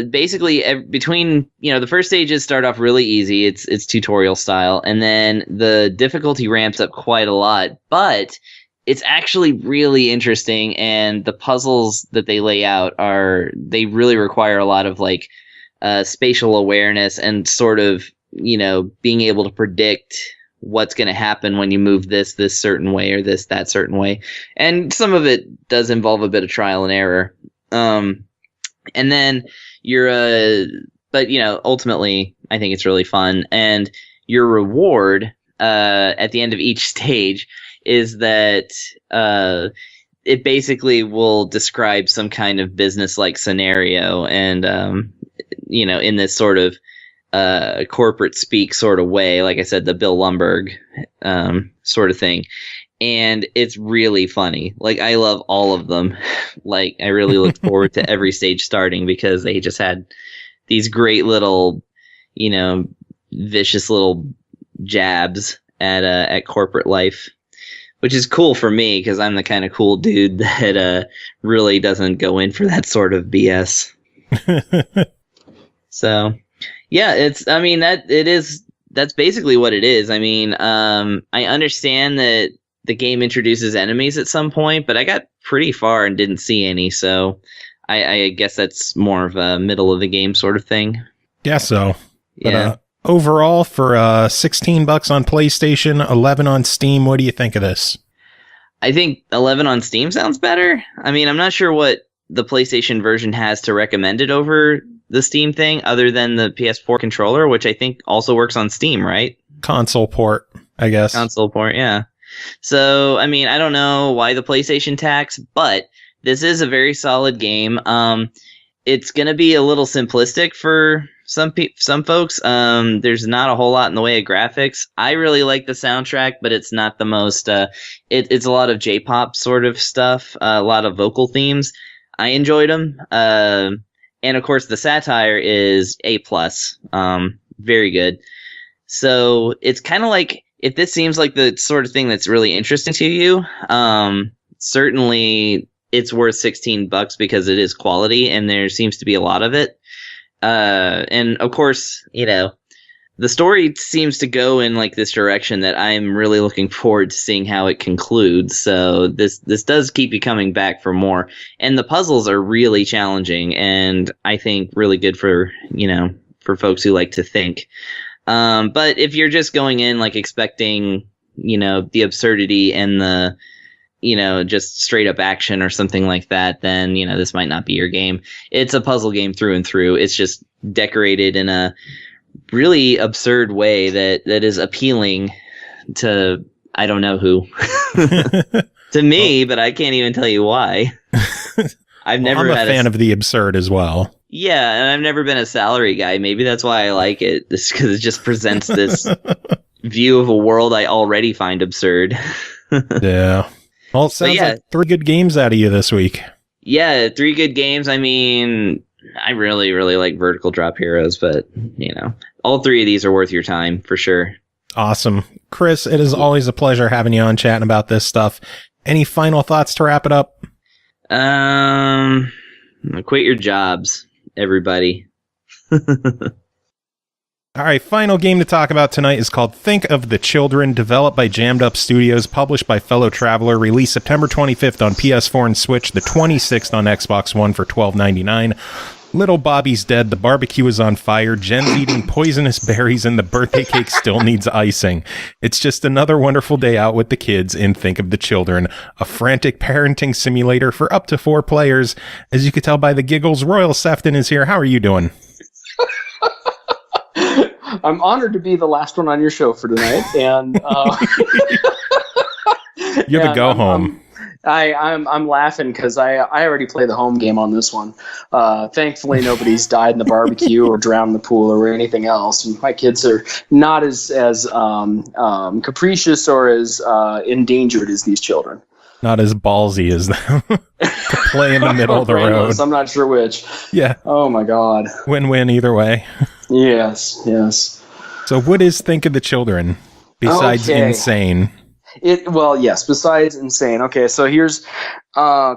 basically between, the first stages start off really easy. It's tutorial style. And then the difficulty ramps up quite a lot. But it's actually really interesting, and the puzzles that they lay out they really require a lot of like spatial awareness and sort of, being able to predict what's going to happen when you move this certain way or that certain way. And some of it does involve a bit of trial and error. And then but ultimately I think it's really fun. And your reward at the end of each stage is that it basically will describe some kind of business-like scenario, and in this sort of corporate speak sort of way, like I said, the Bill Lumbergh sort of thing. And it's really funny. Like, I love all of them. Like, I really look forward to every stage starting, because they just had these great little, vicious little jabs at corporate life, which is cool for me, because I'm the kind of cool dude that really doesn't go in for that sort of BS. So, yeah, that's basically what it is. I mean, I understand that the game introduces enemies at some point, but I got pretty far and didn't see any, so I guess that's more of a middle of the game sort of thing. Yeah, so. Yeah. But, overall, for $16 on PlayStation, $11 on Steam, what do you think of this? I think $11 on Steam sounds better. I mean, I'm not sure what the PlayStation version has to recommend it over the Steam thing, other than the PS4 controller, which I think also works on Steam, right? Console port, I guess. Console port, yeah. So, I mean, I don't know why the PlayStation tax, but this is a very solid game. It's going to be a little simplistic for some folks. There's not a whole lot in the way of graphics. I really like the soundtrack, but it's not the most, it's a lot of J-pop sort of stuff, a lot of vocal themes. I enjoyed them. And of course the satire is A+, very good. So it's kind of like, if this seems like the sort of thing that's really interesting to you, certainly it's worth $16 because it is quality and there seems to be a lot of it. And of course, the story seems to go in like this direction that I'm really looking forward to seeing how it concludes. So this does keep you coming back for more. And the puzzles are really challenging and I think really good for, for folks who like to think. But if you're just going in like expecting, the absurdity and the, just straight up action or something like that, then, this might not be your game. It's a puzzle game through and through. It's just decorated in a really absurd way that is appealing to, I don't know who, to me, but I can't even tell you why. I'm a fan of the absurd as well. Yeah, and I've never been a salary guy. Maybe that's why I like it. This because it just presents this view of a world I already find absurd. Yeah. Well, it sounds like 3 good games out of you this week. Yeah, 3 good games. I mean, I really, really like Vertical Drop Heroes, but, all 3 of these are worth your time for sure. Awesome. Chris, it is always a pleasure having you on chatting about this stuff. Any final thoughts to wrap it up? Quit your jobs, everybody. All right, final game to talk about tonight is called Think of the Children, developed by Jammed Up Studios, published by Fellow Traveler, released September 25th on PS4 and Switch, the 26th on Xbox One for $12.99. Little Bobby's dead, the barbecue is on fire, Jen's eating poisonous berries, and the birthday cake still needs icing. It's just another wonderful day out with the kids in Think of the Children, a frantic parenting simulator for up to 4 players. As you can tell by the giggles, Royal Sefton is here. How are you doing? I'm honored to be the last one on your show for tonight, and you're the go home. I'm laughing because I already played the home game on this one. Thankfully, nobody's died in the barbecue or drowned in the pool or anything else. My kids are not as capricious or as endangered as these children. Not as ballsy as them to play in the middle of the road. I'm not sure which. Yeah. Oh my God. Win-win either way. Yes. So what is Think of the Children besides insane? Besides insane. Okay, so here's I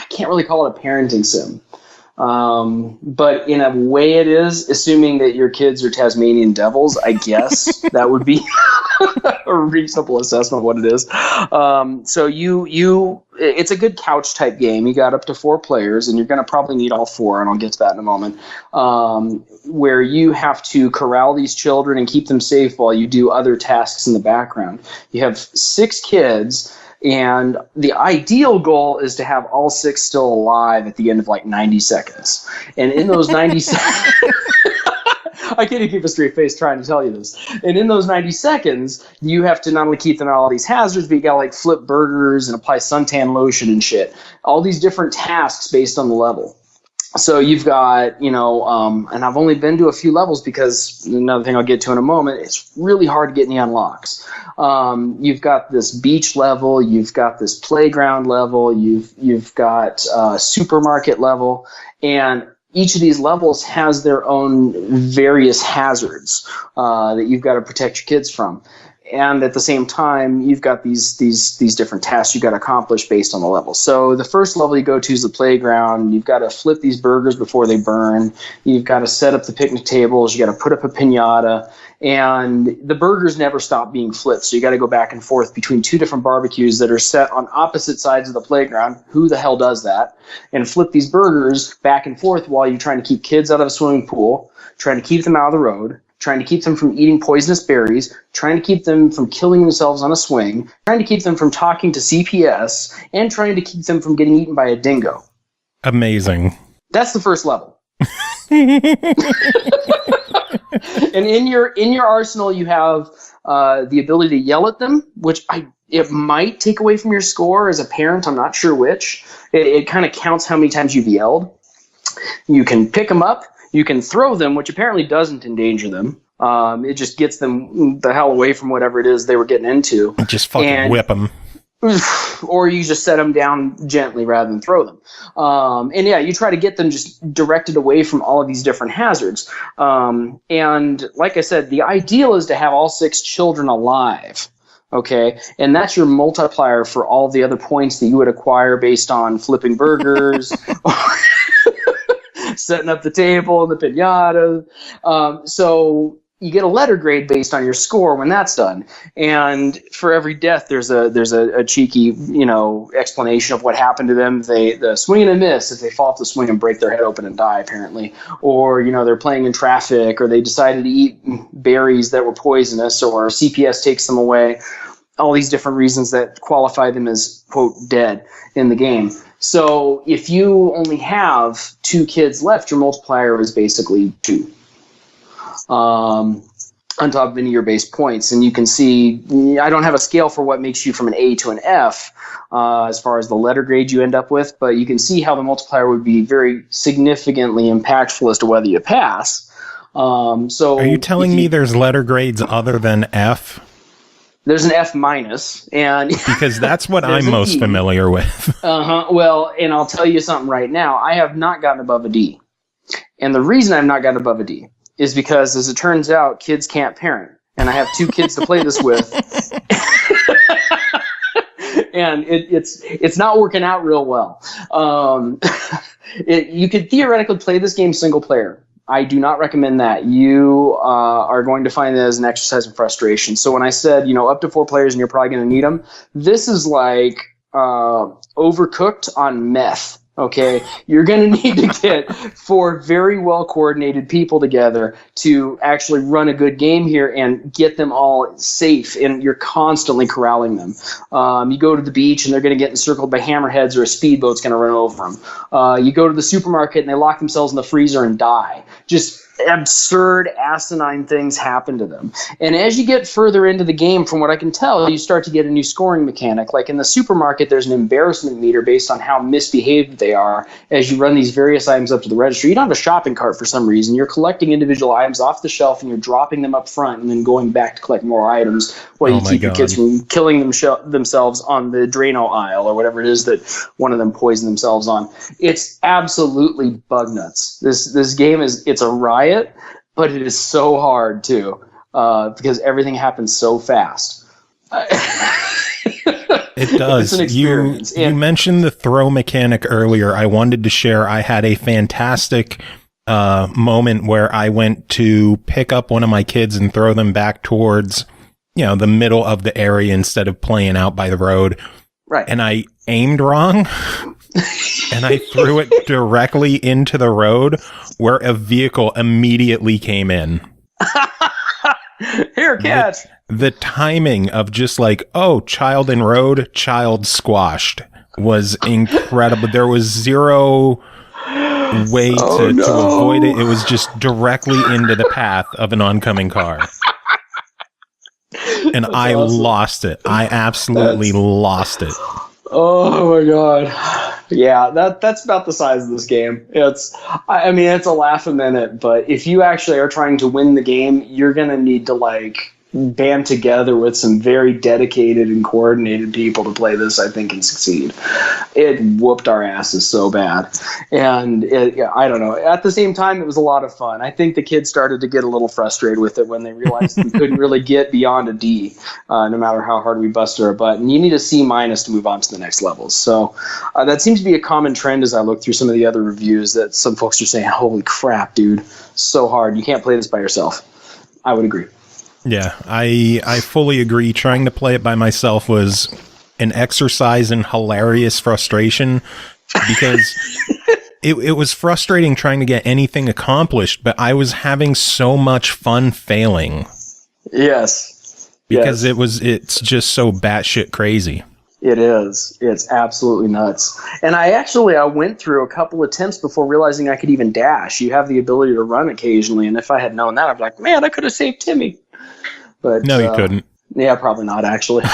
can't really call it a parenting sim. But in a way it is, assuming that your kids are Tasmanian devils, I guess that would be a reasonable assessment of what it is. So it's a good couch type game. You got up to 4 players, and you're going to probably need all 4, and I'll get to that in a moment, where you have to corral these children and keep them safe while you do other tasks in the background. You have 6 kids, and the ideal goal is to have all 6 still alive at the end of like 90 seconds. And in those 90 seconds, I can't even keep a straight face trying to tell you this. And in those 90 seconds, you have to not only keep them out of all these hazards, but you got to like flip burgers and apply suntan lotion and shit. All these different tasks based on the level. So you've got, and I've only been to a few levels because another thing I'll get to in a moment, it's really hard to get any unlocks. You've got this beach level, you've got this playground level, you've got supermarket level, and each of these levels has their own various hazards that you've got to protect your kids from. And at the same time, you've got these different tasks you've got to accomplish based on the level. So the first level you go to is the playground. You've got to flip these burgers before they burn. You've got to set up the picnic tables. You got to put up a piñata. And the burgers never stop being flipped. So you got to go back and forth between 2 different barbecues that are set on opposite sides of the playground. Who the hell does that? And flip these burgers back and forth while you're trying to keep kids out of a swimming pool, trying to keep them out of the road, trying to keep them from eating poisonous berries, trying to keep them from killing themselves on a swing, trying to keep them from talking to CPS, and trying to keep them from getting eaten by a dingo. Amazing. That's the first level. And in your arsenal, you have the ability to yell at them, which it might take away from your score as a parent. I'm not sure which. It kind of counts how many times you've yelled. You can pick them up. You can throw them, which apparently doesn't endanger them. It just gets them the hell away from whatever it is they were getting into. Just fucking whip them. Or you just set them down gently rather than throw them. And yeah, you try to get them just directed away from all of these different hazards. And like I said, the ideal is to have all 6 children alive. Okay, and that's your multiplier for all the other points that you would acquire based on flipping burgers, setting up the table and the piñata. So you get a letter grade based on your score when that's done. And for every death, there's a cheeky, explanation of what happened to them. The swing and a miss, if they fall off the swing and break their head open and die, apparently. Or, they're playing in traffic, or they decided to eat berries that were poisonous, or CPS takes them away. All these different reasons that qualify them as, quote, dead in the game. So if you only have 2 kids left, your multiplier is basically 2. On top of any of your base points. And you can see, I don't have a scale for what makes you from an A to an F as far as the letter grade you end up with, but you can see how the multiplier would be very significantly impactful as to whether you pass. So are you telling me there's letter grades other than F? There's an F minus, and because that's what I'm most familiar with. Well, and I'll tell you something right now. I have not gotten above a D. And the reason I've not gotten above a D is because, as it turns out, kids can't parent. And I have 2 kids to play this with. And it's not working out real well. You could theoretically play this game single player. I do not recommend that. You are going to find that as an exercise in frustration. So when I said, up to 4 players and you're probably going to need them, this is like Overcooked on meth. Okay, you're going to need to get 4 very well coordinated people together to actually run a good game here and get them all safe, and you're constantly corralling them. You go to the beach and they're going to get encircled by hammerheads, or a speedboat's going to run over them. You go to the supermarket and they lock themselves in the freezer and die. Just absurd, asinine things happen to them. And as you get further into the game, from what I can tell, you start to get a new scoring mechanic. Like in the supermarket, there's an embarrassment meter based on how misbehaved they are as you run these various items up to the register. You don't have a shopping cart for some reason. You're collecting individual items off the shelf and you're dropping them up front and then going back to collect more items while you keep your kids from killing themselves on the Drano aisle or whatever it is that one of them poisoned themselves on. It's absolutely bug nuts. This game it's a riot. But it is so hard too, because everything happens so fast. It does. It's an experience. You mentioned the throw mechanic earlier. I wanted to share. I had a fantastic moment where I went to pick up one of my kids and throw them back towards, the middle of the area instead of playing out by the road. Right. And I aimed wrong. And I threw it directly into the road where a vehicle immediately came in. Here, catch. The timing of just like, child in road, child squashed was incredible. There was zero way to avoid it. It was just directly into the path of an oncoming car. And I lost it. I absolutely lost it. Oh my god. Yeah, that's about the size of this game. It's a laugh a minute, but if you actually are trying to win the game, you're going to need to band together with some very dedicated and coordinated people to play this, I think, and succeed. It whooped our asses so bad. And I don't know. At the same time, it was a lot of fun. I think the kids started to get a little frustrated with it when they realized we couldn't really get beyond a D, no matter how hard we busted our butt. And you need a C- to move on to the next levels. So that seems to be a common trend as I look through some of the other reviews, that some folks are saying, holy crap, dude, so hard. You can't play this by yourself. I would agree. Yeah, I fully agree. Trying to play it by myself was an exercise in hilarious frustration, because it was frustrating trying to get anything accomplished, but I was having so much fun failing. Yes. Because it's just so batshit crazy. It is. It's absolutely nuts. And I went through a couple attempts before realizing I could even dash. You have the ability to run occasionally, and if I had known that, I'd be like, man, I could have saved Timmy. But no, you couldn't. Yeah, probably not, actually.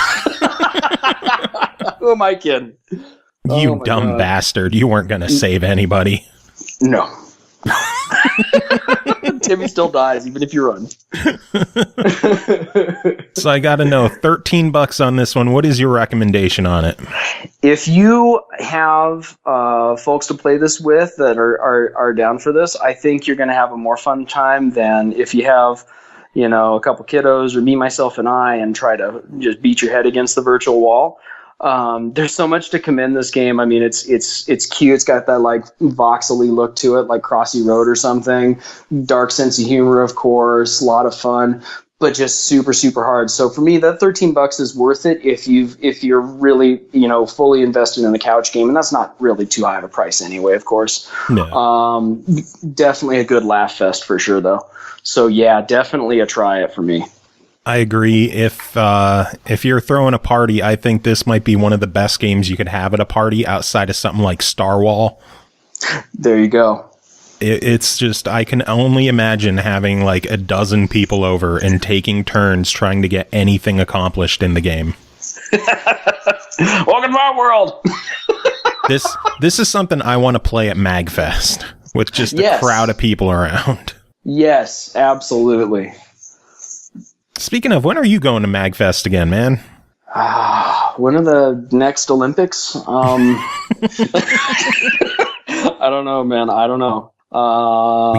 Who am I kidding? You dumb bastard. You weren't going to save anybody. No. Timmy still dies, even if you run. So I got to know, $13 on this one. What is your recommendation on it? If you have folks to play this with that are down for this, I think you're going to have a more fun time than if you have a couple kiddos or me, myself, and I, and try to just beat your head against the virtual wall. There's so much to commend this game. I mean, it's cute. It's got that voxely look to it, like Crossy Road or something. Dark sense of humor, of course. A lot of fun, but just super, super hard. So for me, that $13 is worth it if you're really fully invested in the couch game, and that's not really too high of a price anyway. Of course, no. Definitely a good laugh fest for sure, though. So yeah, definitely a try it for me. I agree. If you're throwing a party, I think this might be one of the best games you could have at a party outside of something like Star Wall. There you go. It's just, I can only imagine having a dozen people over and taking turns trying to get anything accomplished in the game. Welcome to my world. This is something I want to play at MagFest with just a crowd of people around. Yes, absolutely. Speaking of, when are you going to MagFest again, man? When are the next Olympics? I don't know, man. I don't know. We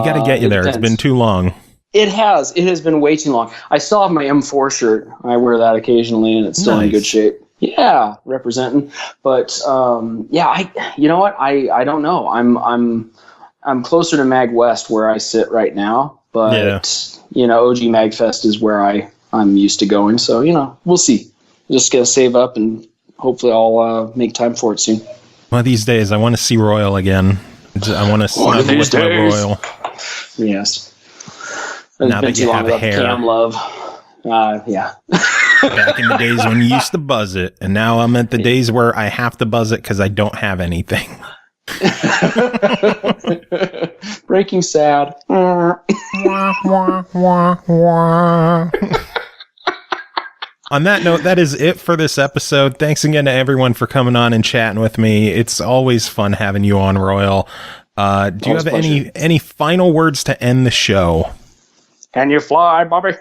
got to get you there. Depends. It's been too long. It has. It has been way too long. I still have my M4 shirt. I wear that occasionally, and it's still in good shape. Yeah, representing. But you know what? I don't know. I'm closer to Mag West where I sit right now, but OG MagFest is where I'm used to going. So we'll see. Just gonna save up and hopefully I'll make time for it soon. One of these days, I want to see Royal again. I want to snuggle with my Royal. Yes. Now that you have a hair. Cam love. Yeah. Back in the days when you used to buzz it, and now I'm at the days where I have to buzz it because I don't have anything. Breaking sad. On that note, that is it for this episode. Thanks again to everyone for coming on and chatting with me. It's always fun having you on, Royal. Do you have any final words to end the show? Can you fly, Bobby?